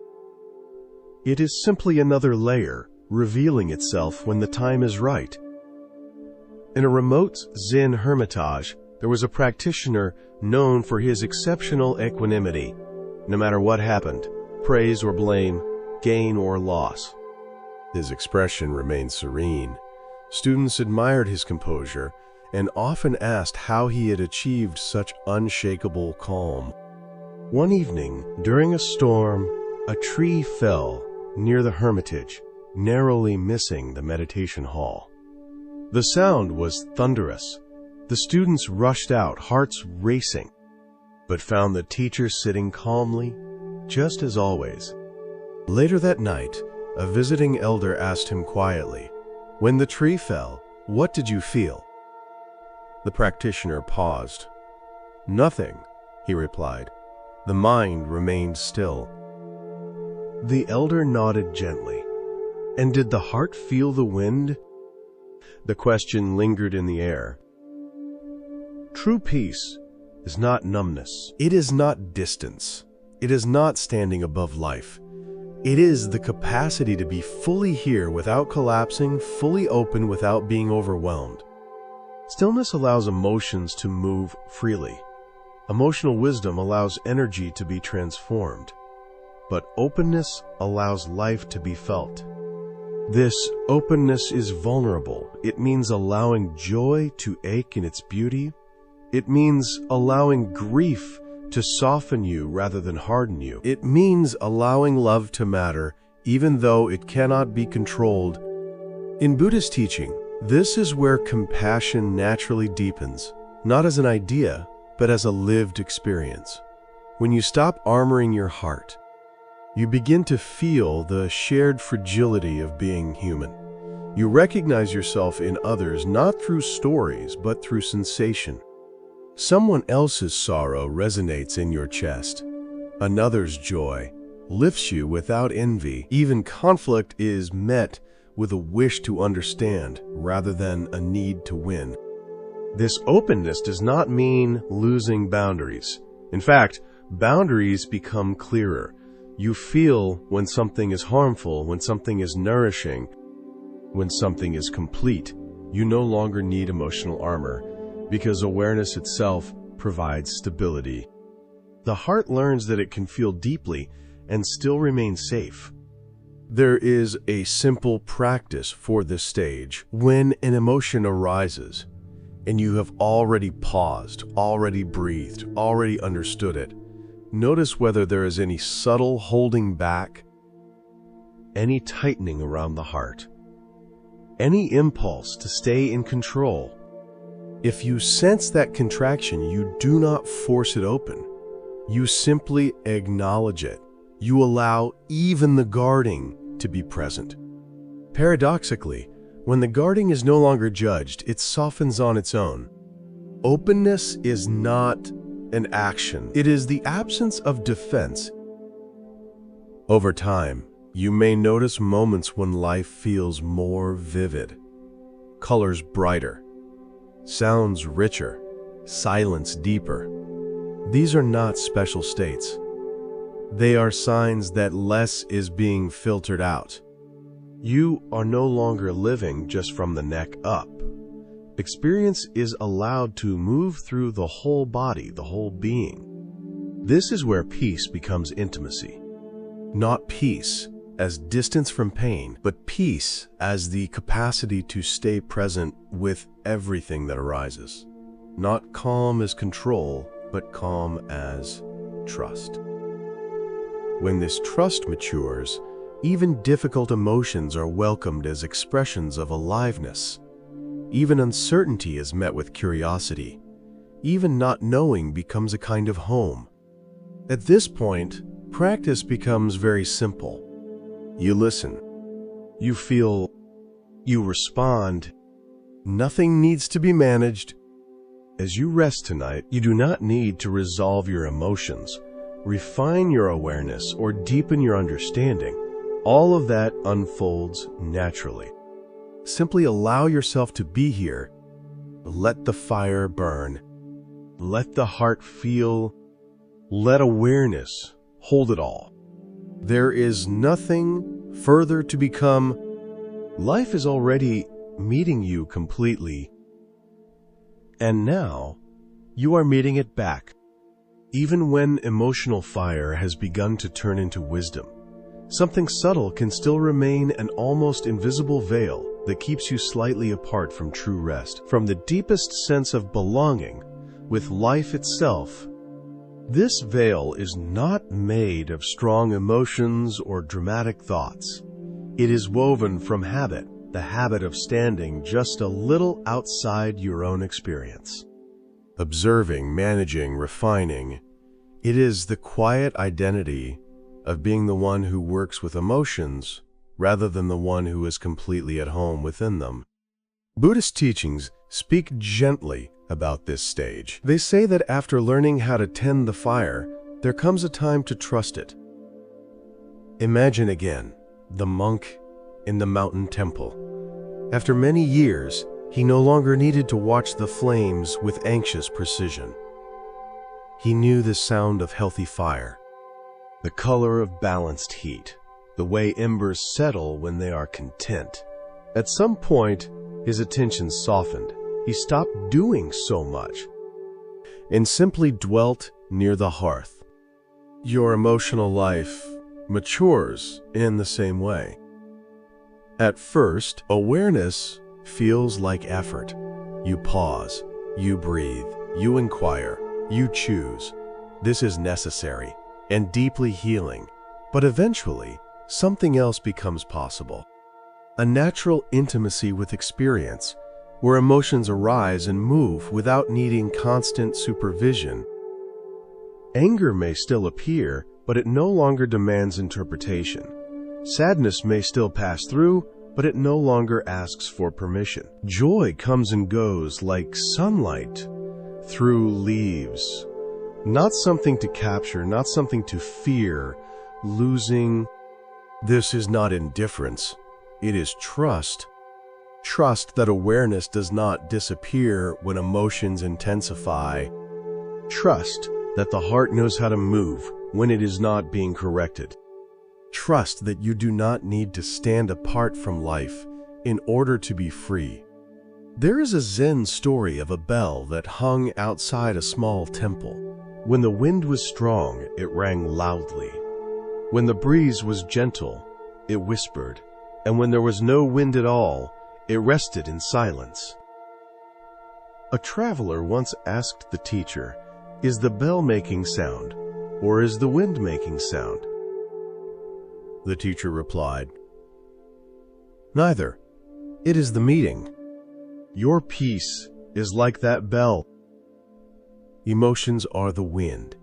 It is simply another layer, revealing itself when the time is right. In a remote Zen hermitage, there was a practitioner known for his exceptional equanimity, no matter what happened, praise or blame, gain or loss. His expression remained serene. Students admired his composure and often asked how he had achieved such unshakable calm. One evening, during a storm, a tree fell near the hermitage, narrowly missing the meditation hall. The sound was thunderous. The students rushed out, hearts racing, but found the teacher sitting calmly, just as always. Later that night, a visiting elder asked him quietly, "When the tree fell, what did you feel?" The practitioner paused. "Nothing," he replied. "The mind remained still." The elder nodded gently. "And did the heart feel the wind?" The question lingered in the air. True peace is not numbness. It is not distance. It is not standing above life. It is the capacity to be fully here without collapsing, fully open without being overwhelmed. Stillness allows emotions to move freely. Emotional wisdom allows energy to be transformed. But openness allows life to be felt. This openness is vulnerable. It means allowing joy to ache in its beauty. It means allowing grief to soften you rather than harden you. It means allowing love to matter, even though it cannot be controlled. In Buddhist teaching, this is where compassion naturally deepens, not as an idea, but as a lived experience. When you stop armoring your heart, you begin to feel the shared fragility of being human. You recognize yourself in others not through stories, but through sensation. Someone else's sorrow resonates in your chest. Another's joy lifts you without envy. Even conflict is met with a wish to understand rather than a need to win. This openness does not mean losing boundaries. In fact, boundaries become clearer. You feel when something is harmful, when something is nourishing, when something is complete. You no longer need emotional armor, because awareness itself provides stability. The heart learns that it can feel deeply and still remain safe. There is a simple practice for this stage. When an emotion arises, and you have already paused, already breathed, already understood it, notice whether there is any subtle holding back, any tightening around the heart, any impulse to stay in control. If you sense that contraction, you do not force it open. You simply acknowledge it. You allow even the guarding to be present. Paradoxically, when the guarding is no longer judged, it softens on its own. Openness is not an action. It is the absence of defense. Over time, You may notice moments when life feels more vivid, colors brighter, sounds richer, silence deeper. These are not special states. They are signs that less is being filtered out. You are no longer living just from the neck up. Experience is allowed to move through the whole body, the whole being. This is where peace becomes intimacy. Not peace as distance from pain, but peace as the capacity to stay present with everything that arises. Not calm as control, but calm as trust. When this trust matures, even difficult emotions are welcomed as expressions of aliveness. Even uncertainty is met with curiosity. Even not knowing becomes a kind of home. At this point, practice becomes very simple. You listen. You feel. You respond. Nothing needs to be managed. As you rest tonight, you do not need to resolve your emotions, refine your awareness, or deepen your understanding. All of that unfolds naturally. Simply allow yourself to be here. Let the fire burn. Let the heart feel. Let awareness hold it all. There is nothing further to become. Life is already meeting you completely. And now, you are meeting it back. Even when emotional fire has begun to turn into wisdom, something subtle can still remain an almost invisible veil that keeps you slightly apart from true rest, from the deepest sense of belonging with life itself. This veil is not made of strong emotions or dramatic thoughts. It is woven from habit, the habit of standing just a little outside your own experience. Observing, managing, refining. It is the quiet identity of being the one who works with emotions rather than the one who is completely at home within them. Buddhist teachings speak gently about this stage. They say that after learning how to tend the fire, there comes a time to trust it. Imagine again the monk in the mountain temple. After many years, he no longer needed to watch the flames with anxious precision. He knew the sound of healthy fire, the color of balanced heat, the way embers settle when they are content. At some point, his attention softened. He stopped doing so much and simply dwelt near the hearth. Your emotional life matures in the same way. At first, awareness feels like effort. You pause, you breathe, you inquire, you choose. This is necessary and deeply healing. But eventually, something else becomes possible. A natural intimacy with experience, where emotions arise and move without needing constant supervision. Anger may still appear, but it no longer demands interpretation. Sadness may still pass through, but it no longer asks for permission. Joy comes and goes like sunlight through leaves. Not something to capture, not something to fear, losing. This is not indifference. It is trust. Trust that awareness does not disappear when emotions intensify. Trust that the heart knows how to move when it is not being corrected. Trust that you do not need to stand apart from life in order to be free. There is a Zen story of a bell that hung outside a small temple. When the wind was strong, it rang loudly. When the breeze was gentle, it whispered. And when there was no wind at all, it rested in silence. A traveler once asked the teacher, "Is the bell making sound, or is the wind making sound?" The teacher replied, "Neither. It is the meeting." Your peace is like that bell. Emotions are the wind.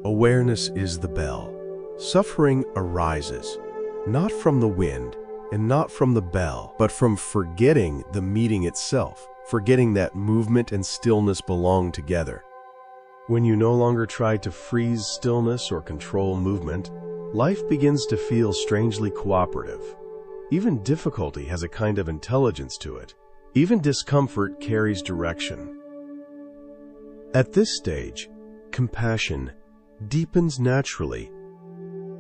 Awareness is the bell. Suffering arises, not from the wind and not from the bell, but from forgetting the meeting itself, forgetting that movement and stillness belong together. When you no longer try to freeze stillness or control movement, life begins to feel strangely cooperative. Even difficulty has a kind of intelligence to it. Even discomfort carries direction. At this stage, compassion deepens naturally.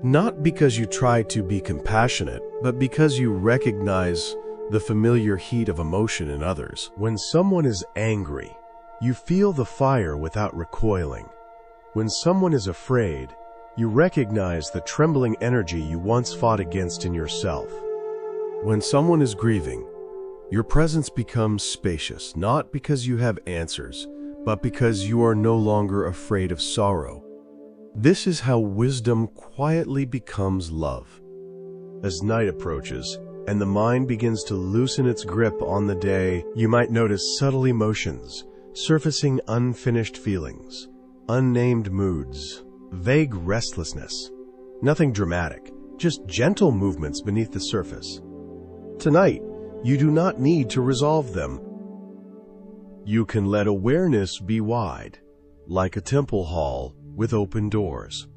Not because you try to be compassionate, but because you recognize the familiar heat of emotion in others. When someone is angry, you feel the fire without recoiling. When someone is afraid, you recognize the trembling energy you once fought against in yourself. When someone is grieving, your presence becomes spacious, not because you have answers, but because you are no longer afraid of sorrow. This is how wisdom quietly becomes love. As night approaches, and the mind begins to loosen its grip on the day, you might notice subtle emotions, surfacing unfinished feelings, unnamed moods, vague restlessness. Nothing dramatic, just gentle movements beneath the surface. Tonight, you do not need to resolve them. You can let awareness be wide, like a temple hall with open doors.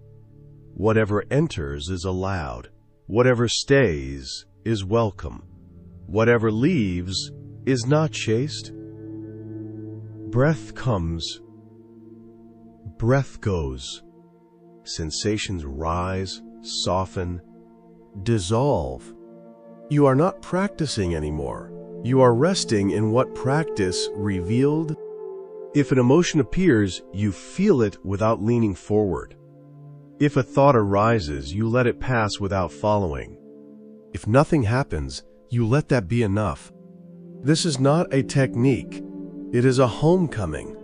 Whatever enters is allowed. Whatever stays is welcome. Whatever leaves is not chased. Breath comes. Breath goes. Sensations rise, soften, dissolve. You are not practicing anymore. You are resting in what practice revealed. If an emotion appears, you feel it without leaning forward. If a thought arises, you let it pass without following. If nothing happens, you let that be enough. This is not a technique. It is a homecoming.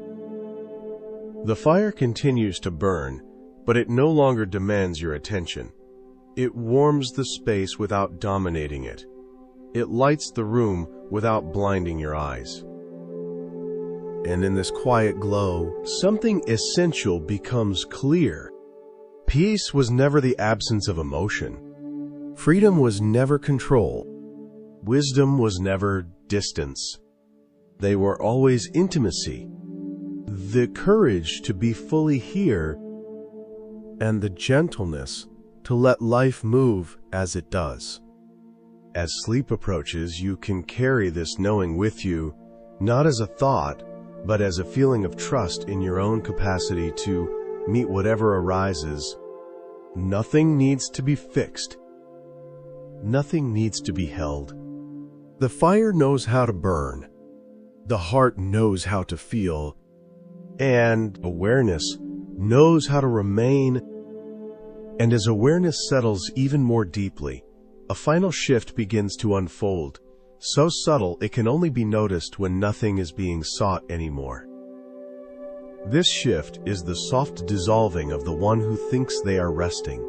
The fire continues to burn, but it no longer demands your attention. It warms the space without dominating it. It lights the room without blinding your eyes. And in this quiet glow, something essential becomes clear. Peace was never the absence of emotion. Freedom was never control. Wisdom was never distance. They were always intimacy. The courage to be fully here, and the gentleness to let life move as it does. As sleep approaches, you can carry this knowing with you, not as a thought, but as a feeling of trust in your own capacity to meet whatever arises. Nothing needs to be fixed. Nothing needs to be held. The fire knows how to burn. The heart knows how to feel. And awareness knows how to remain. And as awareness settles even more deeply, a final shift begins to unfold, so subtle it can only be noticed when nothing is being sought anymore. This shift is the soft dissolving of the one who thinks they are resting.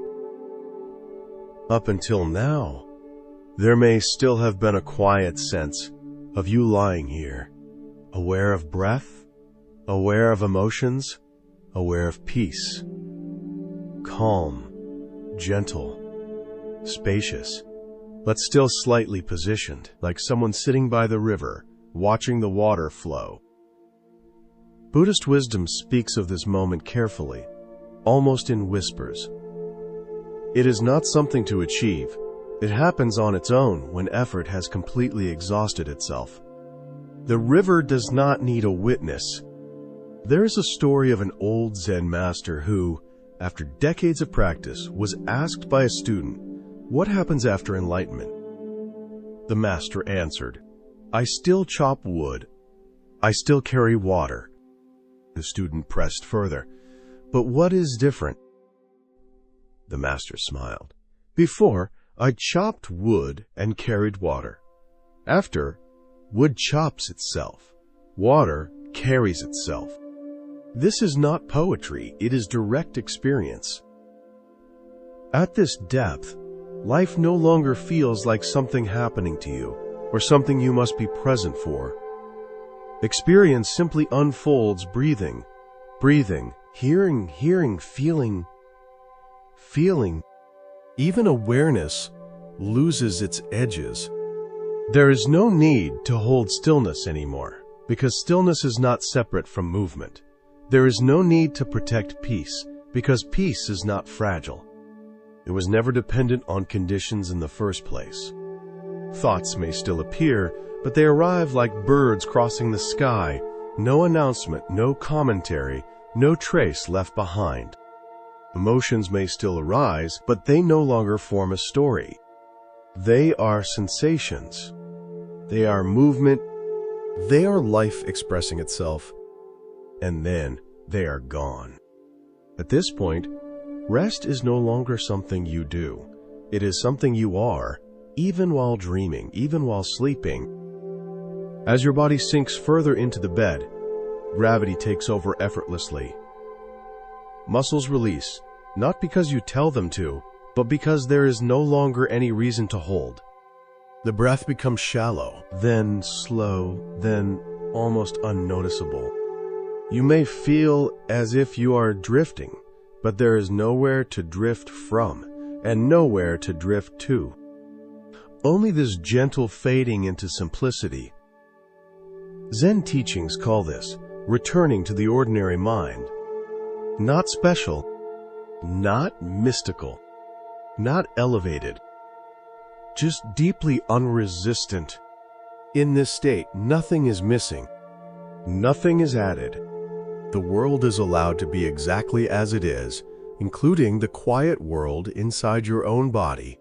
Up until now, there may still have been a quiet sense of you lying here, aware of breath, aware of emotions, aware of peace. Calm, gentle, spacious, but still slightly positioned, like someone sitting by the river, watching the water flow. Buddhist wisdom speaks of this moment carefully, almost in whispers. It is not something to achieve. It happens on its own when effort has completely exhausted itself. The river does not need a witness. There is a story of an old Zen master who, after decades of practice, was asked by a student, "What happens after enlightenment?" The master answered, "I still chop wood. I still carry water." The student pressed further, "But what is different?" The master smiled. "Before, I chopped wood and carried water. After, wood chops itself. Water carries itself." This is not poetry, it is direct experience. At this depth, life no longer feels like something happening to you, or something you must be present for. Experience simply unfolds breathing, hearing, feeling. Even awareness loses its edges. There is no need to hold stillness anymore, because stillness is not separate from movement. There is no need to protect peace, because peace is not fragile. It was never dependent on conditions in the first place. Thoughts may still appear, but they arrive like birds crossing the sky, no announcement, no commentary, no trace left behind. Emotions may still arise, but they no longer form a story. They are sensations. They are movement. They are life expressing itself. And then they are gone. At this point, rest is no longer something you do. It is something you are, even while dreaming, even while sleeping. As your body sinks further into the bed, gravity takes over effortlessly. Muscles release, not because you tell them to, but because there is no longer any reason to hold. The breath becomes shallow, then slow, then almost unnoticeable. You may feel as if you are drifting, but there is nowhere to drift from, and nowhere to drift to. Only this gentle fading into simplicity. Zen teachings call this returning to the ordinary mind. Not special, not mystical, not elevated, just deeply unresistant. In this state, nothing is missing, nothing is added. The world is allowed to be exactly as it is, including the quiet world inside your own body.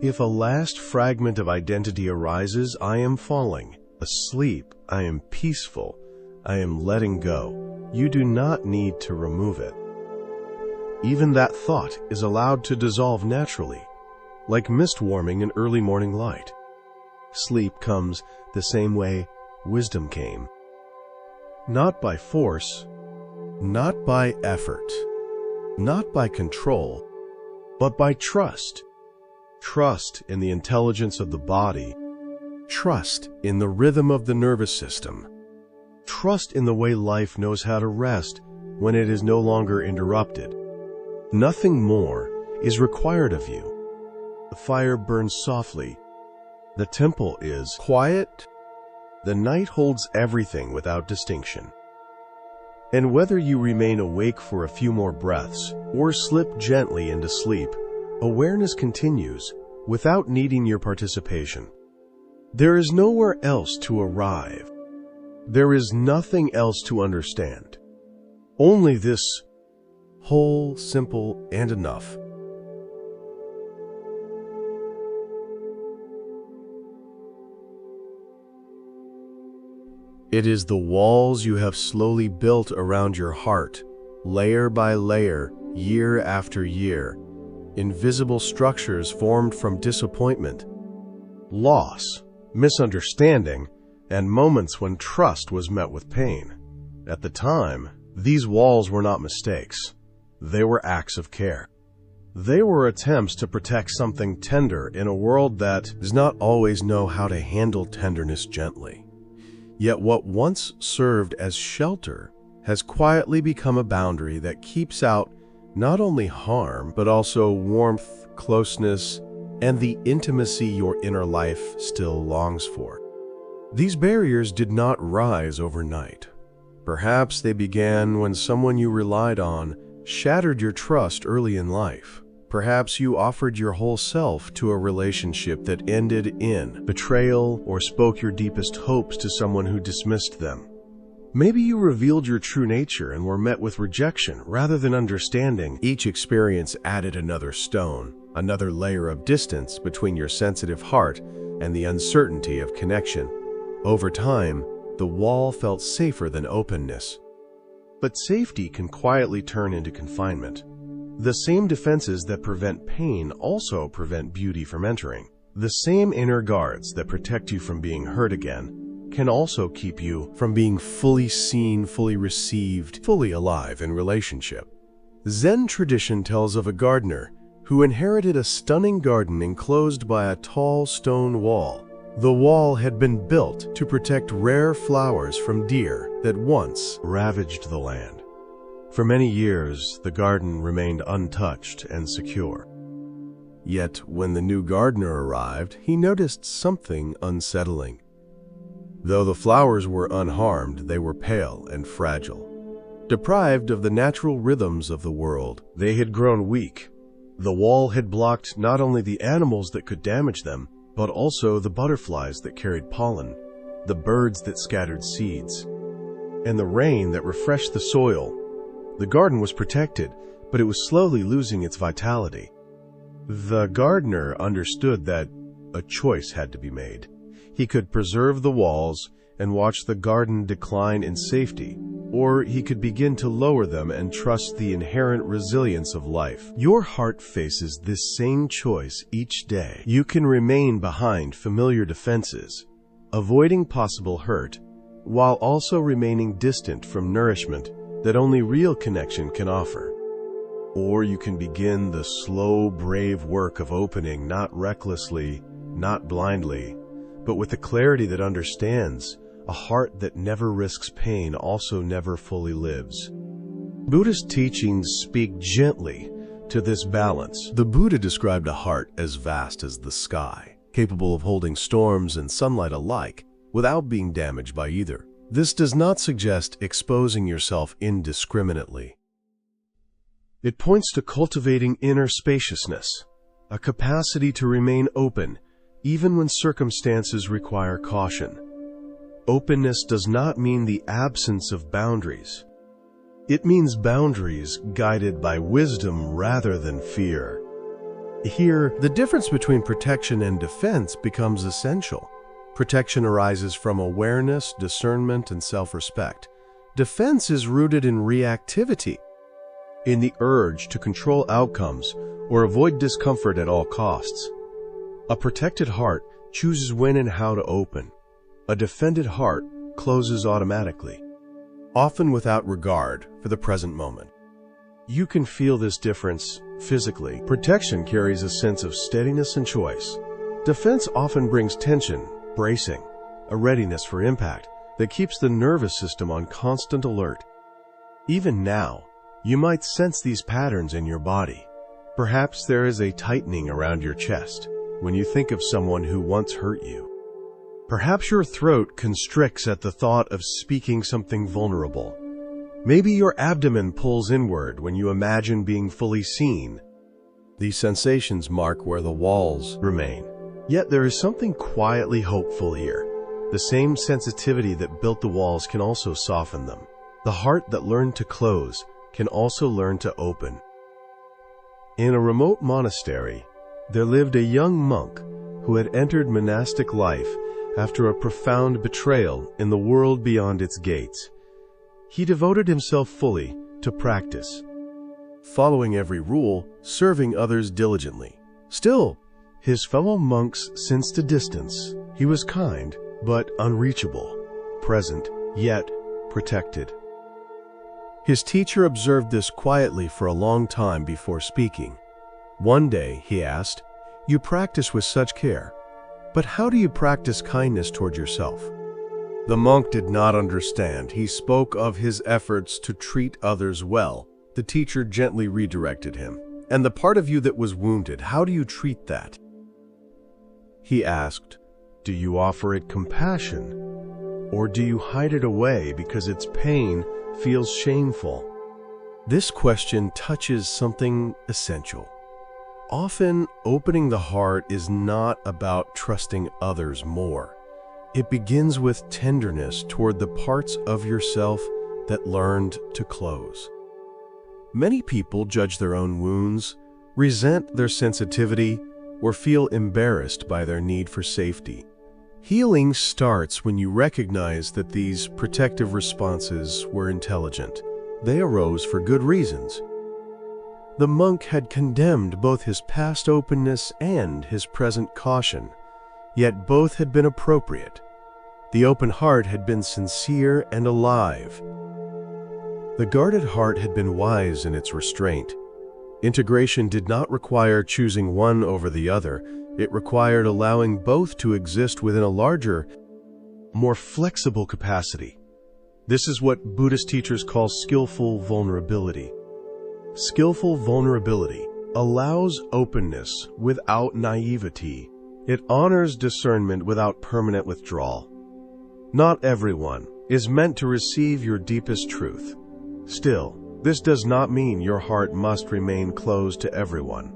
If a last fragment of identity arises, I am falling. Asleep, I am peaceful. I am letting go. You do not need to remove it. Even that thought is allowed to dissolve naturally, like mist warming in early morning light. Sleep comes the same way wisdom came. Not by force, not by effort, not by control, but by trust. Trust in the intelligence of the body. Trust in the rhythm of the nervous system. Trust in the way life knows how to rest when it is no longer interrupted. Nothing more is required of you. The fire burns softly. The temple is quiet. The night holds everything without distinction. And whether you remain awake for a few more breaths or slip gently into sleep, awareness continues without needing your participation. There is nowhere else to arrive. There is nothing else to understand. Only this whole, simple, and enough. It is the walls you have slowly built around your heart, layer by layer, year after year, invisible structures formed from disappointment, loss, misunderstanding, and moments when trust was met with pain. At the time, these walls were not mistakes. They were acts of care. They were attempts to protect something tender in a world that does not always know how to handle tenderness gently. Yet what once served as shelter has quietly become a boundary that keeps out not only harm, but also warmth, closeness, and the intimacy your inner life still longs for. These barriers did not rise overnight. Perhaps they began when someone you relied on shattered your trust early in life. Perhaps you offered your whole self to a relationship that ended in betrayal or spoke your deepest hopes to someone who dismissed them. Maybe you revealed your true nature and were met with rejection rather than understanding. Each experience added another stone, another layer of distance between your sensitive heart and the uncertainty of connection. Over time, the wall felt safer than openness. But safety can quietly turn into confinement. The same defenses that prevent pain also prevent beauty from entering. The same inner guards that protect you from being hurt again can also keep you from being fully seen, fully received, fully alive in relationship. Zen tradition tells of a gardener who inherited a stunning garden enclosed by a tall stone wall. The wall had been built to protect rare flowers from deer that once ravaged the land. For many years, the garden remained untouched and secure. Yet, when the new gardener arrived, he noticed something unsettling. Though the flowers were unharmed, they were pale and fragile. Deprived of the natural rhythms of the world, they had grown weak, The wall had blocked not only the animals that could damage them, but also the butterflies that carried pollen, the birds that scattered seeds, and the rain that refreshed the soil. The garden was protected, but it was slowly losing its vitality. The gardener understood that a choice had to be made. He could preserve the walls and watch the garden decline in safety, or he could begin to lower them and trust the inherent resilience of life. Your heart faces this same choice each day. You can remain behind familiar defenses, avoiding possible hurt, while also remaining distant from nourishment that only real connection can offer. Or you can begin the slow, brave work of opening, not recklessly, not blindly, but with a clarity that understands. A heart that never risks pain also never fully lives. Buddhist teachings speak gently to this balance. The Buddha described a heart as vast as the sky, capable of holding storms and sunlight alike, without being damaged by either. This does not suggest exposing yourself indiscriminately. It points to cultivating inner spaciousness, a capacity to remain open, even when circumstances require caution. Openness does not mean the absence of boundaries. It means boundaries guided by wisdom rather than fear. Here, the difference between protection and defense becomes essential. Protection arises from awareness, discernment, and self-respect. Defense is rooted in reactivity, in the urge to control outcomes or avoid discomfort at all costs. A protected heart chooses when and how to open. A defended heart closes automatically, often without regard for the present moment. You can feel this difference physically. Protection carries a sense of steadiness and choice. Defense often brings tension, bracing, a readiness for impact that keeps the nervous system on constant alert. Even now, you might sense these patterns in your body. Perhaps there is a tightening around your chest when you think of someone who once hurt you. Perhaps your throat constricts at the thought of speaking something vulnerable. Maybe your abdomen pulls inward when you imagine being fully seen. These sensations mark where the walls remain. Yet there is something quietly hopeful here. The same sensitivity that built the walls can also soften them. The heart that learned to close can also learn to open. In a remote monastery, there lived a young monk who had entered monastic life after a profound betrayal in the world beyond its gates. He devoted himself fully to practice, following every rule, serving others diligently. Still, his fellow monks sensed a distance. He was kind, but unreachable, present, yet protected. His teacher observed this quietly for a long time before speaking. One day, he asked, "You practice with such care, but how do you practice kindness toward yourself?" The monk did not understand. He spoke of his efforts to treat others well. The teacher gently redirected him. "And the part of you that was wounded, how do you treat that?" He asked, "Do you offer it compassion? Or do you hide it away because its pain feels shameful?" This question touches something essential. Often, opening the heart is not about trusting others more. It begins with tenderness toward the parts of yourself that learned to close. Many people judge their own wounds, resent their sensitivity, or feel embarrassed by their need for safety. Healing starts when you recognize that these protective responses were intelligent. They arose for good reasons. The monk had condemned both his past openness and his present caution, yet both had been appropriate. The open heart had been sincere and alive. The guarded heart had been wise in its restraint. Integration did not require choosing one over the other. It required allowing both to exist within a larger, more flexible capacity. This is what Buddhist teachers call skillful vulnerability. Skillful vulnerability allows openness without naivety. It honors discernment without permanent withdrawal. Not everyone is meant to receive your deepest truth. Still, this does not mean your heart must remain closed to everyone.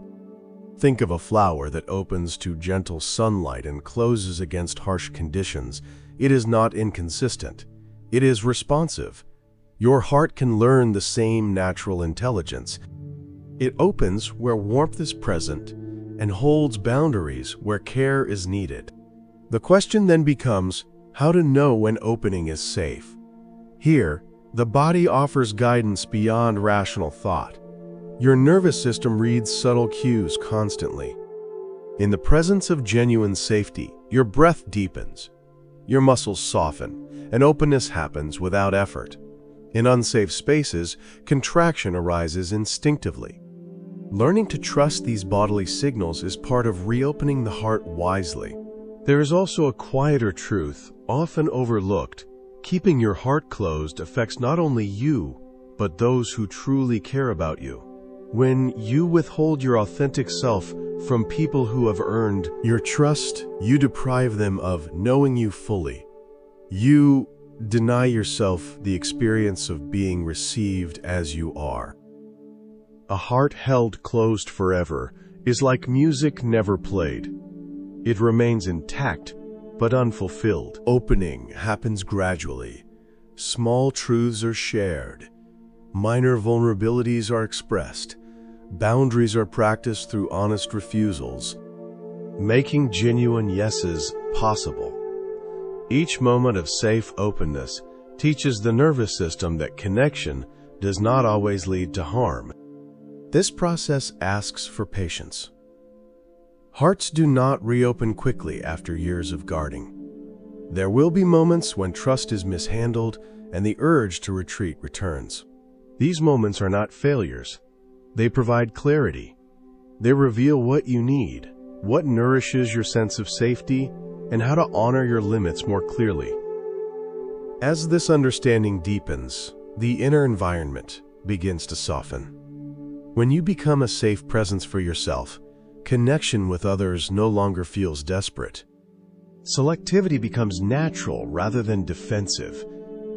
Think of a flower that opens to gentle sunlight and closes against harsh conditions. It is not inconsistent. It is responsive. Your heart can learn the same natural intelligence. It opens where warmth is present and holds boundaries where care is needed. The question then becomes how to know when opening is safe. Here, the body offers guidance beyond rational thought. Your nervous system reads subtle cues constantly. In the presence of genuine safety, your breath deepens, your muscles soften, and openness happens without effort. In unsafe spaces, contraction arises instinctively. Learning to trust these bodily signals is part of reopening the heart wisely. There is also a quieter truth, often overlooked. Keeping your heart closed affects not only you, but those who truly care about you. When you withhold your authentic self from people who have earned your trust, you deprive them of knowing you fully. You deny yourself the experience of being received as you are. A heart held closed forever is like music never played. It remains intact, but unfulfilled. Opening happens gradually. Small truths are shared. Minor vulnerabilities are expressed. Boundaries are practiced through honest refusals, making genuine yeses possible. Each moment of safe openness teaches the nervous system that connection does not always lead to harm. This process asks for patience. Hearts do not reopen quickly after years of guarding. There will be moments when trust is mishandled and the urge to retreat returns. These moments are not failures. They provide clarity. They reveal what you need, what nourishes your sense of safety, and how to honor your limits more clearly. As this understanding deepens, the inner environment begins to soften. When you become a safe presence for yourself, connection with others no longer feels desperate. Selectivity becomes natural rather than defensive,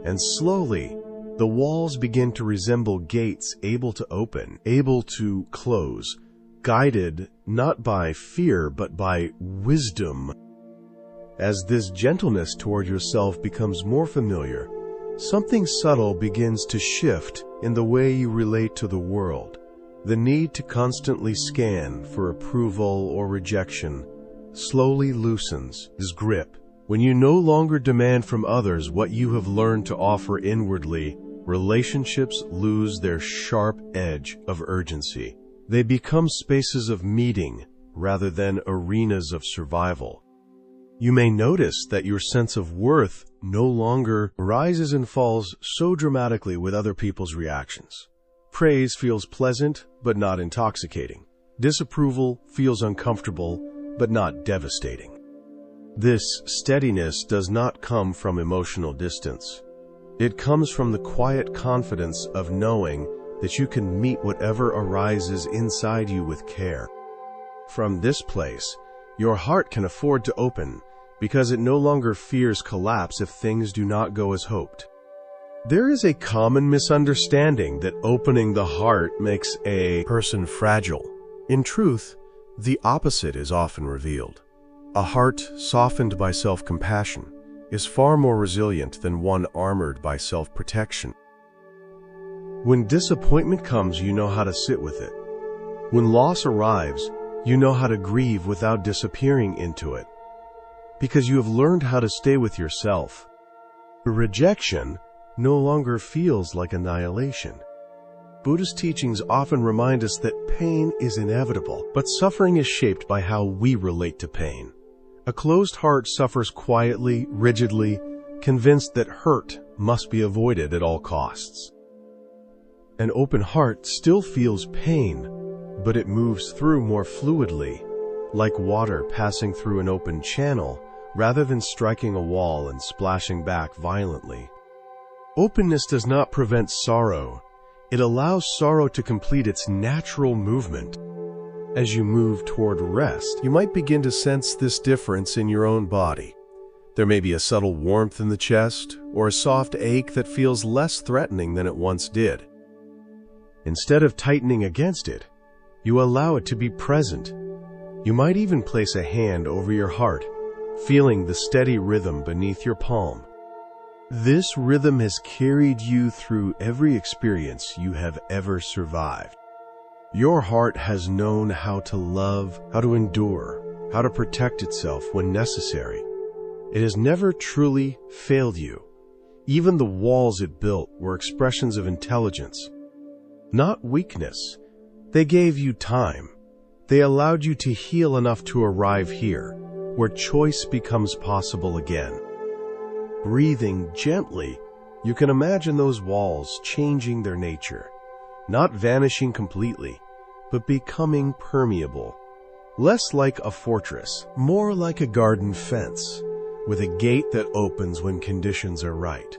and slowly, the walls begin to resemble gates able to open, able to close, guided not by fear but by wisdom. As this gentleness toward yourself becomes more familiar, something subtle begins to shift in the way you relate to the world. The need to constantly scan for approval or rejection slowly loosens its grip. When you no longer demand from others what you have learned to offer inwardly, relationships lose their sharp edge of urgency. They become spaces of meeting rather than arenas of survival. You may notice that your sense of worth no longer rises and falls so dramatically with other people's reactions. Praise feels pleasant, but not intoxicating. Disapproval feels uncomfortable, but not devastating. This steadiness does not come from emotional distance. It comes from the quiet confidence of knowing that you can meet whatever arises inside you with care. From this place, your heart can afford to open because it no longer fears collapse if things do not go as hoped. There is a common misunderstanding that opening the heart makes a person fragile. In truth, the opposite is often revealed. A heart softened by self-compassion is far more resilient than one armored by self-protection. When disappointment comes, you know how to sit with it. When loss arrives, you know how to grieve without disappearing into it, because you have learned how to stay with yourself. Rejection no longer feels like annihilation. Buddhist teachings often remind us that pain is inevitable, but suffering is shaped by how we relate to pain. A closed heart suffers quietly, rigidly, convinced that hurt must be avoided at all costs. An open heart still feels pain, but it moves through more fluidly, like water passing through an open channel, rather than striking a wall and splashing back violently. Openness does not prevent sorrow. It allows sorrow to complete its natural movement. As you move toward rest, you might begin to sense this difference in your own body. There may be a subtle warmth in the chest, or a soft ache that feels less threatening than it once did. Instead of tightening against it, you allow it to be present, You might even place a hand over your heart, feeling the steady rhythm beneath your palm. This rhythm has carried you through every experience you have ever survived. Your heart has known how to love, how to endure, how to protect itself when necessary. It has never truly failed you. Even the walls it built were expressions of intelligence, not weakness. They gave you time. They allowed you to heal enough to arrive here, where choice becomes possible again. Breathing gently, you can imagine those walls changing their nature, not vanishing completely, but becoming permeable. Less like a fortress, more like a garden fence, with a gate that opens when conditions are right.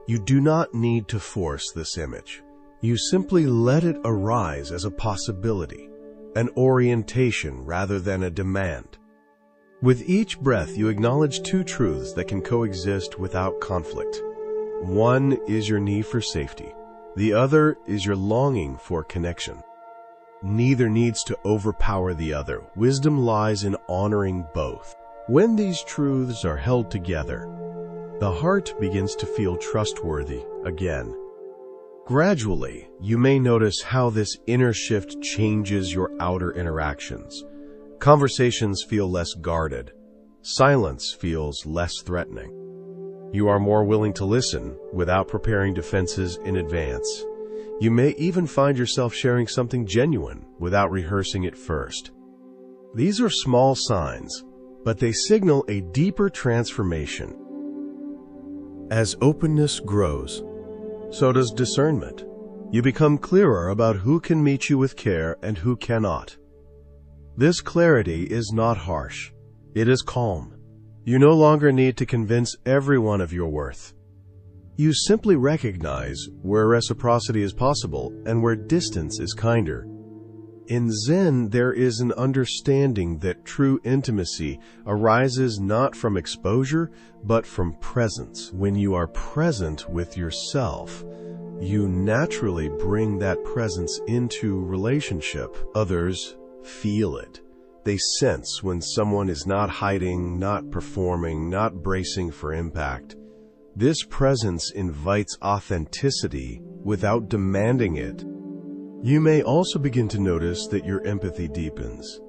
You do not need to force this image. You simply let it arise as a possibility, an orientation rather than a demand. With each breath, you acknowledge two truths that can coexist without conflict. One is your need for safety. The other is your longing for connection. Neither needs to overpower the other. Wisdom lies in honoring both. When these truths are held together, the heart begins to feel trustworthy again. Gradually, you may notice how this inner shift changes your outer interactions. Conversations feel less guarded. Silence feels less threatening. You are more willing to listen without preparing defenses in advance. You may even find yourself sharing something genuine without rehearsing it first. These are small signs, but they signal a deeper transformation. As openness grows, so does discernment. You become clearer about who can meet you with care and who cannot. This clarity is not harsh. It is calm. You no longer need to convince everyone of your worth. You simply recognize where reciprocity is possible and where distance is kinder. In Zen, there is an understanding that true intimacy arises not from exposure, but from presence. When you are present with yourself, you naturally bring that presence into relationship. Others feel it. They sense when someone is not hiding, not performing, not bracing for impact. This presence invites authenticity without demanding it. You may also begin to notice that your empathy deepens.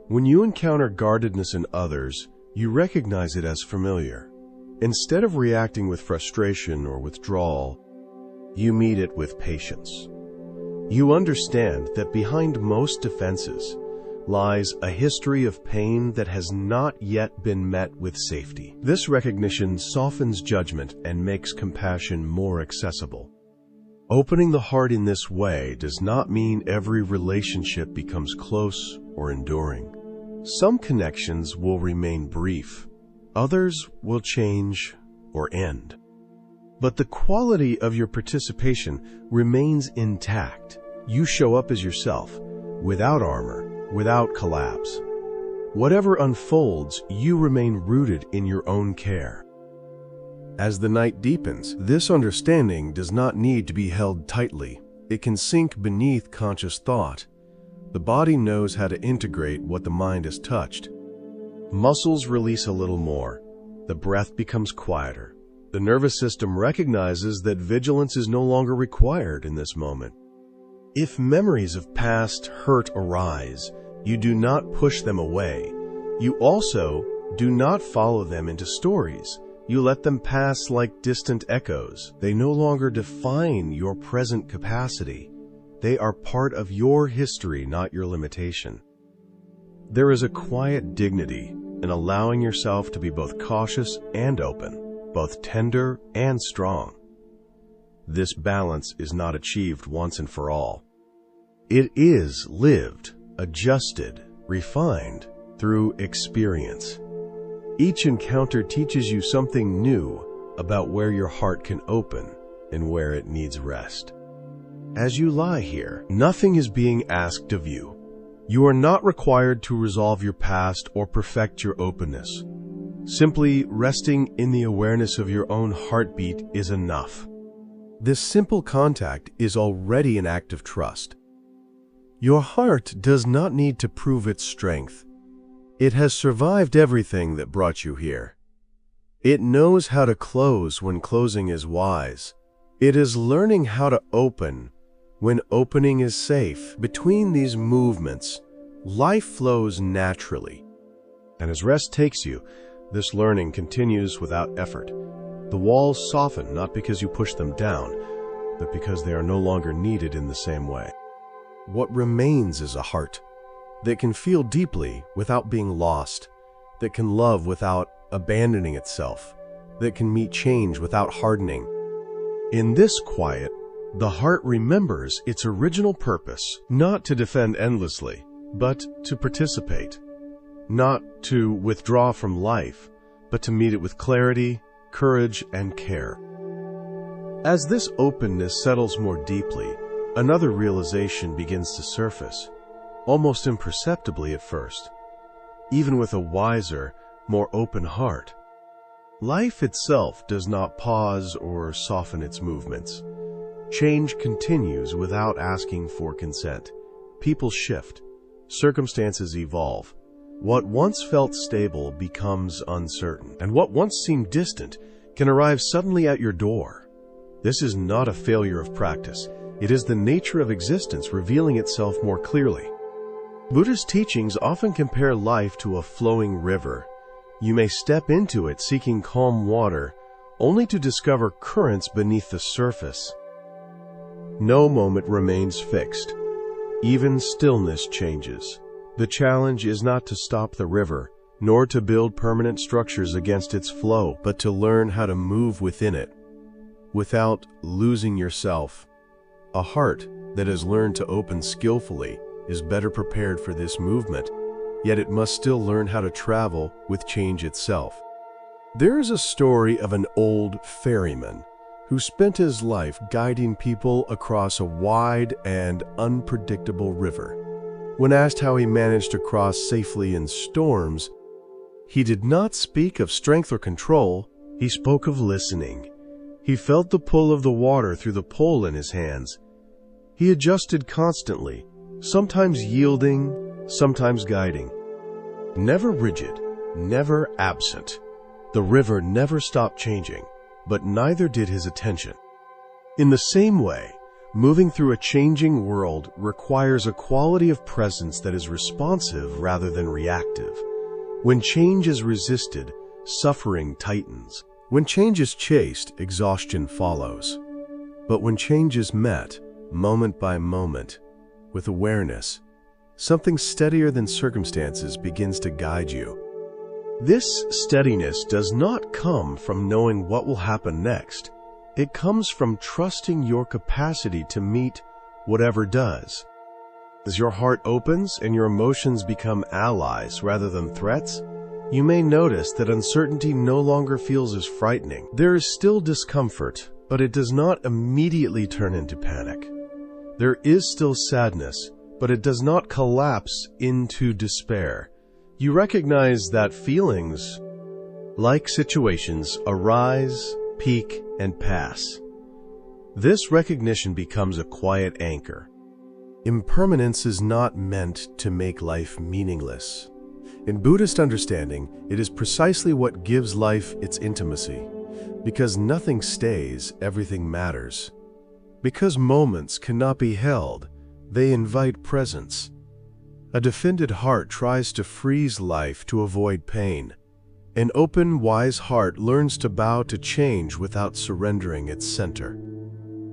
When you encounter guardedness in others, you recognize it as familiar. Instead of reacting with frustration or withdrawal, you meet it with patience. You understand that behind most defenses lies a history of pain that has not yet been met with safety. This recognition softens judgment and makes compassion more accessible. Opening the heart in this way does not mean every relationship becomes close or enduring. Some connections will remain brief, others will change or end. But the quality of your participation remains intact. You show up as yourself, without armor, without collapse. Whatever unfolds, you remain rooted in your own care. As the night deepens, this understanding does not need to be held tightly. It can sink beneath conscious thought. The body knows how to integrate what the mind has touched. Muscles release a little more. The breath becomes quieter. The nervous system recognizes that vigilance is no longer required in this moment. If memories of past hurt arise, you do not push them away. You also do not follow them into stories. You let them pass like distant echoes. They no longer define your present capacity. They are part of your history, not your limitation. There is a quiet dignity in allowing yourself to be both cautious and open, both tender and strong. This balance is not achieved once and for all. It is lived, adjusted, refined through experience. Each encounter teaches you something new about where your heart can open and where it needs rest. As you lie here, nothing is being asked of you. You are not required to resolve your past or perfect your openness. Simply resting in the awareness of your own heartbeat is enough. This simple contact is already an act of trust. Your heart does not need to prove its strength. It has survived everything that brought you here. It knows how to close when closing is wise. It is learning how to open when opening is safe. Between these movements, life flows naturally. And as rest takes you, this learning continues without effort. The walls soften not because you push them down, but because they are no longer needed in the same way. What remains is a heart that can feel deeply without being lost, that can love without abandoning itself, that can meet change without hardening. In this quiet, the heart remembers its original purpose, not to defend endlessly, but to participate, not to withdraw from life, but to meet it with clarity, courage, and care. As this openness settles more deeply, another realization begins to surface, almost imperceptibly at first. Even with a wiser, more open heart, life itself does not pause or soften its movements. Change continues without asking for consent. People shift. Circumstances evolve. What once felt stable becomes uncertain, and what once seemed distant can arrive suddenly at your door. This is not a failure of practice. It is the nature of existence revealing itself more clearly. Buddhist teachings often compare life to a flowing river. You may step into it seeking calm water, only to discover currents beneath the surface. No moment remains fixed. Even stillness changes. The challenge is not to stop the river, nor to build permanent structures against its flow, but to learn how to move within it, without losing yourself. A heart that has learned to open skillfully is better prepared for this movement, yet it must still learn how to travel with change itself. There is a story of an old ferryman who spent his life guiding people across a wide and unpredictable river. When asked how he managed to cross safely in storms, he did not speak of strength or control. He spoke of listening. He felt the pull of the water through the pole in his hands. He adjusted constantly, sometimes yielding, sometimes guiding. Never rigid, never absent. The river never stopped changing, but neither did his attention. In the same way, moving through a changing world requires a quality of presence that is responsive rather than reactive. When change is resisted, suffering tightens. When change is chased, exhaustion follows. But when change is met, moment by moment, with awareness, something steadier than circumstances begins to guide you. This steadiness does not come from knowing what will happen next. It comes from trusting your capacity to meet whatever does. As your heart opens and your emotions become allies rather than threats, you may notice that uncertainty no longer feels as frightening. There is still discomfort, but it does not immediately turn into panic. There is still sadness, but it does not collapse into despair. You recognize that feelings, like situations, arise, peak, and pass. This recognition becomes a quiet anchor. Impermanence is not meant to make life meaningless. In Buddhist understanding, it is precisely what gives life its intimacy. Because nothing stays, everything matters. Because moments cannot be held, they invite presence. A defended heart tries to freeze life to avoid pain. An open, wise heart learns to bow to change without surrendering its center.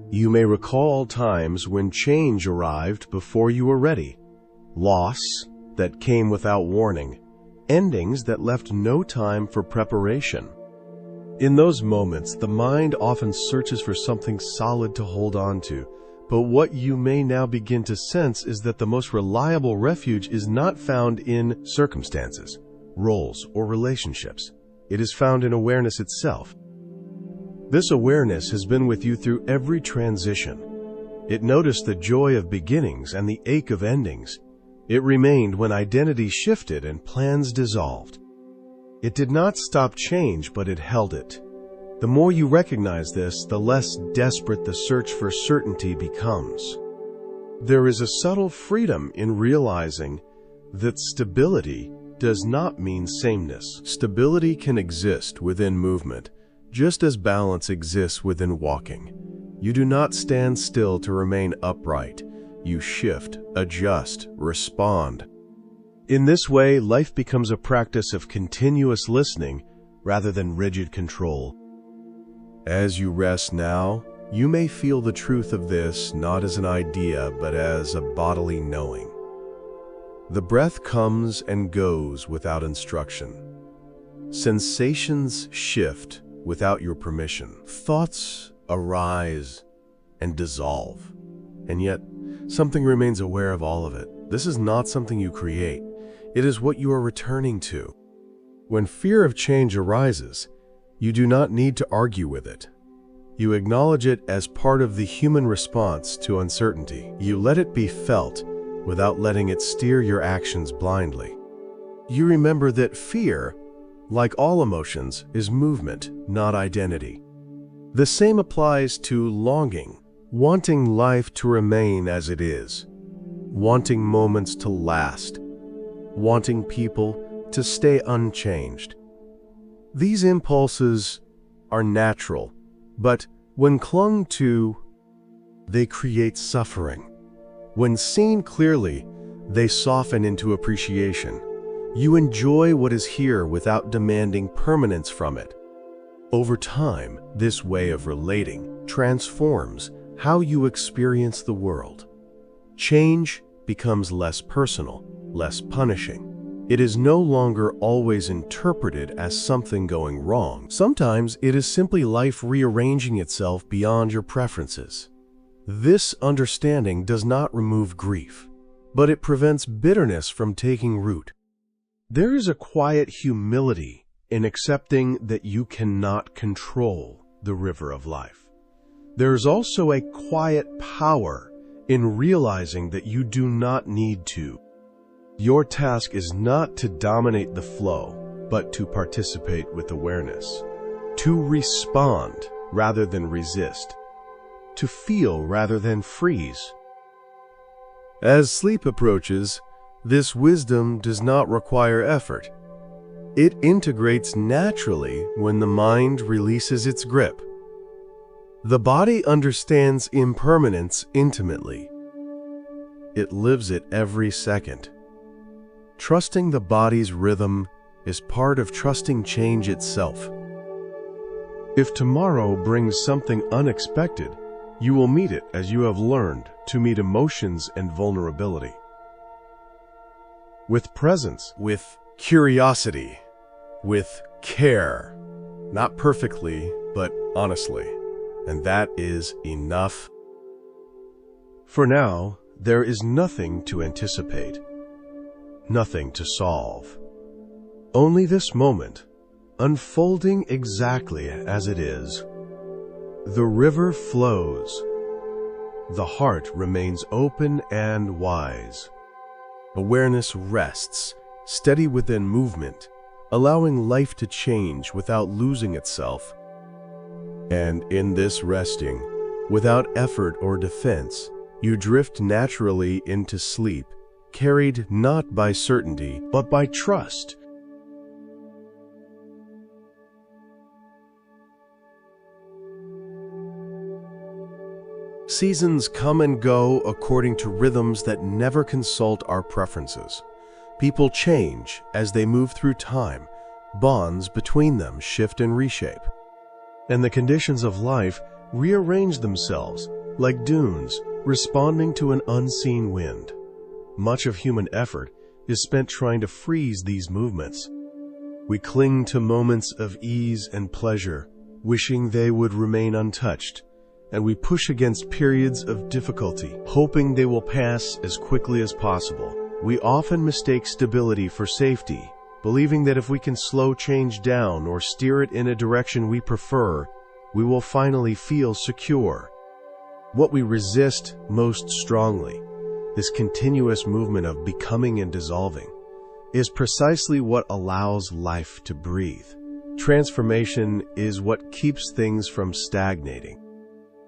You may recall times when change arrived before you were ready. Loss that came without warning. Endings that left no time for preparation. In those moments, the mind often searches for something solid to hold on to. But what you may now begin to sense is that the most reliable refuge is not found in circumstances, roles, or relationships. It is found in awareness itself. This awareness has been with you through every transition. It noticed the joy of beginnings and the ache of endings. It remained when identity shifted and plans dissolved. It did not stop change, but it held it. The more you recognize this, the less desperate the search for certainty becomes. There is a subtle freedom in realizing that stability does not mean sameness. Stability can exist within movement, just as balance exists within walking. You do not stand still to remain upright. You shift, adjust, respond. In this way, life becomes a practice of continuous listening rather than rigid control. As you rest now, you may feel the truth of this not as an idea, but as a bodily knowing. The breath comes and goes without instruction. Sensations shift without your permission. Thoughts arise and dissolve. And yet, something remains aware of all of it. This is not something you create. It is what you are returning to. When fear of change arises, you do not need to argue with it. You acknowledge it as part of the human response to uncertainty. You let it be felt without letting it steer your actions blindly. You remember that fear, like all emotions, is movement, not identity. The same applies to longing, wanting life to remain as it is, wanting moments to last, wanting people to stay unchanged. These impulses are natural, but when clung to, they create suffering. When seen clearly, they soften into appreciation. You enjoy what is here without demanding permanence from it. Over time, this way of relating transforms how you experience the world. Change becomes less personal, less punishing. It is no longer always interpreted as something going wrong. Sometimes it is simply life rearranging itself beyond your preferences. This understanding does not remove grief, but it prevents bitterness from taking root. There is a quiet humility in accepting that you cannot control the river of life. There is also a quiet power in realizing that you do not need to. Your task is not to dominate the flow, but to participate with awareness, to respond rather than resist, to feel rather than freeze. As sleep approaches, this wisdom does not require effort. It integrates naturally when the mind releases its grip. The body understands impermanence intimately. It lives it every second. Trusting the body's rhythm is part of trusting change itself. If tomorrow brings something unexpected, you will meet it as you have learned to meet emotions and vulnerability. With presence, with curiosity, with care. Not perfectly, but honestly. And that is enough. For now, there is nothing to anticipate, nothing to solve. Only this moment, unfolding exactly as it is. The river flows. The heart remains open and wise. Awareness rests, steady within movement, allowing life to change without losing itself. And in this resting, without effort or defense, you drift naturally into sleep, carried not by certainty, but by trust. Seasons come and go according to rhythms that never consult our preferences. People change as they move through time. Bonds between them shift and reshape. And the conditions of life rearrange themselves like dunes responding to an unseen wind. Much of human effort is spent trying to freeze these movements. We cling to moments of ease and pleasure, wishing they would remain untouched, and we push against periods of difficulty, hoping they will pass as quickly as possible. We often mistake stability for safety, believing that if we can slow change down or steer it in a direction we prefer, we will finally feel secure. What we resist most strongly, this continuous movement of becoming and dissolving, is precisely what allows life to breathe. Transformation is what keeps things from stagnating.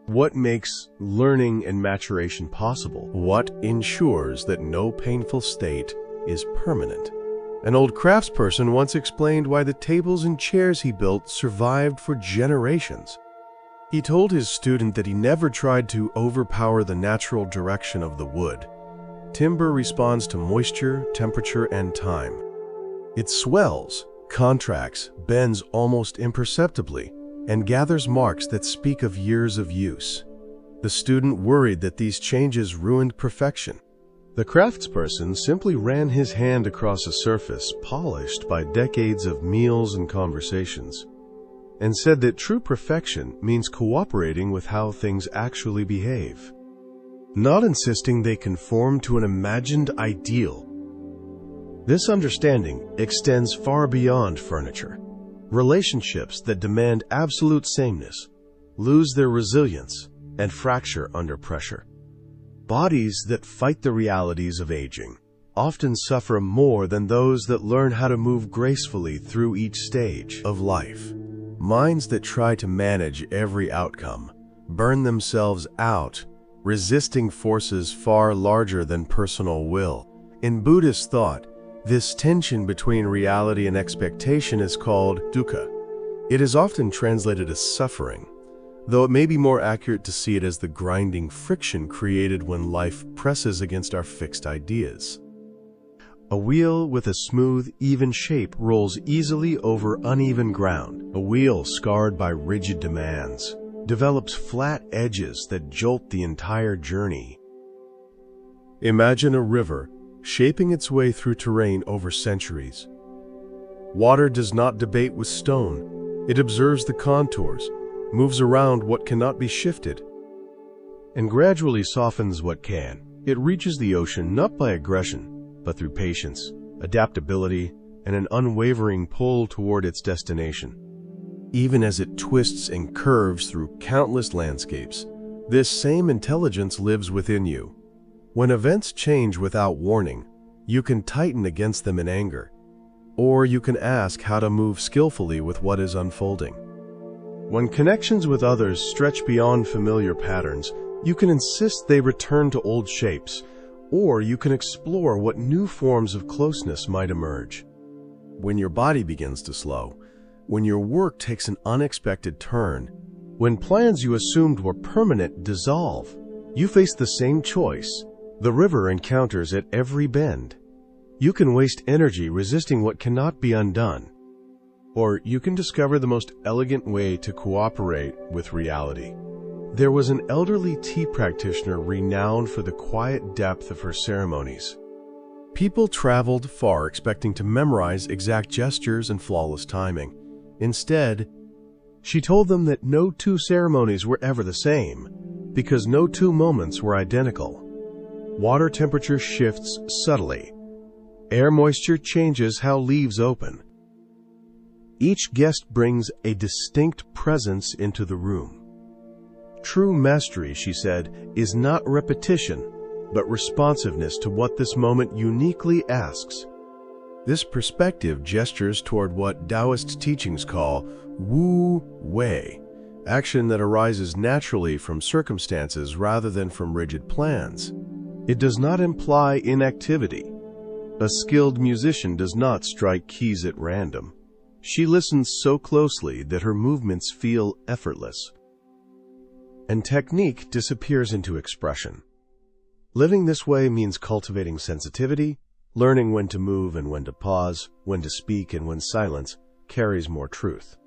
What makes learning and maturation possible? What ensures that no painful state is permanent? An old craftsperson once explained why the tables and chairs he built survived for generations. He told his student that he never tried to overpower the natural direction of the wood. Timber responds to moisture, temperature, and time. It swells, contracts, bends almost imperceptibly, and gathers marks that speak of years of use. The student worried that these changes ruined perfection. The craftsperson simply ran his hand across a surface polished by decades of meals and conversations, and said that true perfection means cooperating with how things actually behave, not insisting they conform to an imagined ideal. This understanding extends far beyond furniture. Relationships that demand absolute sameness lose their resilience and fracture under pressure. Bodies that fight the realities of aging often suffer more than those that learn how to move gracefully through each stage of life. Minds that try to manage every outcome burn themselves out, resisting forces far larger than personal will. In Buddhist thought, this tension between reality and expectation is called dukkha. It is often translated as suffering, though it may be more accurate to see it as the grinding friction created when life presses against our fixed ideas. A wheel with a smooth, even shape rolls easily over uneven ground. A wheel scarred by rigid demands develops flat edges that jolt the entire journey. Imagine a river shaping its way through terrain over centuries. Water does not debate with stone. It observes the contours, moves around what cannot be shifted, and gradually softens what can. It reaches the ocean not by aggression, but through patience, adaptability, and an unwavering pull toward its destination. Even as it twists and curves through countless landscapes, this same intelligence lives within you. When events change without warning, you can tighten against them in anger, or you can ask how to move skillfully with what is unfolding. When connections with others stretch beyond familiar patterns, you can insist they return to old shapes, or you can explore what new forms of closeness might emerge. When your body begins to slow, when your work takes an unexpected turn, when plans you assumed were permanent dissolve, you face the same choice the river encounters at every bend. You can waste energy resisting what cannot be undone, or you can discover the most elegant way to cooperate with reality. There was an elderly tea practitioner renowned for the quiet depth of her ceremonies. People traveled far expecting to memorize exact gestures and flawless timing. Instead, she told them that no two ceremonies were ever the same, because no two moments were identical. Water temperature shifts subtly. Air moisture changes how leaves open. Each guest brings a distinct presence into the room. True mastery, she said, is not repetition, but responsiveness to what this moment uniquely asks. This perspective gestures toward what Taoist teachings call Wu Wei, action that arises naturally from circumstances rather than from rigid plans. It does not imply inactivity. A skilled musician does not strike keys at random. She listens so closely that her movements feel effortless. And technique disappears into expression. Living this way means cultivating sensitivity, learning when to move and when to pause, when to speak and when silence carries more truth.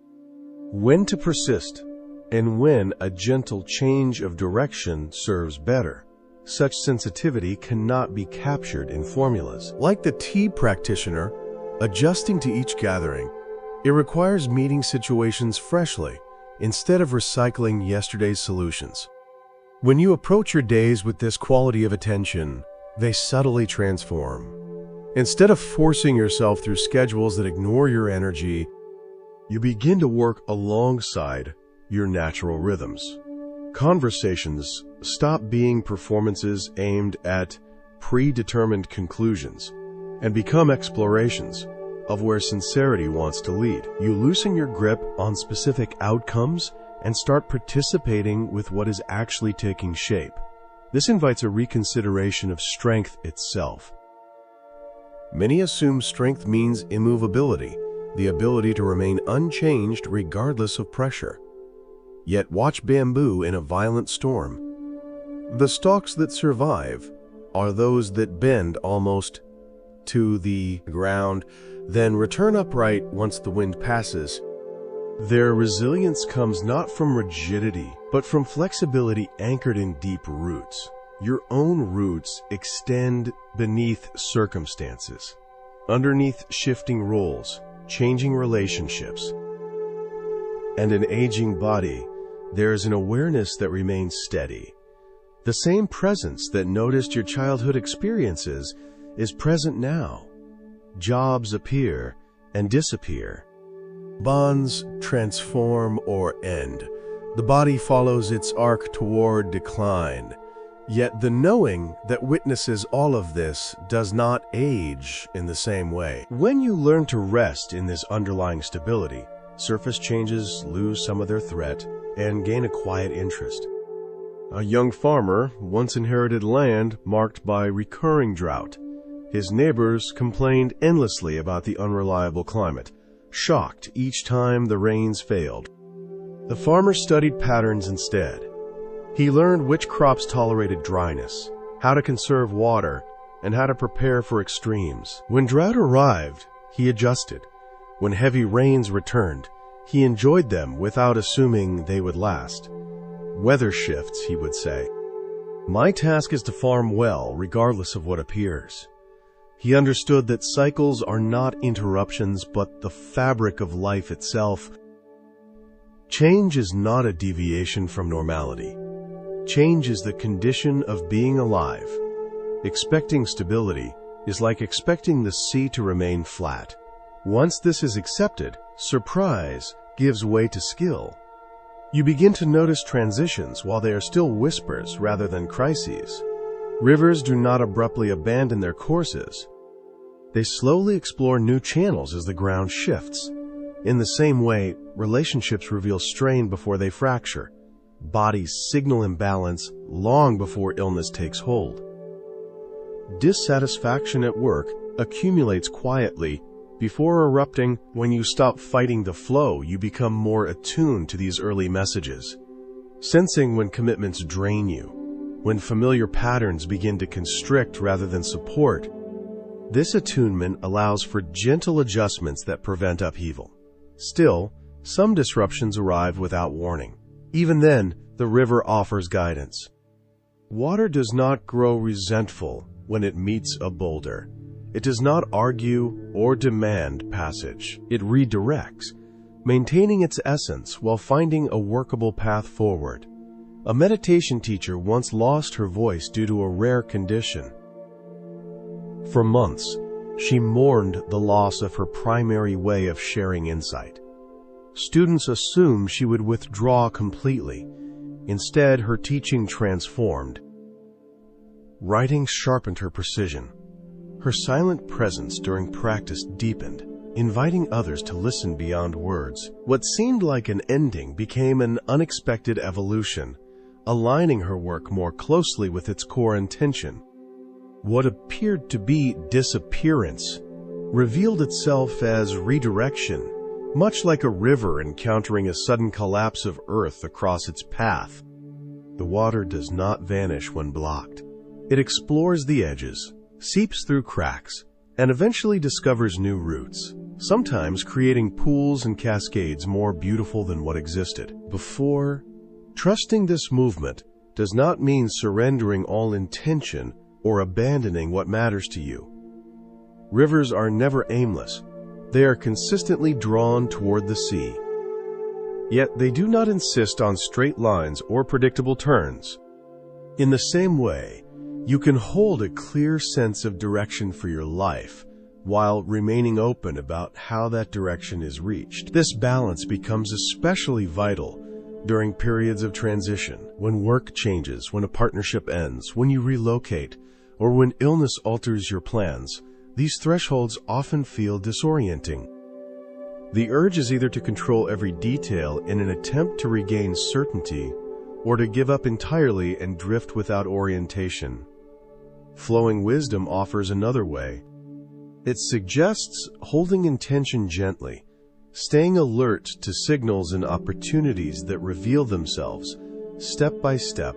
When to persist, and when a gentle change of direction serves better. Such sensitivity cannot be captured in formulas. Like the tea practitioner, adjusting to each gathering, it requires meeting situations freshly, instead of recycling yesterday's solutions. When you approach your days with this quality of attention, they subtly transform. Instead of forcing yourself through schedules that ignore your energy, you begin to work alongside your natural rhythms. Conversations stop being performances aimed at predetermined conclusions and become explorations of where sincerity wants to lead. You loosen your grip on specific outcomes and start participating with what is actually taking shape. This invites a reconsideration of strength itself. Many assume strength means immovability, the ability to remain unchanged regardless of pressure. Yet watch bamboo in a violent storm. The stalks that survive are those that bend almost to the ground, then return upright once the wind passes. Their resilience comes not from rigidity, but from flexibility anchored in deep roots. Your own roots extend beneath circumstances, underneath shifting roles, changing relationships. And an aging body, there is an awareness that remains steady. The same presence that noticed your childhood experiences is present now. Jobs appear and disappear. Bonds transform or end. The body follows its arc toward decline. Yet the knowing that witnesses all of this does not age in the same way. When you learn to rest in this underlying stability, surface changes lose some of their threat and gain a quiet interest. A young farmer once inherited land marked by recurring drought. His neighbors complained endlessly about the unreliable climate, shocked each time the rains failed. The farmer studied patterns instead. He learned which crops tolerated dryness, how to conserve water, and how to prepare for extremes. When drought arrived, he adjusted. When heavy rains returned, he enjoyed them without assuming they would last. Weather shifts, he would say. My task is to farm well, regardless of what appears. He understood that cycles are not interruptions, but the fabric of life itself. Change is not a deviation from normality. Change is the condition of being alive. Expecting stability is like expecting the sea to remain flat. Once this is accepted, surprise gives way to skill. You begin to notice transitions while they are still whispers rather than crises. Rivers do not abruptly abandon their courses. They slowly explore new channels as the ground shifts. In the same way, relationships reveal strain before they fracture. Bodies signal imbalance long before illness takes hold. Dissatisfaction at work accumulates quietly before erupting. When you stop fighting the flow, you become more attuned to these early messages, sensing when commitments drain you, when familiar patterns begin to constrict rather than support. This attunement allows for gentle adjustments that prevent upheaval. Still, some disruptions arrive without warning. Even then, the river offers guidance. Water does not grow resentful when it meets a boulder. It does not argue or demand passage. It redirects, maintaining its essence while finding a workable path forward. A meditation teacher once lost her voice due to a rare condition. For months, she mourned the loss of her primary way of sharing insight. Students assumed she would withdraw completely. Instead, her teaching transformed. Writing sharpened her precision. Her silent presence during practice deepened, inviting others to listen beyond words. What seemed like an ending became an unexpected evolution, aligning her work more closely with its core intention. What appeared to be disappearance revealed itself as redirection, much like a river encountering a sudden collapse of earth across its path. The water does not vanish when blocked. It explores the edges, seeps through cracks, and eventually discovers new routes, sometimes creating pools and cascades more beautiful than what existed before. Trusting this movement does not mean surrendering all intention or abandoning what matters to you. Rivers are never aimless. They are consistently drawn toward the sea. Yet they do not insist on straight lines or predictable turns. In the same way, you can hold a clear sense of direction for your life while remaining open about how that direction is reached. This balance becomes especially vital during periods of transition, when work changes, when a partnership ends, when you relocate, or when illness alters your plans. These thresholds often feel disorienting. The urge is either to control every detail in an attempt to regain certainty, or to give up entirely and drift without orientation. Flowing wisdom offers another way. It suggests holding intention gently, staying alert to signals and opportunities that reveal themselves, step by step.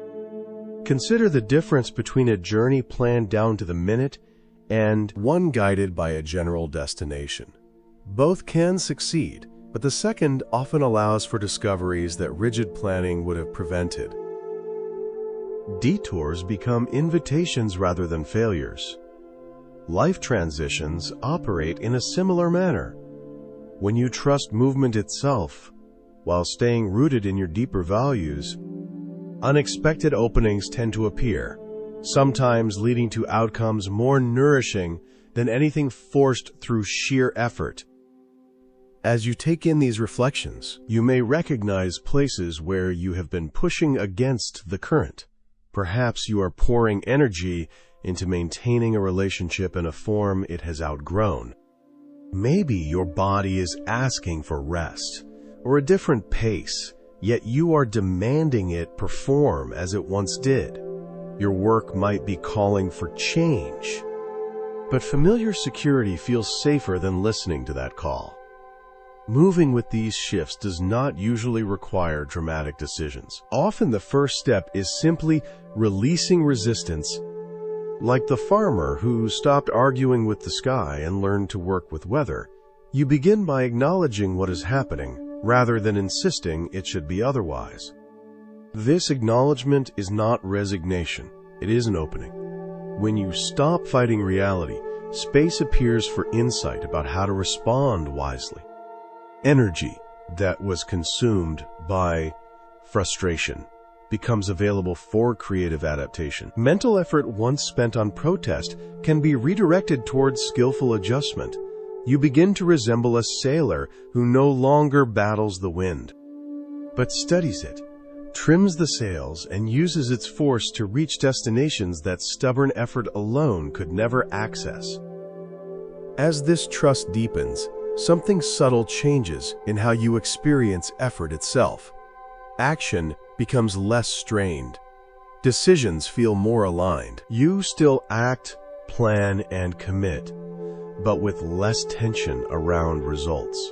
Consider the difference between a journey planned down to the minute and one guided by a general destination. Both can succeed, but the second often allows for discoveries that rigid planning would have prevented. Detours become invitations rather than failures. Life transitions operate in a similar manner. When you trust movement itself, while staying rooted in your deeper values, unexpected openings tend to appear, sometimes leading to outcomes more nourishing than anything forced through sheer effort. As you take in these reflections, you may recognize places where you have been pushing against the current. Perhaps you are pouring energy into maintaining a relationship in a form it has outgrown. Maybe your body is asking for rest or a different pace, yet you are demanding it perform as it once did. Your work might be calling for change, but familiar security feels safer than listening to that call. Moving with these shifts does not usually require dramatic decisions. Often the first step is simply releasing resistance, like the farmer who stopped arguing with the sky and learned to work with weather. You begin by acknowledging what is happening, rather than insisting it should be otherwise. This acknowledgement is not resignation, it is an opening. When you stop fighting reality, space appears for insight about how to respond wisely. Energy that was consumed by frustration becomes available for creative adaptation. Mental effort once spent on protest can be redirected towards skillful adjustment. You begin to resemble a sailor who no longer battles the wind, but studies it, trims the sails, and uses its force to reach destinations that stubborn effort alone could never access. As this trust deepens, something subtle changes in how you experience effort itself. Action becomes less strained. Decisions feel more aligned. You still act, plan, and commit, but with less tension around results.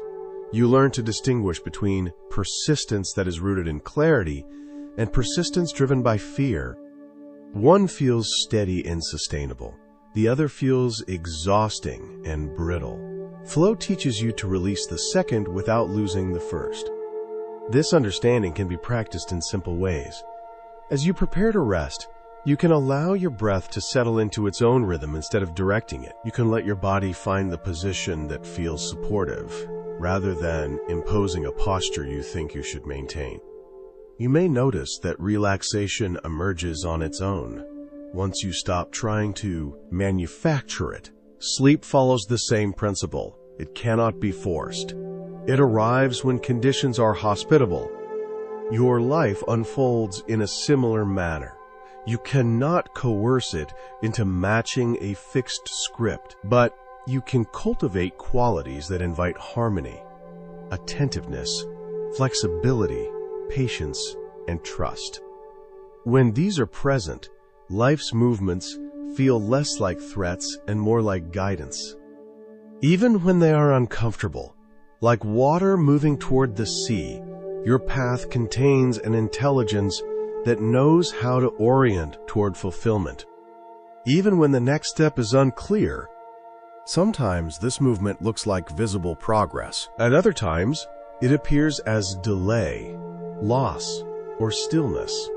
You learn to distinguish between persistence that is rooted in clarity and persistence driven by fear. One feels steady and sustainable. The other feels exhausting and brittle. Flow teaches you to release the second without losing the first. This understanding can be practiced in simple ways. As you prepare to rest, you can allow your breath to settle into its own rhythm instead of directing it. You can let your body find the position that feels supportive, rather than imposing a posture you think you should maintain. You may notice that relaxation emerges on its own once you stop trying to manufacture it. Sleep follows the same principle. It cannot be forced. It arrives when conditions are hospitable. Your life unfolds in a similar manner. You cannot coerce it into matching a fixed script, but you can cultivate qualities that invite harmony, attentiveness, flexibility, patience, and trust. When these are present, life's movements feel less like threats and more like guidance. Even when they are uncomfortable, like water moving toward the sea, your path contains an intelligence that knows how to orient toward fulfillment. Even when the next step is unclear, sometimes this movement looks like visible progress. At other times, it appears as delay, loss, or stillness.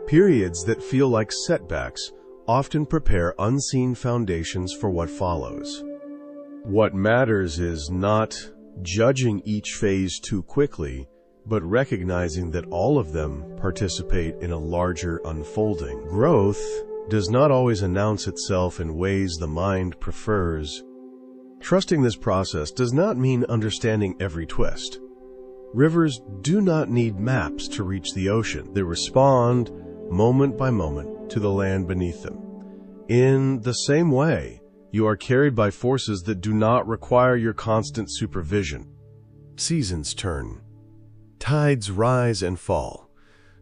Periods that feel like setbacks often prepare unseen foundations for what follows. What matters is not judging each phase too quickly, but recognizing that all of them participate in a larger unfolding. Growth does not always announce itself in ways the mind prefers. Trusting this process does not mean understanding every twist. Rivers do not need maps to reach the ocean. They respond, moment by moment, to the land beneath them. In the same way, you are carried by forces that do not require your constant supervision. Seasons turn. Tides rise and fall.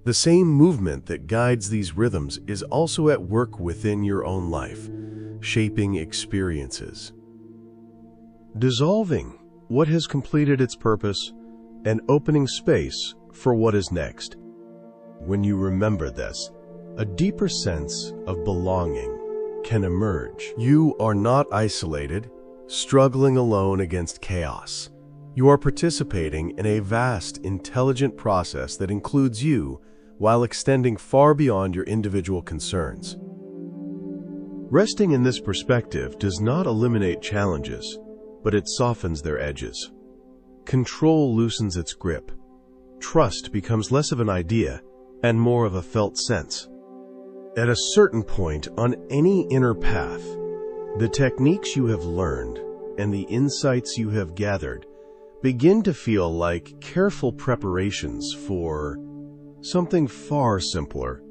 The same movement that guides these rhythms is also at work within your own life, shaping experiences. dissolving what has completed its purpose and opening space for what is next. When you remember this, a deeper sense of belonging can emerge. You are not isolated, struggling alone against chaos. You are participating in a vast, intelligent process that includes you while extending far beyond your individual concerns. Resting in this perspective does not eliminate challenges, but it softens their edges. Control loosens its grip. Trust becomes less of an idea and more of a felt sense. At a certain point on any inner path, the techniques you have learned and the insights you have gathered begin to feel like careful preparations for something far simpler.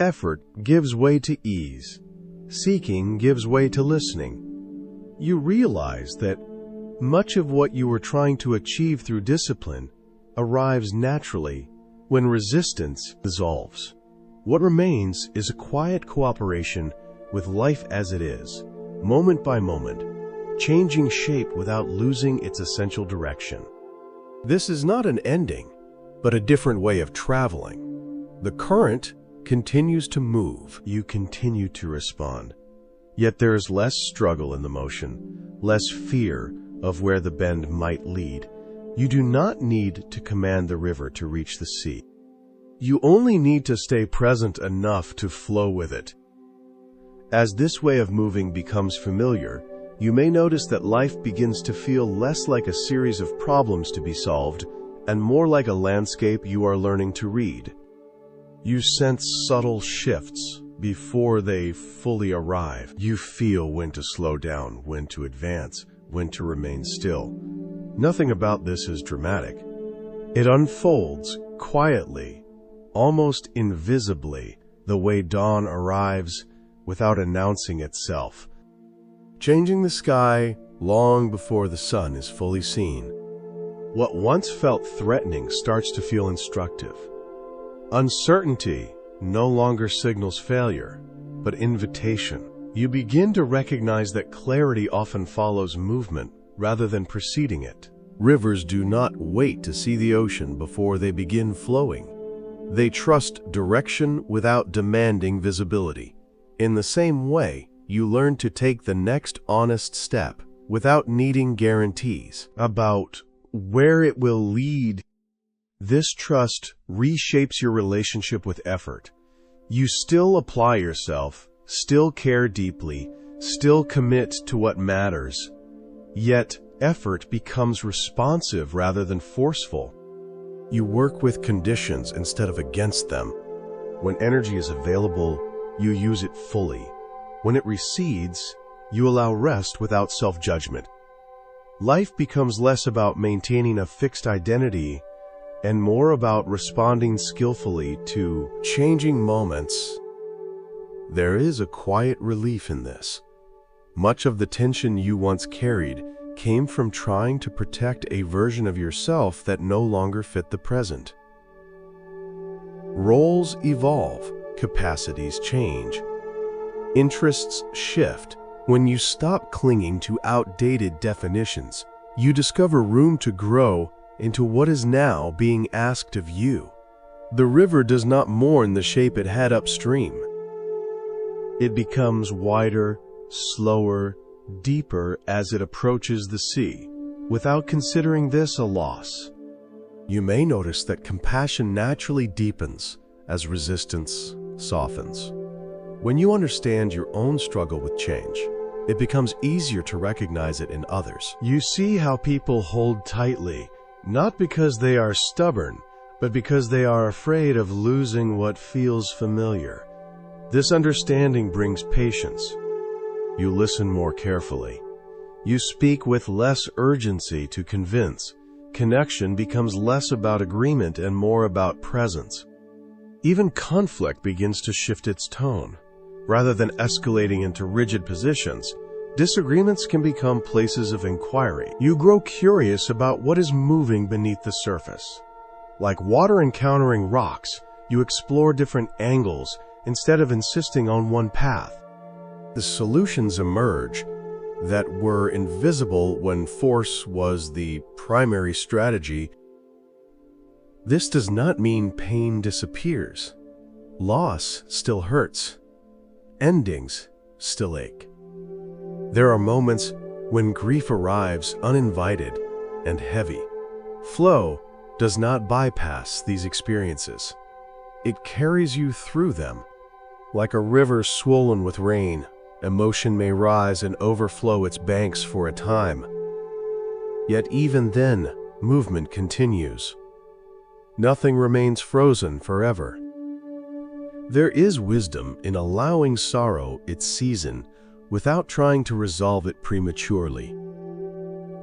Effort gives way to ease. Seeking gives way to listening. You realize that much of what you were trying to achieve through discipline arrives naturally when resistance dissolves. What remains is a quiet cooperation with life as it is, moment by moment, changing shape without losing its essential direction. This is not an ending, but a different way of traveling. The current continues to move. You continue to respond. Yet there is less struggle in the motion, less fear of where the bend might lead. You do not need to command the river to reach the sea. You only need to stay present enough to flow with it. As this way of moving becomes familiar, you may notice that life begins to feel less like a series of problems to be solved and more like a landscape you are learning to read. You sense subtle shifts before they fully arrive. You feel when to slow down, when to advance, when to remain still. Nothing about this is dramatic. It unfolds quietly, almost invisibly, the way dawn arrives without announcing itself, changing the sky long before the sun is fully seen. What once felt threatening starts to feel instructive. Uncertainty no longer signals failure, but invitation. You begin to recognize that clarity often follows movement rather than preceding it. Rivers do not wait to see the ocean before they begin flowing. They trust direction without demanding visibility. In the same way, you learn to take the next honest step without needing guarantees about where it will lead. This trust reshapes your relationship with effort. You still apply yourself, still care deeply, still commit to what matters. Yet, effort becomes responsive rather than forceful. You work with conditions instead of against them. When energy is available, you use it fully. When it recedes, you allow rest without self-judgment. Life becomes less about maintaining a fixed identity and more about responding skillfully to changing moments. There is a quiet relief in this. Much of the tension you once carried came from trying to protect a version of yourself that no longer fit the present. Roles evolve, capacities change, interests shift. When you stop clinging to outdated definitions, you discover room to grow into what is now being asked of you. The river does not mourn the shape it had upstream. It becomes wider, slower, deeper as it approaches the sea, without considering this a loss. You may notice that compassion naturally deepens as resistance softens. When you understand your own struggle with change, it becomes easier to recognize it in others. You see how people hold tightly, not because they are stubborn, but because they are afraid of losing what feels familiar. This understanding brings patience. You listen more carefully. You speak with less urgency to convince. Connection becomes less about agreement and more about presence. Even conflict begins to shift its tone. Rather than escalating into rigid positions, disagreements can become places of inquiry. You grow curious about what is moving beneath the surface. Like water encountering rocks, you explore different angles instead of insisting on one path. The solutions emerge that were invisible when force was the primary strategy. This does not mean pain disappears. Loss still hurts. Endings still ache. There are moments when grief arrives uninvited and heavy. Flow does not bypass these experiences. It carries you through them. Like a river swollen with rain, emotion may rise and overflow its banks for a time. Yet even then, movement continues. Nothing remains frozen forever. There is wisdom in allowing sorrow its season without trying to resolve it prematurely.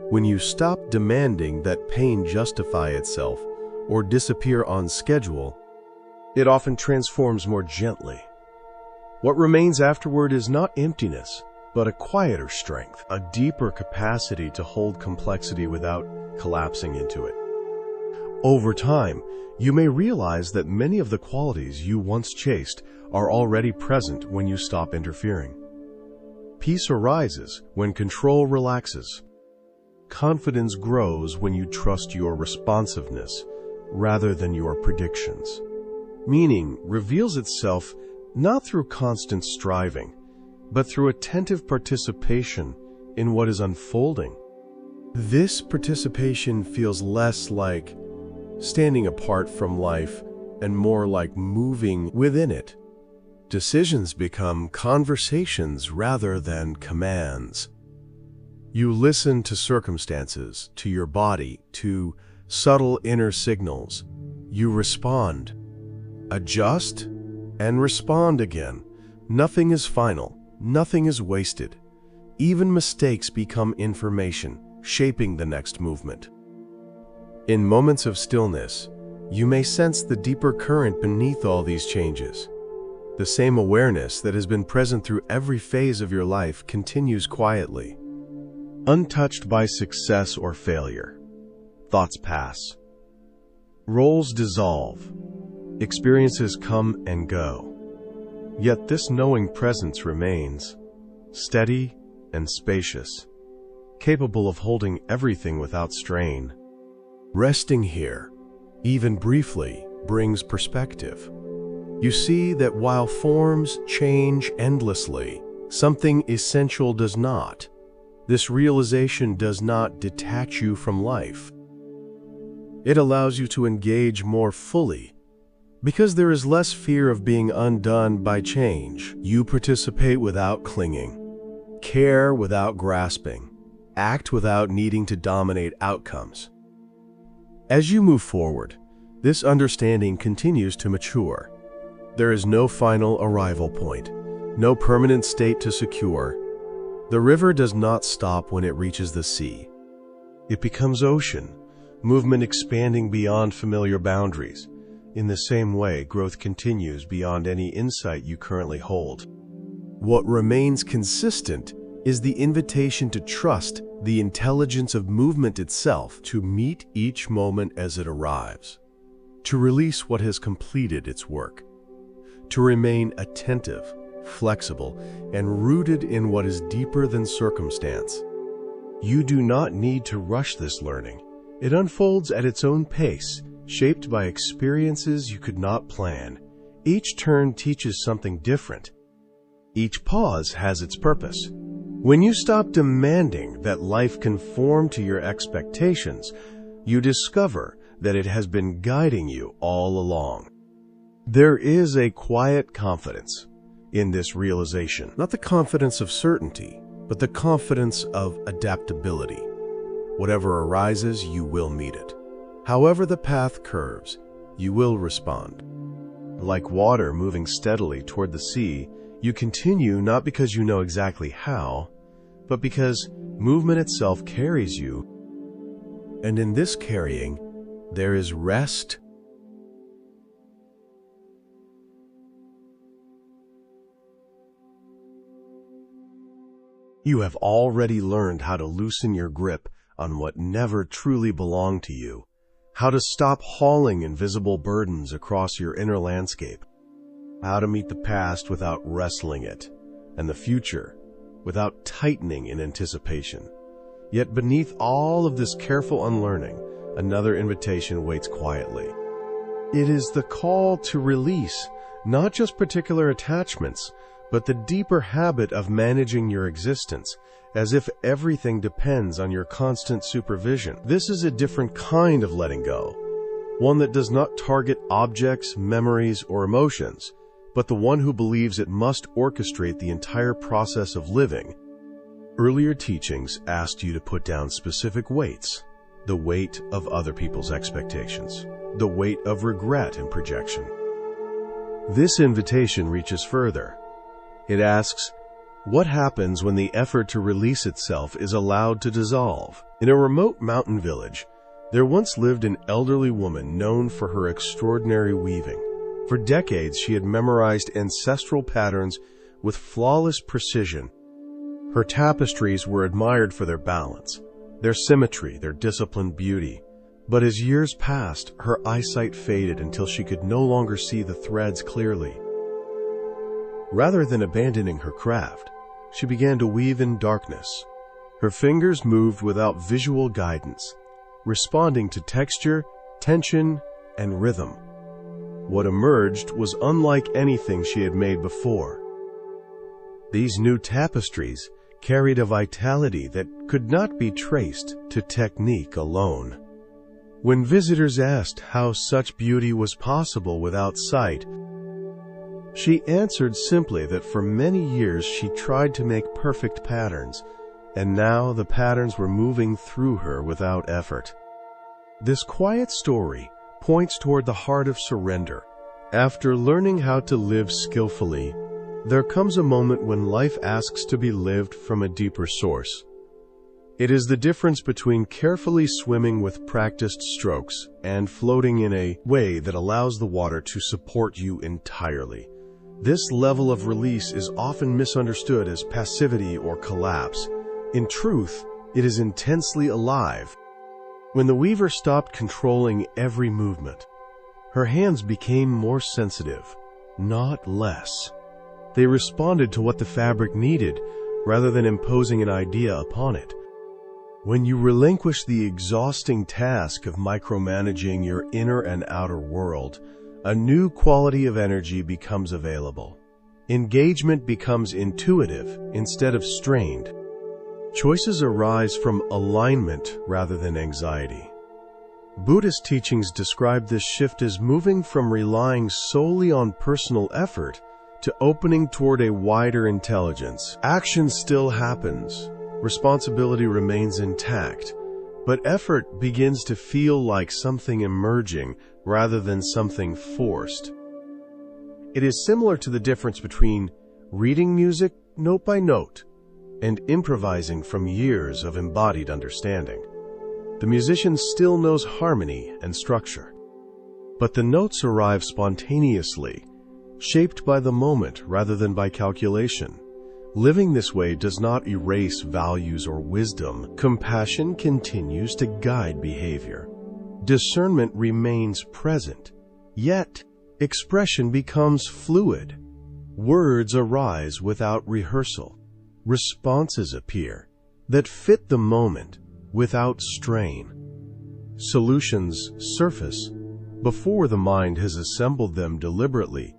When you stop demanding that pain justify itself or disappear on schedule, it often transforms more gently. What remains afterward is not emptiness, but a quieter strength, a deeper capacity to hold complexity without collapsing into it. Over time, you may realize that many of the qualities you once chased are already present when you stop interfering. Peace arises when control relaxes. Confidence grows when you trust your responsiveness rather than your predictions. Meaning reveals itself not through constant striving, but through attentive participation in what is unfolding. This participation feels less like standing apart from life and more like moving within it. Decisions become conversations rather than commands. You listen to circumstances, to your body, to subtle inner signals. You respond, adjust, and respond again. Nothing is final. Nothing is wasted. Even mistakes become information, shaping the next movement. In moments of stillness, you may sense the deeper current beneath all these changes. The same awareness that has been present through every phase of your life continues quietly. Untouched by success or failure, thoughts pass. Roles dissolve. Experiences come and go. Yet this knowing presence remains, steady and spacious, capable of holding everything without strain. Resting here, even briefly, brings perspective. You see that while forms change endlessly, something essential does not. This realization does not detach you from life. It allows you to engage more fully. Because there is less fear of being undone by change, you participate without clinging, care without grasping, act without needing to dominate outcomes. As you move forward, this understanding continues to mature. There is no final arrival point, no permanent state to secure. The river does not stop when it reaches the sea. It becomes ocean, movement expanding beyond familiar boundaries. In the same way, growth continues beyond any insight you currently hold. What remains consistent is the invitation to trust the intelligence of movement itself, to meet each moment as it arrives, to release what has completed its work, to remain attentive, flexible, and rooted in what is deeper than circumstance. You do not need to rush this learning. It unfolds at its own pace, shaped by experiences you could not plan. Each turn teaches something different. Each pause has its purpose. When you stop demanding that life conform to your expectations, you discover that it has been guiding you all along. There is a quiet confidence in this realization. Not the confidence of certainty, but the confidence of adaptability. Whatever arises, you will meet it. However the path curves, you will respond. Like water moving steadily toward the sea, you continue not because you know exactly how, but because movement itself carries you. And in this carrying, there is rest. You have already learned how to loosen your grip on what never truly belonged to you, how to stop hauling invisible burdens across your inner landscape, how to meet the past without wrestling it, and the future without tightening in anticipation. Yet beneath all of this careful unlearning, another invitation waits quietly. It is the call to release not just particular attachments, but the deeper habit of managing your existence, as if everything depends on your constant supervision. This is a different kind of letting go, one that does not target objects, memories, or emotions, but the one who believes it must orchestrate the entire process of living. Earlier teachings asked you to put down specific weights: the weight of other people's expectations, the weight of regret and projection. This invitation reaches further. It asks, what happens when the effort to release itself is allowed to dissolve? In a remote mountain village, there once lived an elderly woman known for her extraordinary weaving. For decades, she had memorized ancestral patterns with flawless precision. Her tapestries were admired for their balance, their symmetry, their disciplined beauty. But as years passed, her eyesight faded until she could no longer see the threads clearly. Rather than abandoning her craft, she began to weave in darkness. Her fingers moved without visual guidance, responding to texture, tension, and rhythm. What emerged was unlike anything she had made before. These new tapestries carried a vitality that could not be traced to technique alone. When visitors asked how such beauty was possible without sight, she answered simply that for many years she tried to make perfect patterns, and now the patterns were moving through her without effort. This quiet story points toward the heart of surrender. After learning how to live skillfully, there comes a moment when life asks to be lived from a deeper source. It is the difference between carefully swimming with practiced strokes and floating in a way that allows the water to support you entirely. This level of release is often misunderstood as passivity or collapse. In truth, it is intensely alive. When the weaver stopped controlling every movement, her hands became more sensitive, not less. They responded to what the fabric needed, rather than imposing an idea upon it. When you relinquish the exhausting task of micromanaging your inner and outer world, a new quality of energy becomes available. Engagement becomes intuitive instead of strained. Choices arise from alignment rather than anxiety. Buddhist teachings describe this shift as moving from relying solely on personal effort to opening toward a wider intelligence. Action still happens. Responsibility remains intact, but effort begins to feel like something emerging rather than something forced. It is similar to the difference between reading music note by note and improvising from years of embodied understanding. The musician still knows harmony and structure, but the notes arrive spontaneously, shaped by the moment rather than by calculation. Living this way does not erase values or wisdom. Compassion continues to guide behavior. Discernment remains present, yet expression becomes fluid. Words arise without rehearsal. Responses appear that fit the moment without strain. Solutions surface before the mind has assembled them deliberately.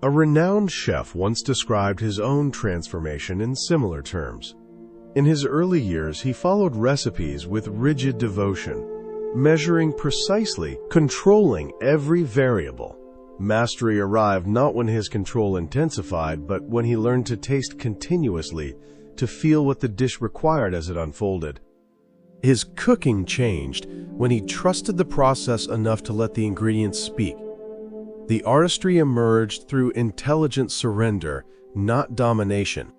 A renowned chef once described his own transformation in similar terms. In his early years, he followed recipes with rigid devotion, measuring precisely, controlling every variable. Mastery arrived not when his control intensified, but when he learned to taste continuously, to feel what the dish required as it unfolded. His cooking changed when he trusted the process enough to let the ingredients speak. The artistry emerged through intelligent surrender, not domination.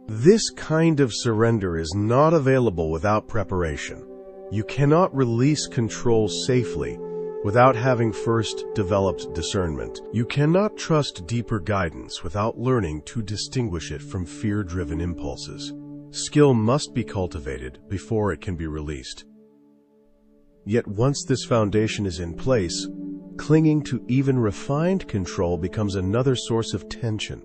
This kind of surrender is not available without preparation. You cannot release control safely without having first developed discernment. You cannot trust deeper guidance without learning to distinguish it from fear-driven impulses. Skill must be cultivated before it can be released. Yet once this foundation is in place, clinging to even refined control becomes another source of tension.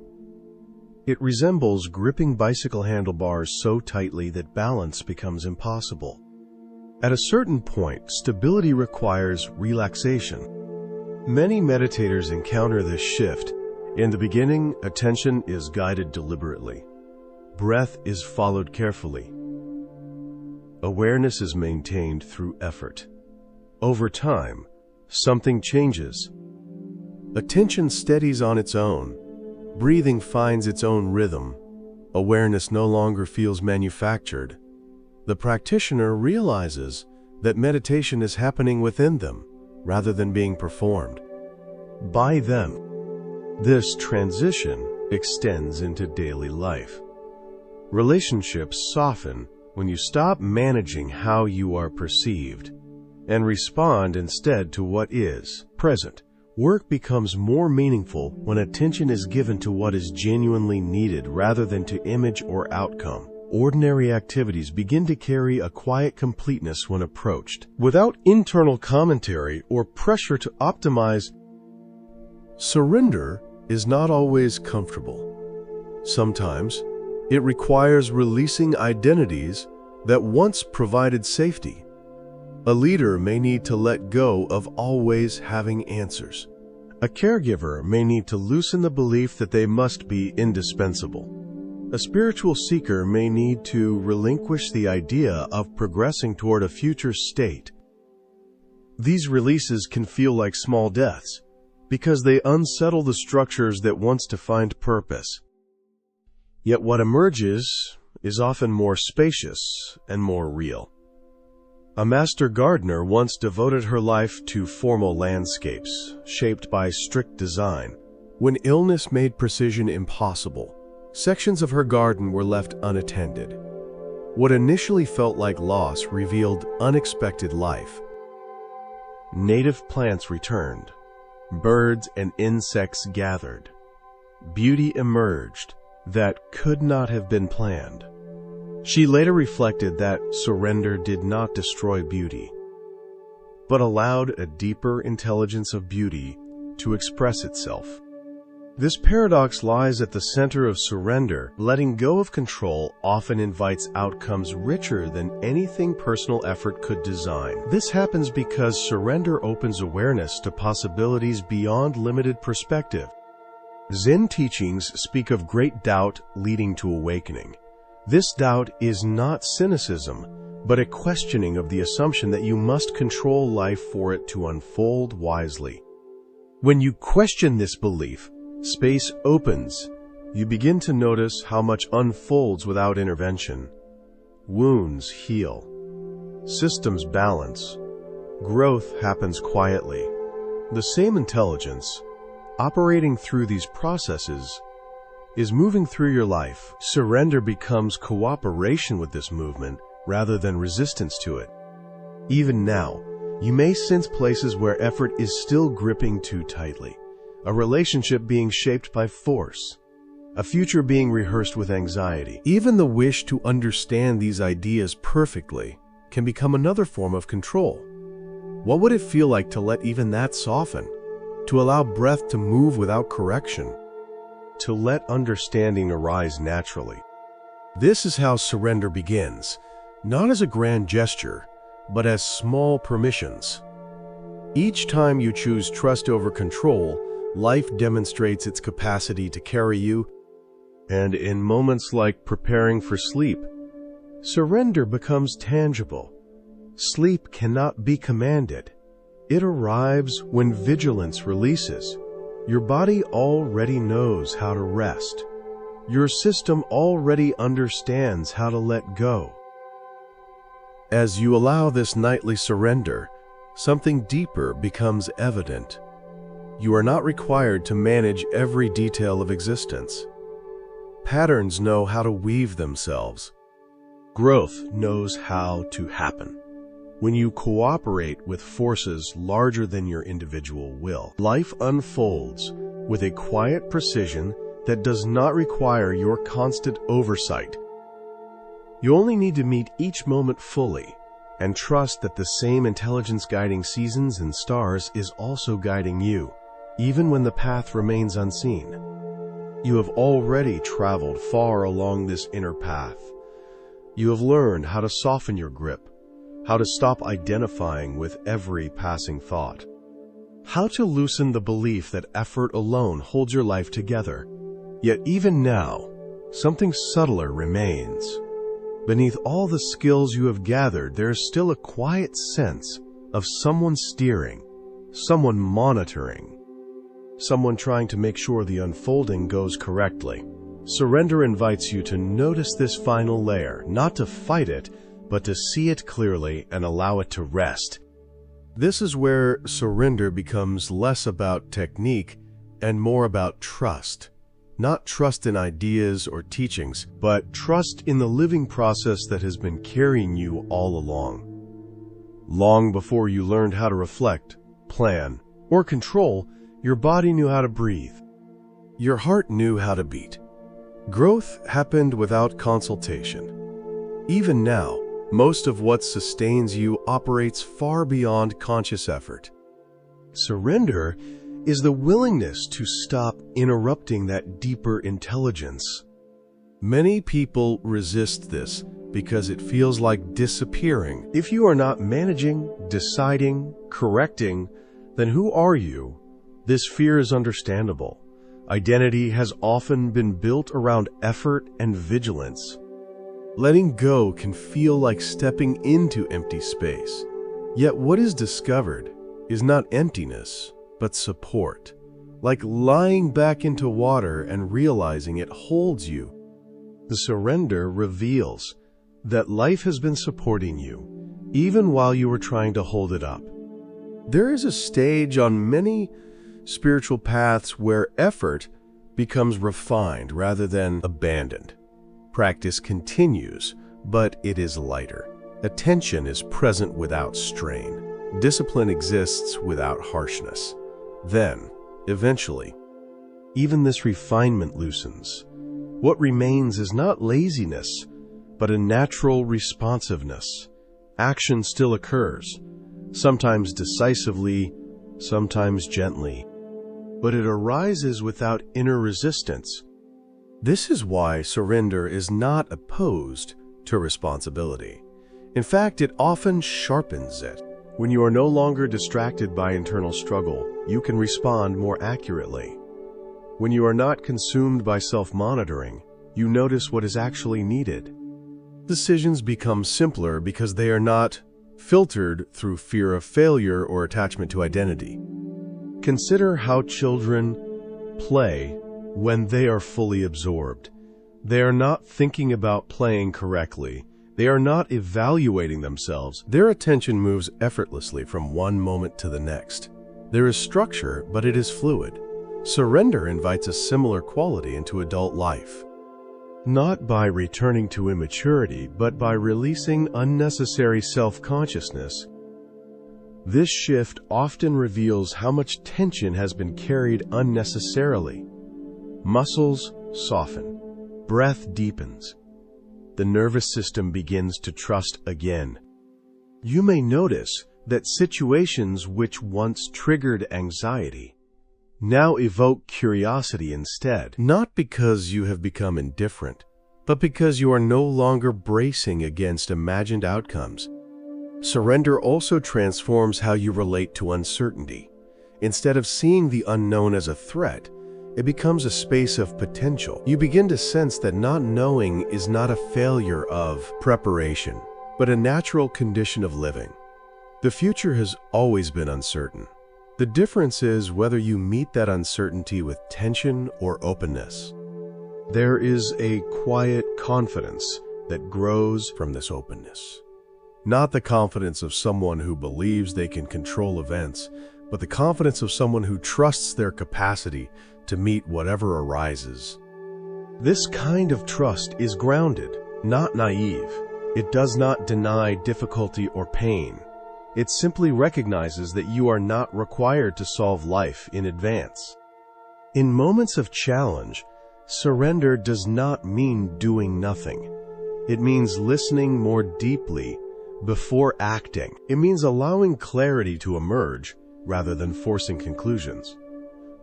It resembles gripping bicycle handlebars so tightly that balance becomes impossible. At a certain point, stability requires relaxation. Many meditators encounter this shift. In the beginning, attention is guided deliberately. Breath is followed carefully. Awareness is maintained through effort. Over time, something changes. Attention steadies on its own. Breathing finds its own rhythm. Awareness no longer feels manufactured. The practitioner realizes that meditation is happening within them, rather than being performed by them. This transition extends into daily life. Relationships soften when you stop managing how you are perceived and respond instead to what is present. Work becomes more meaningful when attention is given to what is genuinely needed rather than to image or outcome. Ordinary activities begin to carry a quiet completeness when approached, without internal commentary or pressure to optimize. Surrender is not always comfortable. Sometimes, it requires releasing identities that once provided safety. A leader may need to let go of always having answers. A caregiver may need to loosen the belief that they must be indispensable. A spiritual seeker may need to relinquish the idea of progressing toward a future state. These releases can feel like small deaths because they unsettle the structures that once defined purpose. Yet what emerges is often more spacious and more real. A master gardener once devoted her life to formal landscapes, shaped by strict design. When illness made precision impossible, sections of her garden were left unattended. What initially felt like loss revealed unexpected life. Native plants returned. Birds and insects gathered. Beauty emerged that could not have been planned. She later reflected that surrender did not destroy beauty, but allowed a deeper intelligence of beauty to express itself. This paradox lies at the center of surrender. Letting go of control often invites outcomes richer than anything personal effort could design. This happens because surrender opens awareness to possibilities beyond limited perspective. Zen teachings speak of great doubt leading to awakening. This doubt is not cynicism, but a questioning of the assumption that you must control life for it to unfold wisely. When you question this belief, space opens. You begin to notice how much unfolds without intervention. Wounds heal. Systems balance. Growth happens quietly. The same intelligence, operating through these processes, is moving through your life. Surrender becomes cooperation with this movement rather than resistance to it. Even now, you may sense places where effort is still gripping too tightly, a relationship being shaped by force, a future being rehearsed with anxiety. Even the wish to understand these ideas perfectly can become another form of control. What would it feel like to let even that soften? To allow breath to move without correction? To let understanding arise naturally? This is how surrender begins, not as a grand gesture, but as small permissions. Each time you choose trust over control, life demonstrates its capacity to carry you. And in moments like preparing for sleep, surrender becomes tangible. Sleep cannot be commanded. It arrives when vigilance releases. Your body already knows how to rest. Your system already understands how to let go. As you allow this nightly surrender, something deeper becomes evident. You are not required to manage every detail of existence. Patterns know how to weave themselves. Growth knows how to happen. When you cooperate with forces larger than your individual will, life unfolds with a quiet precision that does not require your constant oversight. You only need to meet each moment fully and trust that the same intelligence guiding seasons and stars is also guiding you, even when the path remains unseen. You have already traveled far along this inner path. You have learned how to soften your grip, how to stop identifying with every passing thought, how to loosen the belief that effort alone holds your life together. Yet even now, something subtler remains. Beneath all the skills you have gathered, there is still a quiet sense of someone steering, someone monitoring, someone trying to make sure the unfolding goes correctly. Surrender invites you to notice this final layer, not to fight it, but to see it clearly and allow it to rest. This is where surrender becomes less about technique and more about trust. Not trust in ideas or teachings, but trust in the living process that has been carrying you all along. Long before you learned how to reflect, plan, or control, your body knew how to breathe. Your heart knew how to beat. Growth happened without consultation. Even now, most of what sustains you operates far beyond conscious effort. Surrender is the willingness to stop interrupting that deeper intelligence. Many people resist this because it feels like disappearing. If you are not managing, deciding, correcting, then who are you? This fear is understandable. Identity has often been built around effort and vigilance. Letting go can feel like stepping into empty space. Yet what is discovered is not emptiness, but support, like lying back into water and realizing it holds you. The surrender reveals that life has been supporting you, even while you were trying to hold it up. There is a stage on many spiritual paths where effort becomes refined rather than abandoned. Practice continues, but it is lighter. Attention is present without strain. Discipline exists without harshness. Then, eventually, even this refinement loosens. What remains is not laziness, but a natural responsiveness. Action still occurs, sometimes decisively, sometimes gently, but it arises without inner resistance. This is why surrender is not opposed to responsibility. In fact, it often sharpens it. When you are no longer distracted by internal struggle, you can respond more accurately. When you are not consumed by self-monitoring, you notice what is actually needed. Decisions become simpler because they are not filtered through fear of failure or attachment to identity. Consider how children play when they are fully absorbed. They are not thinking about playing correctly. They are not evaluating themselves. Their attention moves effortlessly from one moment to the next. There is structure, but it is fluid. Surrender invites a similar quality into adult life. Not by returning to immaturity, but by releasing unnecessary self-consciousness. This shift often reveals how much tension has been carried unnecessarily. Muscles soften. Breath deepens. The nervous system begins to trust again. You may notice that situations which once triggered anxiety now evoke curiosity instead. Not because you have become indifferent, but because you are no longer bracing against imagined outcomes. Surrender also transforms how you relate to uncertainty. Instead of seeing the unknown as a threat, it becomes a space of potential. You begin to sense that not knowing is not a failure of preparation, but a natural condition of living. The future has always been uncertain. The difference is whether you meet that uncertainty with tension or openness. There is a quiet confidence that grows from this openness. Not the confidence of someone who believes they can control events, but the confidence of someone who trusts their capacity to meet whatever arises. This kind of trust is grounded, not naive. It does not deny difficulty or pain. It simply recognizes that you are not required to solve life in advance. In moments of challenge, surrender does not mean doing nothing. It means listening more deeply before acting. It means allowing clarity to emerge rather than forcing conclusions.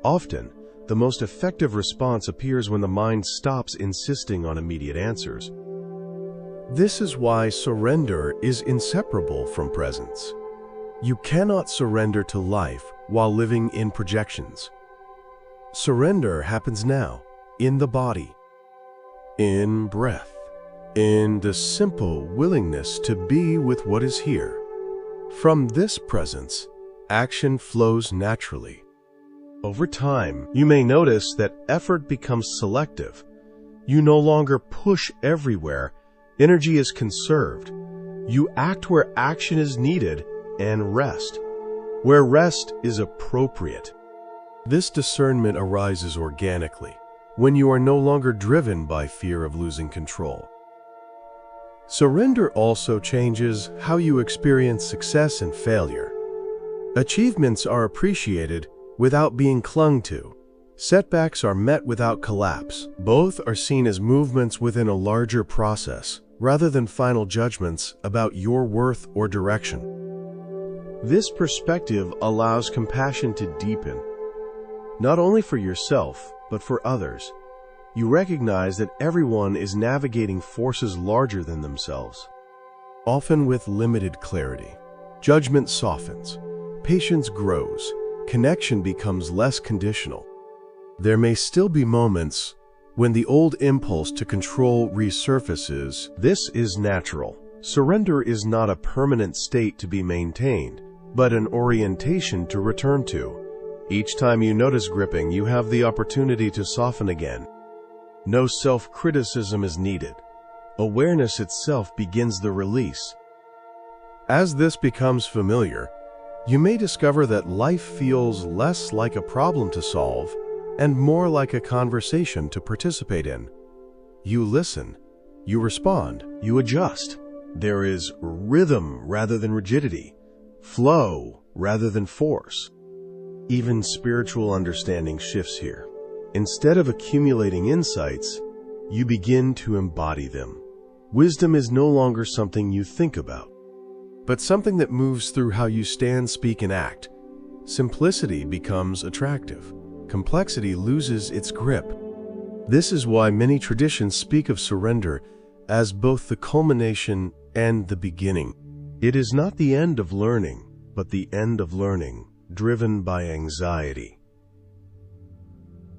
Often, the most effective response appears when the mind stops insisting on immediate answers. This is why surrender is inseparable from presence. You cannot surrender to life while living in projections. Surrender happens now, in the body, in breath, in the simple willingness to be with what is here. From this presence, action flows naturally. Over time, you may notice that effort becomes selective. You no longer push everywhere. Energy is conserved. You act where action is needed and rest where rest is appropriate. This discernment arises organically when you are no longer driven by fear of losing control. Surrender also changes how you experience success and failure. Achievements are appreciated without being clung to. Setbacks are met without collapse. Both are seen as movements within a larger process, rather than final judgments about your worth or direction. This perspective allows compassion to deepen, not only for yourself, but for others. You recognize that everyone is navigating forces larger than themselves. Often with limited clarity, judgment softens, patience grows, connection becomes less conditional. There may still be moments when the old impulse to control resurfaces. This is natural. Surrender is not a permanent state to be maintained, but an orientation to return to. Each time you notice gripping, you have the opportunity to soften again. No self-criticism is needed. Awareness itself begins the release. As this becomes familiar, you may discover that life feels less like a problem to solve and more like a conversation to participate in. You listen, you respond, you adjust. There is rhythm rather than rigidity, flow rather than force. Even spiritual understanding shifts here. Instead of accumulating insights, you begin to embody them. Wisdom is no longer something you think about, but something that moves through how you stand, speak, and act. Simplicity becomes attractive. Complexity loses its grip. This is why many traditions speak of surrender as both the culmination and the beginning. It is not the end of learning, but the end of learning, driven by anxiety.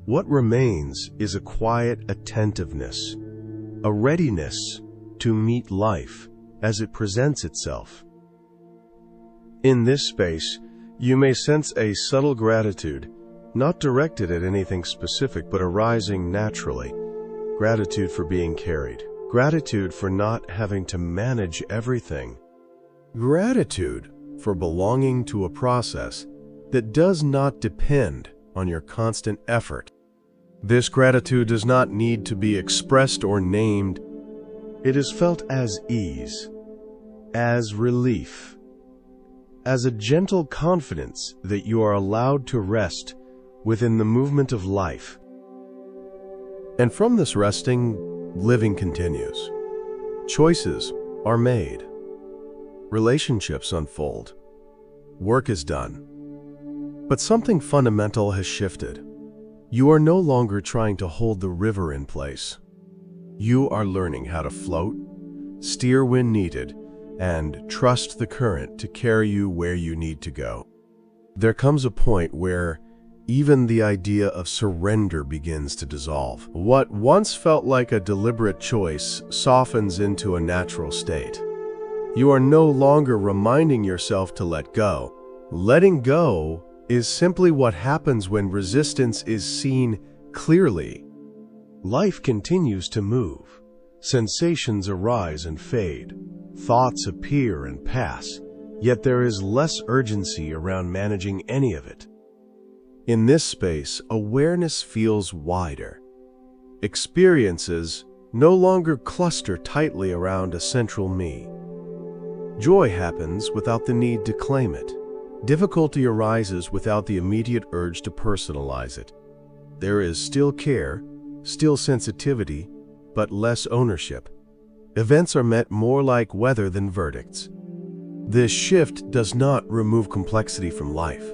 What remains is a quiet attentiveness, a readiness to meet life as it presents itself. In this space, you may sense a subtle gratitude, not directed at anything specific, but arising naturally. Gratitude for being carried. Gratitude for not having to manage everything. Gratitude for belonging to a process that does not depend on your constant effort. This gratitude does not need to be expressed or named. It is felt as ease, as relief, as a gentle confidence that you are allowed to rest within the movement of life. And from this resting, living continues. Choices are made. Relationships unfold. Work is done. But something fundamental has shifted. You are no longer trying to hold the river in place. You are learning how to float, steer when needed, and trust the current to carry you where you need to go. There comes a point where even the idea of surrender begins to dissolve. What once felt like a deliberate choice softens into a natural state. You are no longer reminding yourself to let go. Letting go is simply what happens when resistance is seen clearly. Life continues to move. Sensations arise and fade. Thoughts appear and pass. Yet there is less urgency around managing any of it. In this space, awareness feels wider. Experiences no longer cluster tightly around a central me. Joy happens without the need to claim it. Difficulty arises without the immediate urge to personalize it. There is still care, still sensitivity, but less ownership. Events are met more like weather than verdicts. This shift does not remove complexity from life.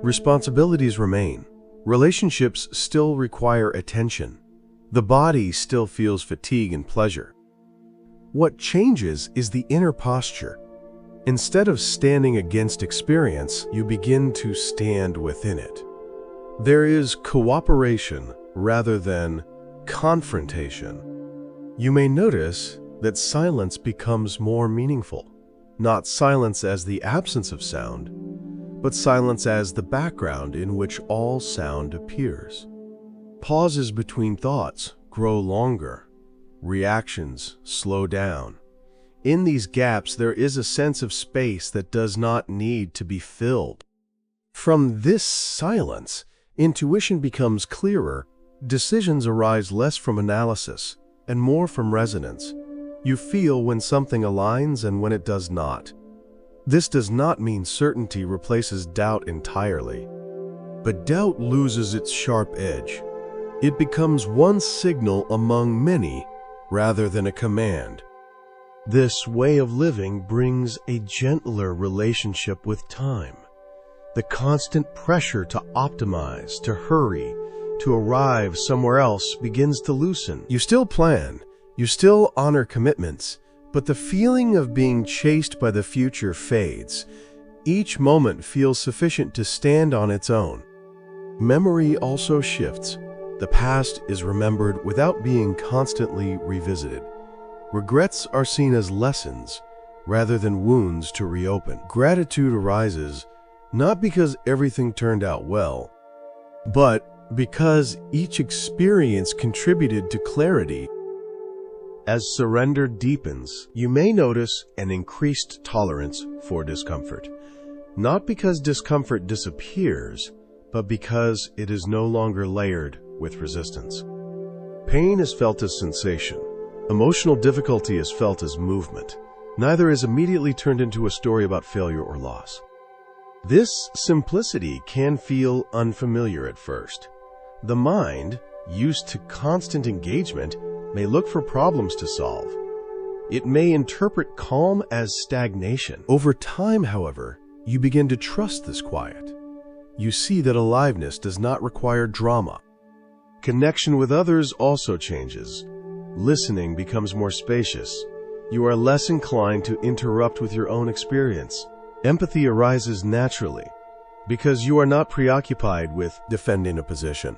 Responsibilities remain. Relationships still require attention. The body still feels fatigue and pleasure. What changes is the inner posture. Instead of standing against experience, you begin to stand within it. There is cooperation rather than confrontation. You may notice that silence becomes more meaningful. Not silence as the absence of sound, but silence as the background in which all sound appears. Pauses between thoughts grow longer. Reactions slow down. In these gaps, there is a sense of space that does not need to be filled. From this silence, intuition becomes clearer. Decisions arise less from analysis and more from resonance. You feel when something aligns and when it does not. This does not mean certainty replaces doubt entirely, but doubt loses its sharp edge. It becomes one signal among many rather than a command. This way of living brings a gentler relationship with time. The constant pressure to optimize, to hurry, to arrive somewhere else begins to loosen. You still plan, you still honor commitments, but the feeling of being chased by the future fades. Each moment feels sufficient to stand on its own. Memory also shifts. The past is remembered without being constantly revisited. Regrets are seen as lessons rather than wounds to reopen. Gratitude arises not because everything turned out well, but because each experience contributed to clarity. As surrender deepens, you may notice an increased tolerance for discomfort. Not because discomfort disappears, but because it is no longer layered with resistance. Pain is felt as sensation. Emotional difficulty is felt as movement. Neither is immediately turned into a story about failure or loss. This simplicity can feel unfamiliar at first. The mind, used to constant engagement, may look for problems to solve. It may interpret calm as stagnation. Over time, however, you begin to trust this quiet. You see that aliveness does not require drama. Connection with others also changes. Listening becomes more spacious. You are less inclined to interrupt with your own experience. Empathy arises naturally because you are not preoccupied with defending a position.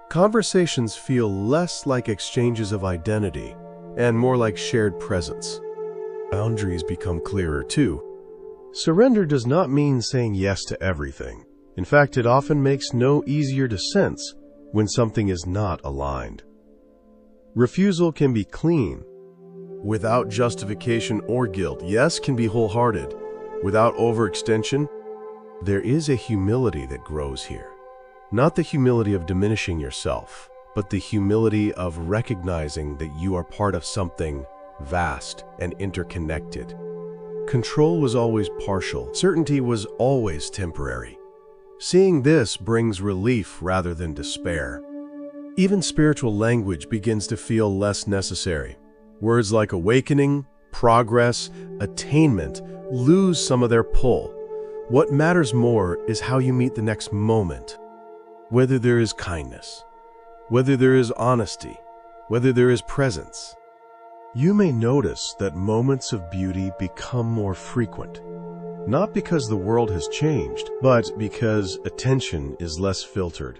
Conversations feel less like exchanges of identity and more like shared presence. Boundaries become clearer too. Surrender does not mean saying yes to everything. In fact, it often makes no easier to sense when something is not aligned. Refusal can be clean, without justification or guilt. Yes can be wholehearted, without overextension. There is a humility that grows here. Not the humility of diminishing yourself, but the humility of recognizing that you are part of something vast and interconnected. Control was always partial. Certainty was always temporary. Seeing this brings relief rather than despair. Even spiritual language begins to feel less necessary. Words like awakening, progress, attainment lose some of their pull. What matters more is how you meet the next moment. Whether there is kindness, whether there is honesty, whether there is presence. You may notice that moments of beauty become more frequent, not because the world has changed, but because attention is less filtered.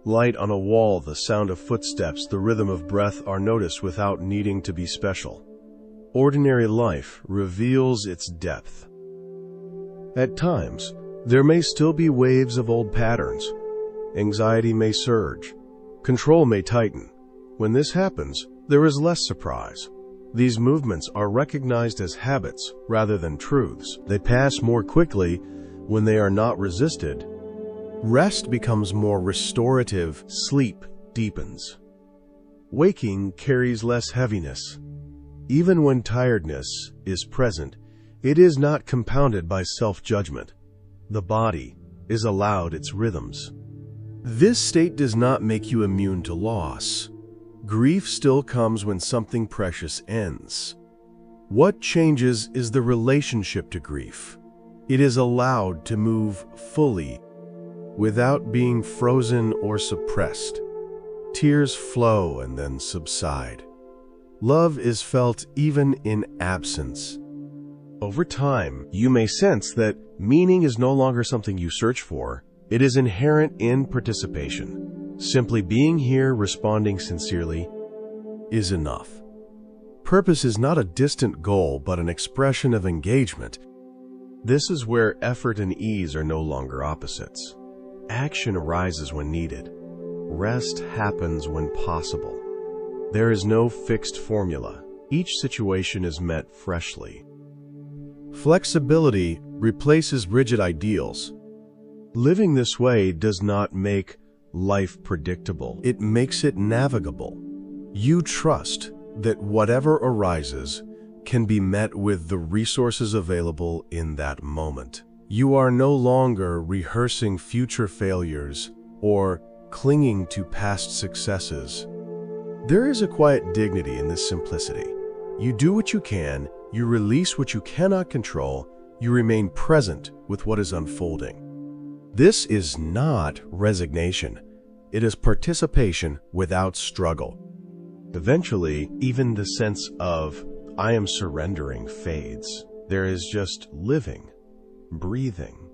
Light on a wall, the sound of footsteps, the rhythm of breath are noticed without needing to be special. Ordinary life reveals its depth. At times, there may still be waves of old patterns. Anxiety may surge. Control may tighten. When this happens, there is less surprise. These movements are recognized as habits rather than truths. They pass more quickly when they are not resisted. Rest becomes more restorative. Sleep deepens. Waking carries less heaviness. Even when tiredness is present, it is not compounded by self-judgment. The body is allowed its rhythms. This state does not make you immune to loss. Grief still comes when something precious ends. What changes is the relationship to grief. It is allowed to move fully. without being frozen or suppressed. Tears flow and then subside. Love is felt even in absence. Over time, you may sense that meaning is no longer something you search for. It is inherent in participation. Simply being here, responding sincerely, is enough. Purpose is not a distant goal, but an expression of engagement. This is where effort and ease are no longer opposites. Action arises when needed. Rest happens when possible. There is no fixed formula. Each situation is met freshly. Flexibility replaces rigid ideals. Living this way does not make life predictable. It makes it navigable. You trust that whatever arises can be met with the resources available in that moment. You are no longer rehearsing future failures or clinging to past successes. There is a quiet dignity in this simplicity. You do what you can, you release what you cannot control, you remain present with what is unfolding. This is not resignation. It is participation without struggle. Eventually, even the sense of "I am surrendering" fades. There is just living, breathing,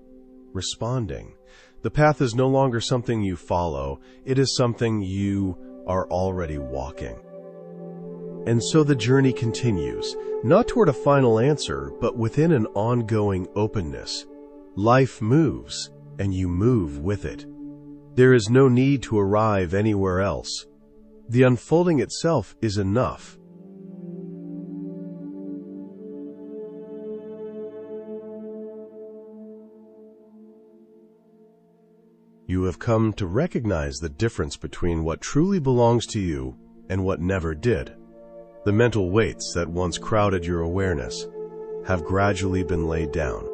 responding. The path is no longer something you follow. It is something you are already walking. And so the journey continues, not toward a final answer, but within an ongoing openness. Life moves, and you move with it. There is no need to arrive anywhere else. The unfolding itself is enough. You have come to recognize the difference between what truly belongs to you and what never did. The mental weights that once crowded your awareness have gradually been laid down,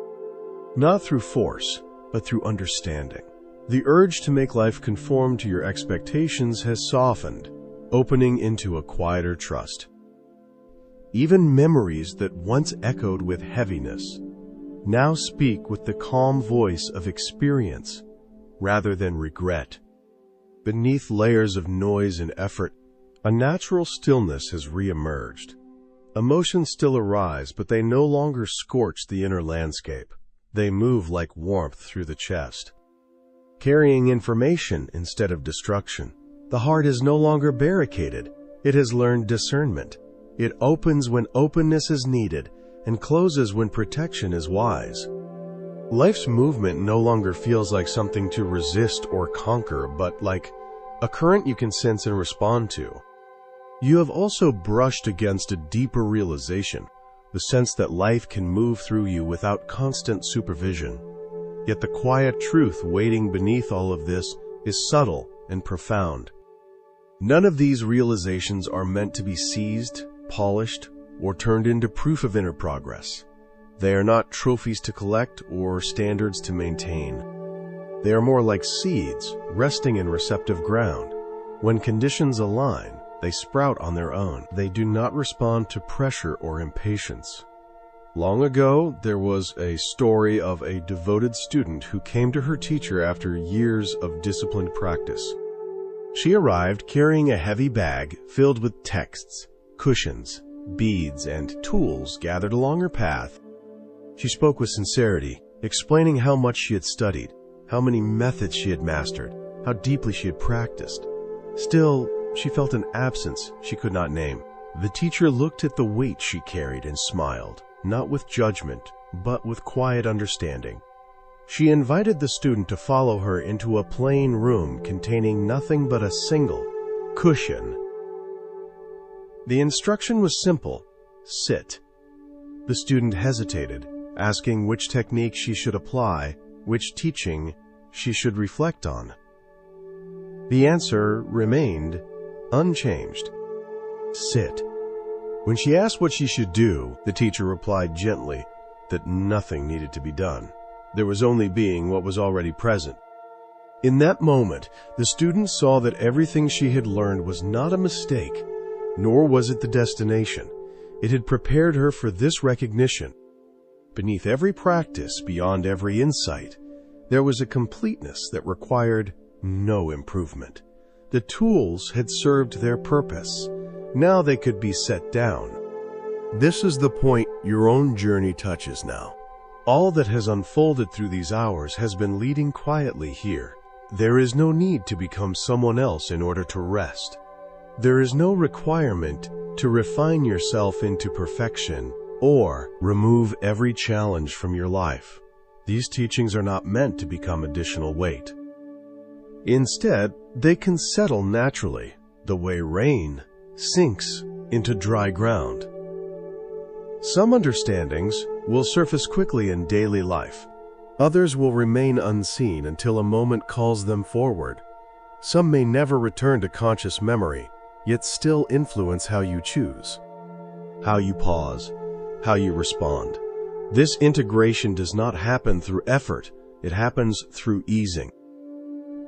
not through force, but through understanding. The urge to make life conform to your expectations has softened, opening into a quieter trust. Even memories that once echoed with heaviness now speak with the calm voice of experience rather than regret. Beneath layers of noise and effort, a natural stillness has re-emerged. Emotions still arise, but they no longer scorch the inner landscape. They move like warmth through the chest, carrying information instead of destruction. The heart is no longer barricaded. It has learned discernment. It opens when openness is needed and closes when protection is wise. Life's movement no longer feels like something to resist or conquer, but like a current you can sense and respond to. You have also brushed against a deeper realization, the sense that life can move through you without constant supervision. Yet the quiet truth waiting beneath all of this is subtle and profound. None of these realizations are meant to be seized, polished, or turned into proof of inner progress. They are not trophies to collect or standards to maintain. They are more like seeds resting in receptive ground. When conditions align, they sprout on their own. They do not respond to pressure or impatience. Long ago, there was a story of a devoted student who came to her teacher after years of disciplined practice. She arrived carrying a heavy bag filled with texts, cushions, beads, and tools gathered along her path. She spoke with sincerity, explaining how much she had studied, how many methods she had mastered, how deeply she had practiced. Still, she felt an absence she could not name. The teacher looked at the weight she carried and smiled, not with judgment, but with quiet understanding. She invited the student to follow her into a plain room containing nothing but a single cushion. The instruction was simple: sit. The student hesitated, asking which technique she should apply, which teaching she should reflect on. The answer remained unchanged: sit. When she asked what she should do, the teacher replied gently that nothing needed to be done. There was only being what was already present. In that moment, the student saw that everything she had learned was not a mistake, nor was it the destination. It had prepared her for this recognition. Beneath every practice, beyond every insight, There was a completeness that required no improvement. The tools had served their purpose. Now they could be set down. This is the point your own journey touches now. All that has unfolded through these hours has been leading quietly here. There is no need to become someone else in order to rest. There is no requirement to refine yourself into perfection or remove every challenge from your life. These teachings are not meant to become additional weight. Instead, they can settle naturally, the way rain sinks into dry ground. Some understandings will surface quickly in daily life. Others will remain unseen until a moment calls them forward. Some may never return to conscious memory, yet still influence how you choose, how you pause, how you respond. This integration does not happen through effort, it happens through easing.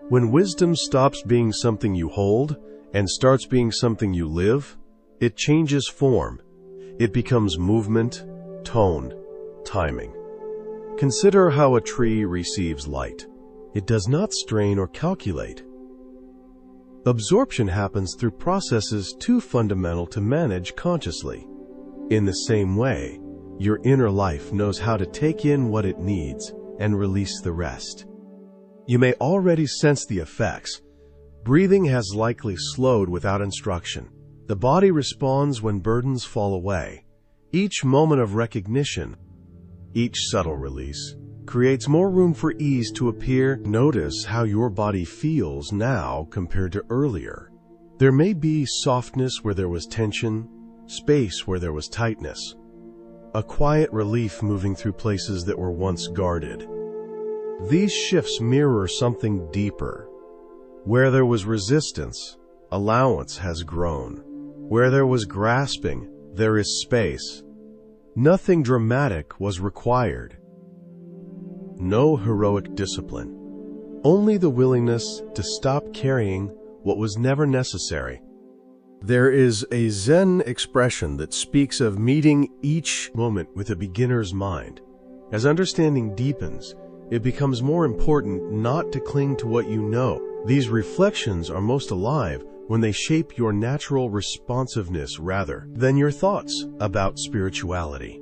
When wisdom stops being something you hold and starts being something you live, it changes form. It becomes movement, tone, timing. Consider how a tree receives light. It does not strain or calculate. Absorption happens through processes too fundamental to manage consciously. In the same way, your inner life knows how to take in what it needs and release the rest. You may already sense the effects. Breathing has likely slowed without instruction. The body responds when burdens fall away. Each moment of recognition, each subtle release, creates more room for ease to appear. Notice how your body feels now compared to earlier. There may be softness where there was tension, space where there was tightness, a quiet relief moving through places that were once guarded. These shifts mirror something deeper. Where there was resistance, allowance has grown. Where there was grasping, there is space. Nothing dramatic was required. No heroic discipline. Only the willingness to stop carrying what was never necessary. There is a Zen expression that speaks of meeting each moment with a beginner's mind. As understanding deepens, it becomes more important not to cling to what you know. These reflections are most alive when they shape your natural responsiveness rather than your thoughts about spirituality.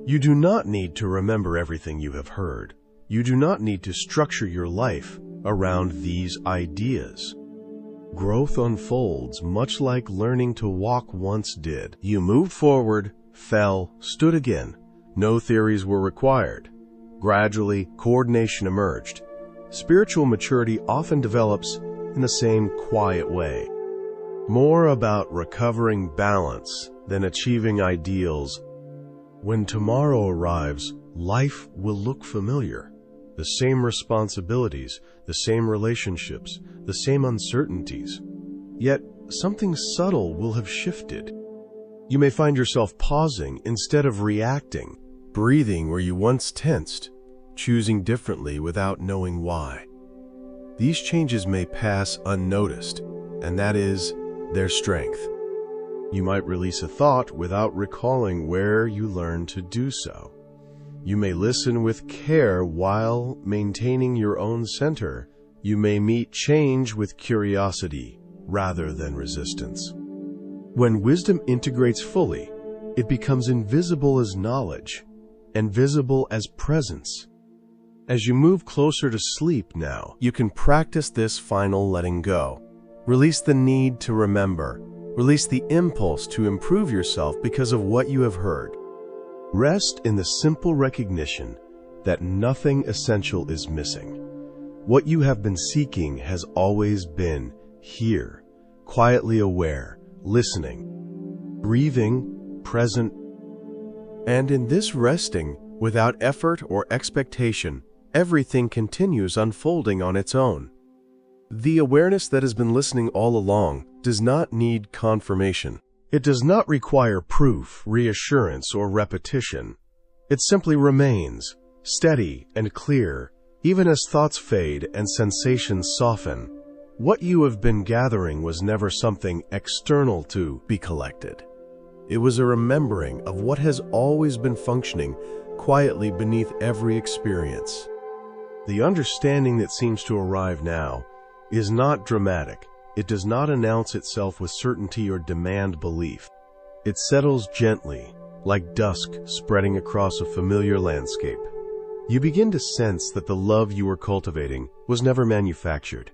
You do not need to remember everything you have heard. You do not need to structure your life around these ideas. Growth unfolds much like learning to walk once did. You moved forward, fell, stood again. No theories were required. Gradually, coordination emerged. Spiritual maturity often develops in the same quiet way. More about recovering balance than achieving ideals. When tomorrow arrives, life will look familiar. The same responsibilities, the same relationships, the same uncertainties. Yet, something subtle will have shifted. You may find yourself pausing instead of reacting, breathing where you once tensed, choosing differently without knowing why. These changes may pass unnoticed, and that is their strength. You might release a thought without recalling where you learned to do so. You may listen with care while maintaining your own center. You may meet change with curiosity rather than resistance. When wisdom integrates fully, it becomes invisible as knowledge and visible as presence. As you move closer to sleep now, you can practice this final letting go. Release the need to remember. Release the impulse to improve yourself because of what you have heard. Rest in the simple recognition that nothing essential is missing. What you have been seeking has always been here, quietly aware, listening, breathing, present. And in this resting, without effort or expectation, everything continues unfolding on its own. The awareness that has been listening all along does not need confirmation. It does not require proof, reassurance, or repetition. It simply remains, steady and clear, even as thoughts fade and sensations soften. What you have been gathering was never something external to be collected. It was a remembering of what has always been functioning quietly beneath every experience. The understanding that seems to arrive now is not dramatic. It does not announce itself with certainty or demand belief. It settles gently, like dusk spreading across a familiar landscape. You begin to sense that the love you were cultivating was never manufactured.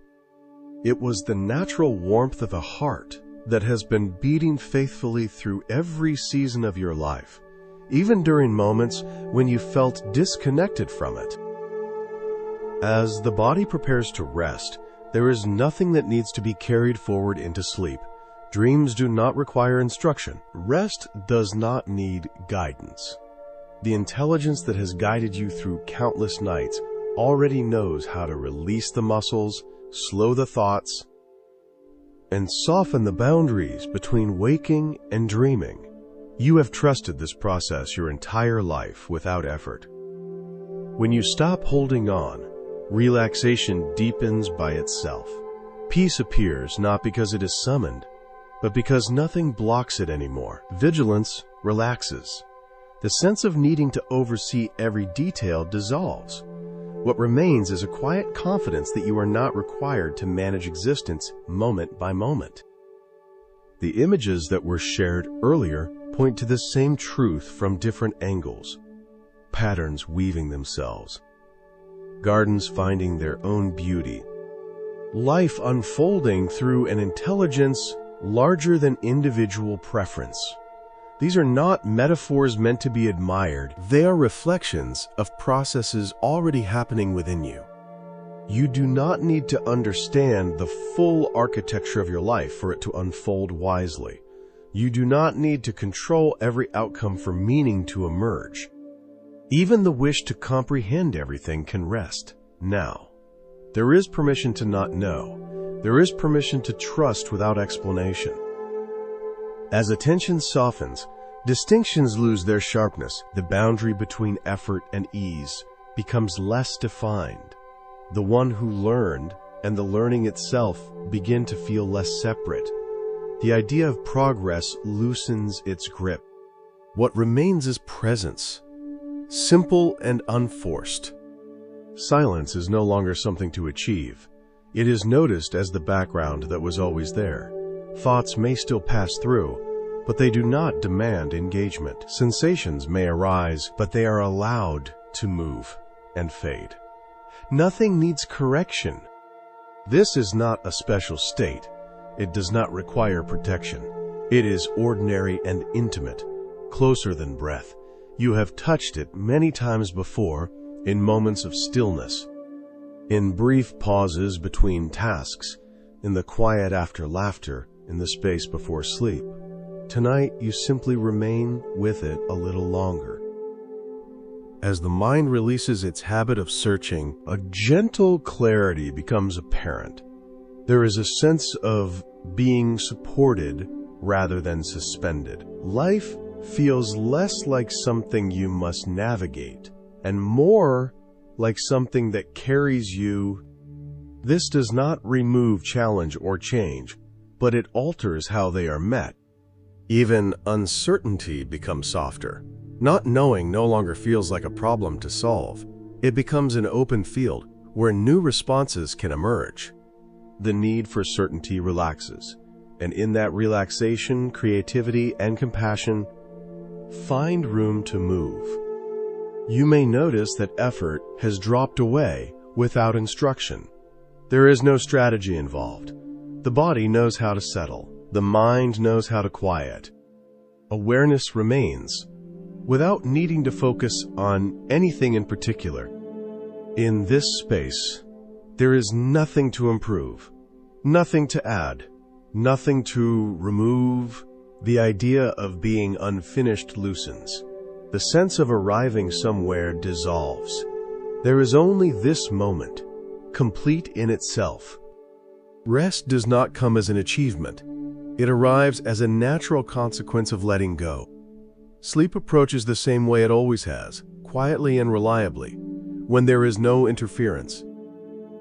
It was the natural warmth of a heart that has been beating faithfully through every season of your life, even during moments when you felt disconnected from it. As the body prepares to rest, there is nothing that needs to be carried forward into sleep. Dreams do not require instruction. Rest does not need guidance. The intelligence that has guided you through countless nights already knows how to release the muscles, slow the thoughts, and soften the boundaries between waking and dreaming. You have trusted this process your entire life without effort. When you stop holding on, relaxation deepens by itself. Peace appears not because it is summoned, but because nothing blocks it anymore. Vigilance relaxes. The sense of needing to oversee every detail dissolves. What remains is a quiet confidence that you are not required to manage existence moment by moment. The images that were shared earlier point to the same truth from different angles. Patterns weaving themselves. Gardens finding their own beauty. Life unfolding through an intelligence larger than individual preference. These are not metaphors meant to be admired. They are reflections of processes already happening within you. You do not need to understand the full architecture of your life for it to unfold wisely. You do not need to control every outcome for meaning to emerge. Even the wish to comprehend everything can rest now. There is permission to not know. There is permission to trust without explanation. As attention softens, distinctions lose their sharpness. The boundary between effort and ease becomes less defined. The one who learned and the learning itself begin to feel less separate. The idea of progress loosens its grip. What remains is presence, simple and unforced. Silence is no longer something to achieve. It is noticed as the background that was always there. Thoughts may still pass through, but they do not demand engagement. Sensations may arise, but they are allowed to move and fade. Nothing needs correction. This is not a special state. It does not require protection. It is ordinary and intimate, closer than breath. You have touched it many times before, in moments of stillness, in brief pauses between tasks, in the quiet after laughter, in the space before sleep. Tonight, you simply remain with it a little longer. As the mind releases its habit of searching, a gentle clarity becomes apparent. There is a sense of being supported rather than suspended. Life feels less like something you must navigate and more like something that carries you. This does not remove challenge or change, but it alters how they are met. Even uncertainty becomes softer. Not knowing no longer feels like a problem to solve. It becomes an open field where new responses can emerge. The need for certainty relaxes, and in that relaxation, creativity and compassion find room to move. You may notice that effort has dropped away without instruction. There is no strategy involved. The body knows how to settle. The mind knows how to quiet. Awareness remains, without needing to focus on anything in particular. In this space, there is nothing to improve, nothing to add, nothing to remove. The idea of being unfinished loosens. The sense of arriving somewhere dissolves. There is only this moment, complete in itself. Rest does not come as an achievement. It arrives as a natural consequence of letting go. Sleep approaches the same way it always has, quietly and reliably, when there is no interference.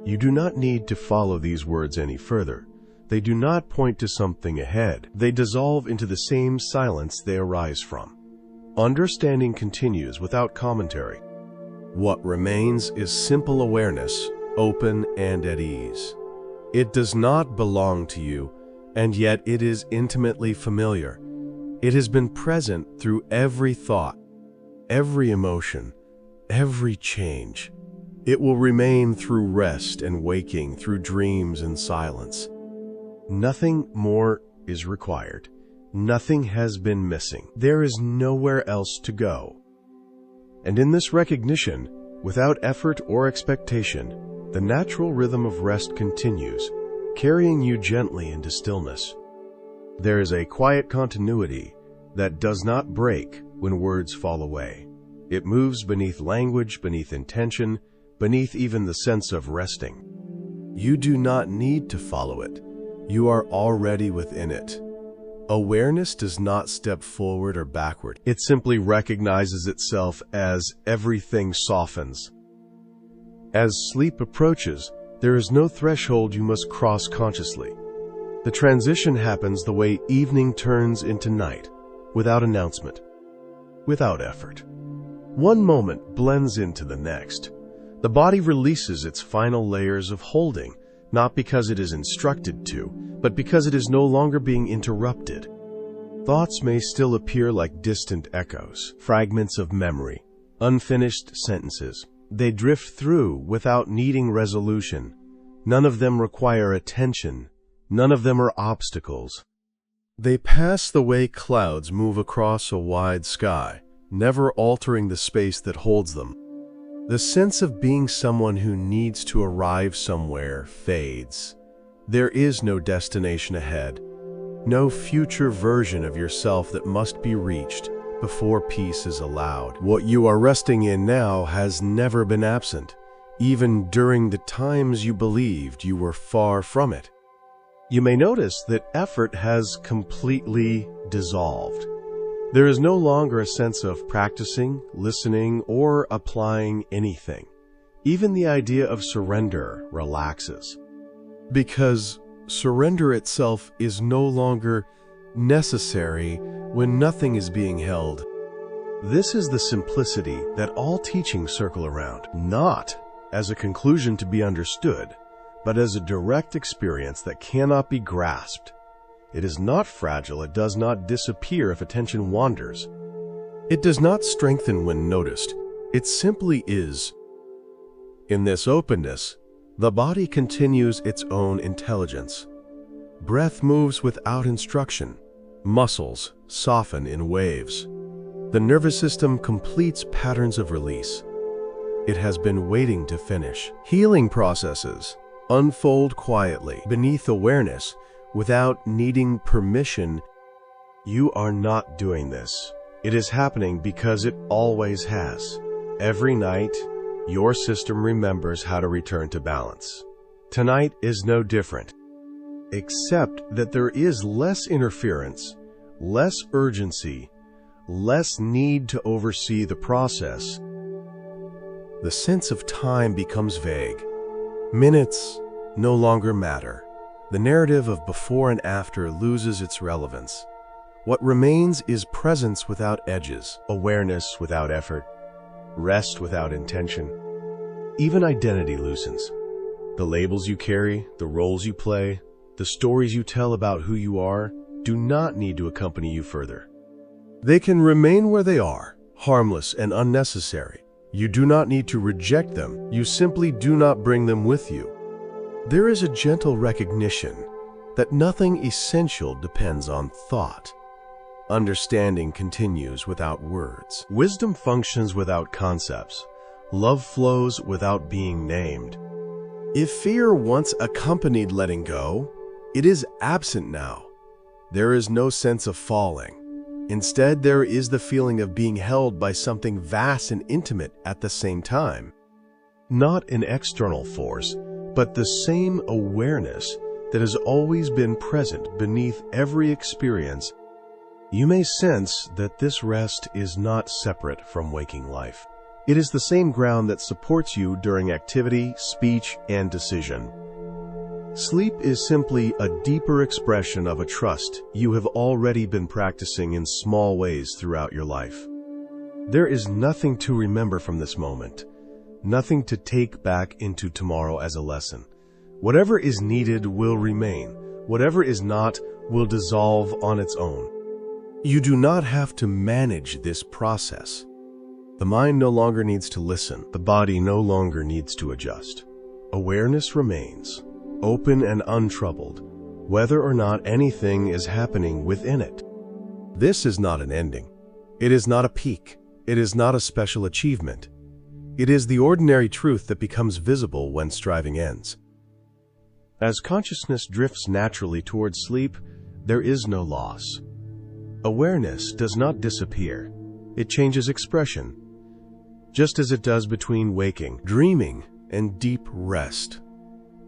You do not need to follow these words any further. They do not point to something ahead. They dissolve into the same silence they arise from. Understanding continues without commentary. What remains is simple awareness, open and at ease. It does not belong to you, and yet it is intimately familiar. It has been present through every thought, every emotion, every change. It will remain through rest and waking, through dreams and silence. Nothing more is required. Nothing has been missing. There is nowhere else to go. And in this recognition, without effort or expectation, the natural rhythm of rest continues, carrying you gently into stillness. There is a quiet continuity that does not break when words fall away. It moves beneath language, beneath intention, beneath even the sense of resting. You do not need to follow it. You are already within it. Awareness does not step forward or backward. It simply recognizes itself as everything softens. As sleep approaches, there is no threshold you must cross consciously. The transition happens the way evening turns into night, without announcement, without effort. One moment blends into the next. The body releases its final layers of holding, not because it is instructed to, but because it is no longer being interrupted. Thoughts may still appear like distant echoes, fragments of memory, unfinished sentences. They drift through without needing resolution. None of them require attention. None of them are obstacles. They pass the way clouds move across a wide sky, never altering the space that holds them. The sense of being someone who needs to arrive somewhere fades. There is no destination ahead, no future version of yourself that must be reached before peace is allowed. What you are resting in now has never been absent, even during the times you believed you were far from it. You may notice that effort has completely dissolved. There is no longer a sense of practicing, listening, or applying anything. Even the idea of surrender relaxes. Because surrender itself is no longer necessary when nothing is being held. This is the simplicity that all teachings circle around, not as a conclusion to be understood, but as a direct experience that cannot be grasped. It is not fragile. It does not disappear if attention wanders. It does not strengthen when noticed. It simply is. In this openness, the body continues its own intelligence. Breath moves without instruction. Muscles soften in waves. The nervous system completes patterns of release. It has been waiting to finish. Healing processes unfold quietly beneath awareness, without needing permission. You are not doing this. It is happening because it always has. Every night, your system remembers how to return to balance. Tonight is no different, except that there is less interference, less urgency, less need to oversee the process. The sense of time becomes vague. Minutes no longer matter. The narrative of before and after loses its relevance. What remains is presence without edges, awareness without effort, rest without intention. Even identity loosens. The labels you carry, the roles you play, the stories you tell about who you are, do not need to accompany you further. They can remain where they are, harmless and unnecessary. You do not need to reject them. You simply do not bring them with you. There is a gentle recognition that nothing essential depends on thought. Understanding continues without words. Wisdom functions without concepts. Love flows without being named. If fear once accompanied letting go, it is absent now. There is no sense of falling. Instead, there is the feeling of being held by something vast and intimate at the same time. Not an external force, but the same awareness that has always been present beneath every experience. You may sense that this rest is not separate from waking life. It is the same ground that supports you during activity, speech, and decision. Sleep is simply a deeper expression of a trust you have already been practicing in small ways throughout your life. There is nothing to remember from this moment, nothing to take back into tomorrow as a lesson. Whatever is needed will remain. Whatever is not will dissolve on its own. You do not have to manage this process. The mind no longer needs to listen. The body no longer needs to adjust. Awareness remains, open and untroubled, whether or not anything is happening within it. This is not an ending. It is not a peak. It is not a special achievement. It is the ordinary truth that becomes visible when striving ends. As consciousness drifts naturally towards sleep, there is no loss. Awareness does not disappear. It changes expression, just as it does between waking, dreaming, and deep rest.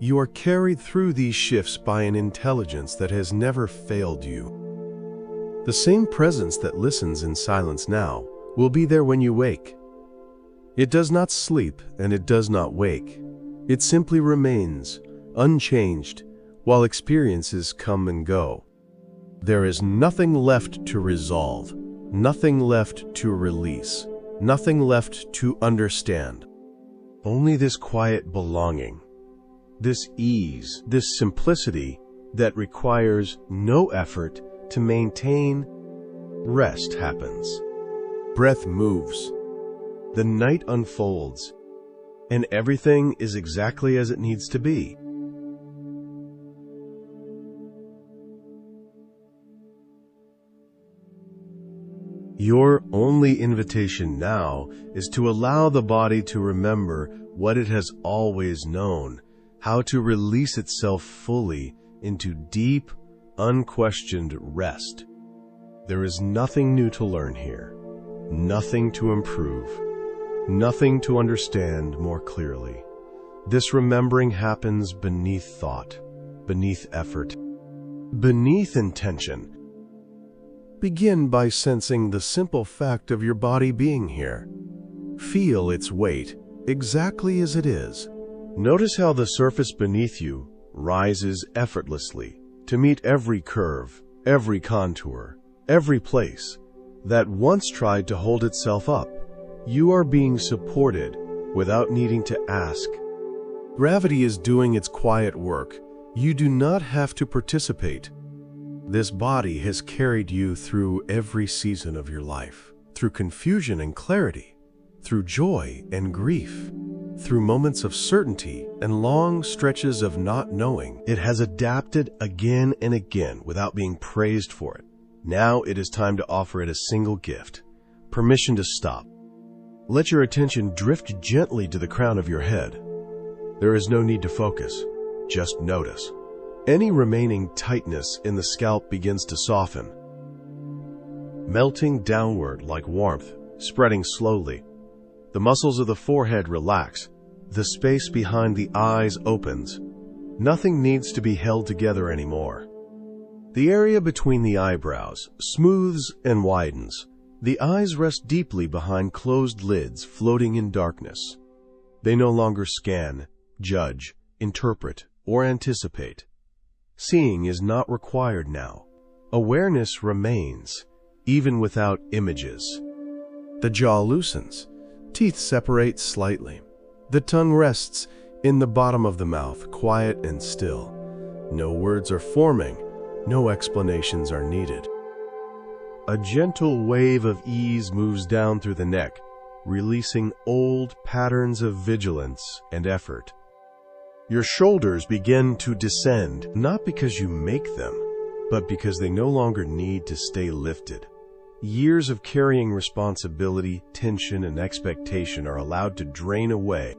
You are carried through these shifts by an intelligence that has never failed you. The same presence that listens in silence now will be there when you wake. It does not sleep and it does not wake. It simply remains, unchanged, while experiences come and go. There is nothing left to resolve, nothing left to release, nothing left to understand. Only this quiet belonging, this ease, this simplicity that requires no effort to maintain rest happens. Breath moves. The night unfolds, and everything is exactly as it needs to be. Your only invitation now is to allow the body to remember what it has always known, how to release itself fully into deep, unquestioned rest. There is nothing new to learn here, nothing to improve, nothing to understand more clearly. This remembering happens beneath thought, beneath effort, beneath intention. Begin by sensing the simple fact of your body being here. Feel its weight exactly as it is. Notice how the surface beneath you rises effortlessly to meet every curve, every contour, every place that once tried to hold itself up. You are being supported without needing to ask. Gravity is doing its quiet work. You do not have to participate. This body has carried you through every season of your life, through confusion and clarity, through joy and grief, through moments of certainty and long stretches of not knowing. It has adapted again and again without being praised for it. Now it is time to offer it a single gift, permission to stop. Let your attention drift gently to the crown of your head. There is no need to focus, just notice. Any remaining tightness in the scalp begins to soften, melting downward like warmth, spreading slowly. The muscles of the forehead relax. The space behind the eyes opens. Nothing needs to be held together anymore. The area between the eyebrows smooths and widens. The eyes rest deeply behind closed lids floating in darkness. They no longer scan, judge, interpret, or anticipate. Seeing is not required now. Awareness remains, even without images. The jaw loosens. Teeth separate slightly. The tongue rests in the bottom of the mouth, quiet and still. No words are forming. No explanations are needed. A gentle wave of ease moves down through the neck, releasing old patterns of vigilance and effort. Your shoulders begin to descend, not because you make them, but because they no longer need to stay lifted. Years of carrying responsibility, tension, and expectation are allowed to drain away.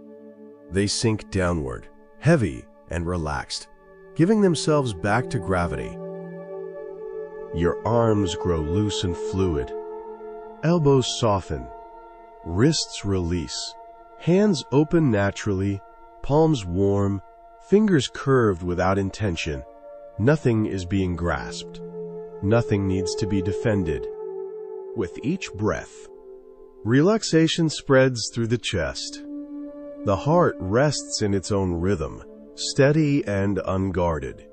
They sink downward, heavy and relaxed, giving themselves back to gravity. Your arms grow loose and fluid. Elbows soften. Wrists release. Hands open naturally. Palms warm, fingers curved without intention. Nothing is being grasped. Nothing needs to be defended. With each breath, relaxation spreads through the chest. The heart rests in its own rhythm, steady and unguarded.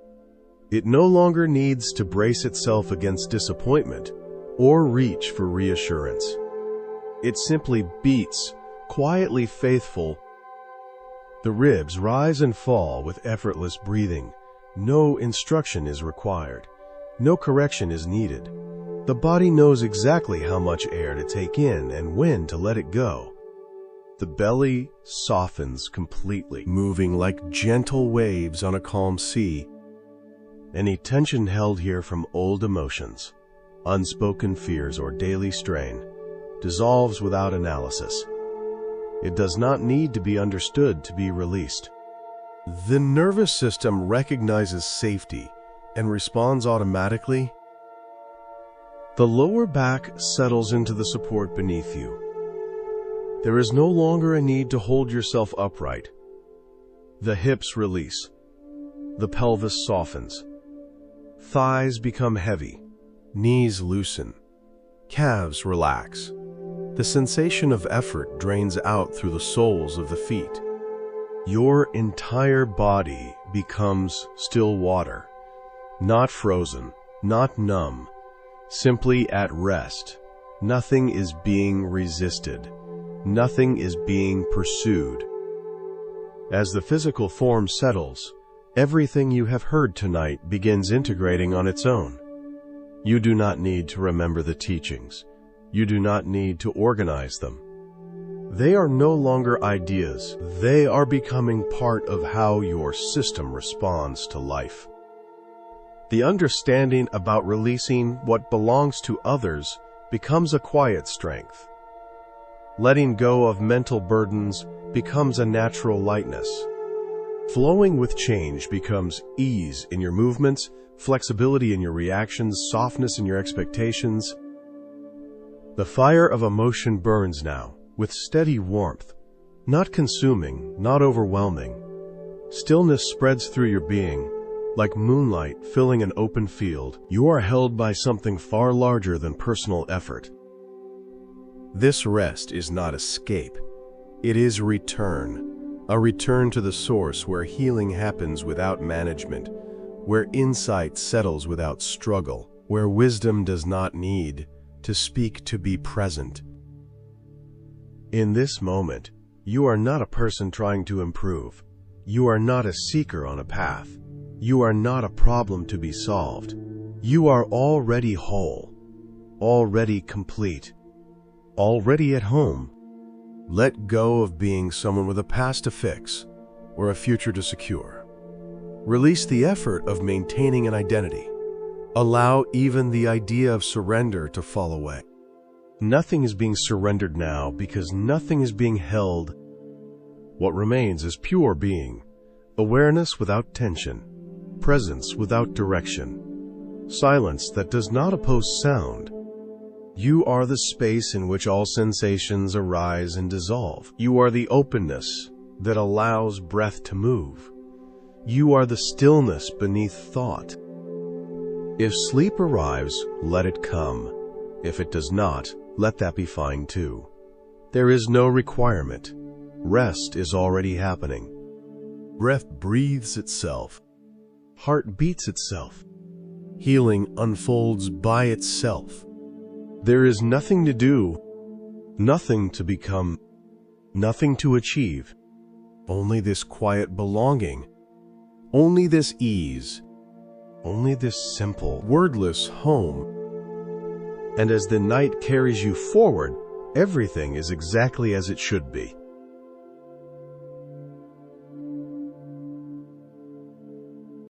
It no longer needs to brace itself against disappointment or reach for reassurance. It simply beats, quietly faithful, The ribs rise and fall with effortless breathing. No instruction is required. No correction is needed. The body knows exactly how much air to take in and when to let it go. The belly softens completely, moving like gentle waves on a calm sea. Any tension held here from old emotions, unspoken fears, or daily strain dissolves without analysis. It does not need to be understood to be released. The nervous system recognizes safety and responds automatically. The lower back settles into the support beneath you. There is no longer a need to hold yourself upright. The hips release. The pelvis softens. Thighs become heavy. Knees loosen. Calves relax. The sensation of effort drains out through the soles of the feet. Your entire body becomes still water, not frozen, not numb, simply at rest. Nothing is being resisted. Nothing is being pursued. As the physical form settles, everything you have heard tonight begins integrating on its own. You do not need to remember the teachings. You do not need to organize them. They are no longer ideas. They are becoming part of how your system responds to life. The understanding about releasing what belongs to others becomes a quiet strength. Letting go of mental burdens becomes a natural lightness. Flowing with change becomes ease in your movements, flexibility in your reactions, softness in your expectations. The fire of emotion burns now, with steady warmth, not consuming, not overwhelming. Stillness spreads through your being, like moonlight filling an open field. You are held by something far larger than personal effort. This rest is not escape. It is return. A return to the source where healing happens without management, where insight settles without struggle, where wisdom does not need to speak to be present. In this moment, you are not a person trying to improve. You are not a seeker on a path. You are not a problem to be solved. You are already whole, already complete, already at home. Let go of being someone with a past to fix or a future to secure. Release the effort of maintaining an identity. Allow even the idea of surrender to fall away. Nothing is being surrendered now because nothing is being held. What remains is pure being, awareness without tension, presence without direction, silence that does not oppose sound. You are the space in which all sensations arise and dissolve. You are the openness that allows breath to move. You are the stillness beneath thought. If sleep arrives, let it come. If it does not, let that be fine too. There is no requirement. Rest is already happening. Breath breathes itself. Heart beats itself. Healing unfolds by itself. There is nothing to do, nothing to become, nothing to achieve. Only this quiet belonging. Only this ease. Only this simple, wordless home. And as the night carries you forward, everything is exactly as it should be.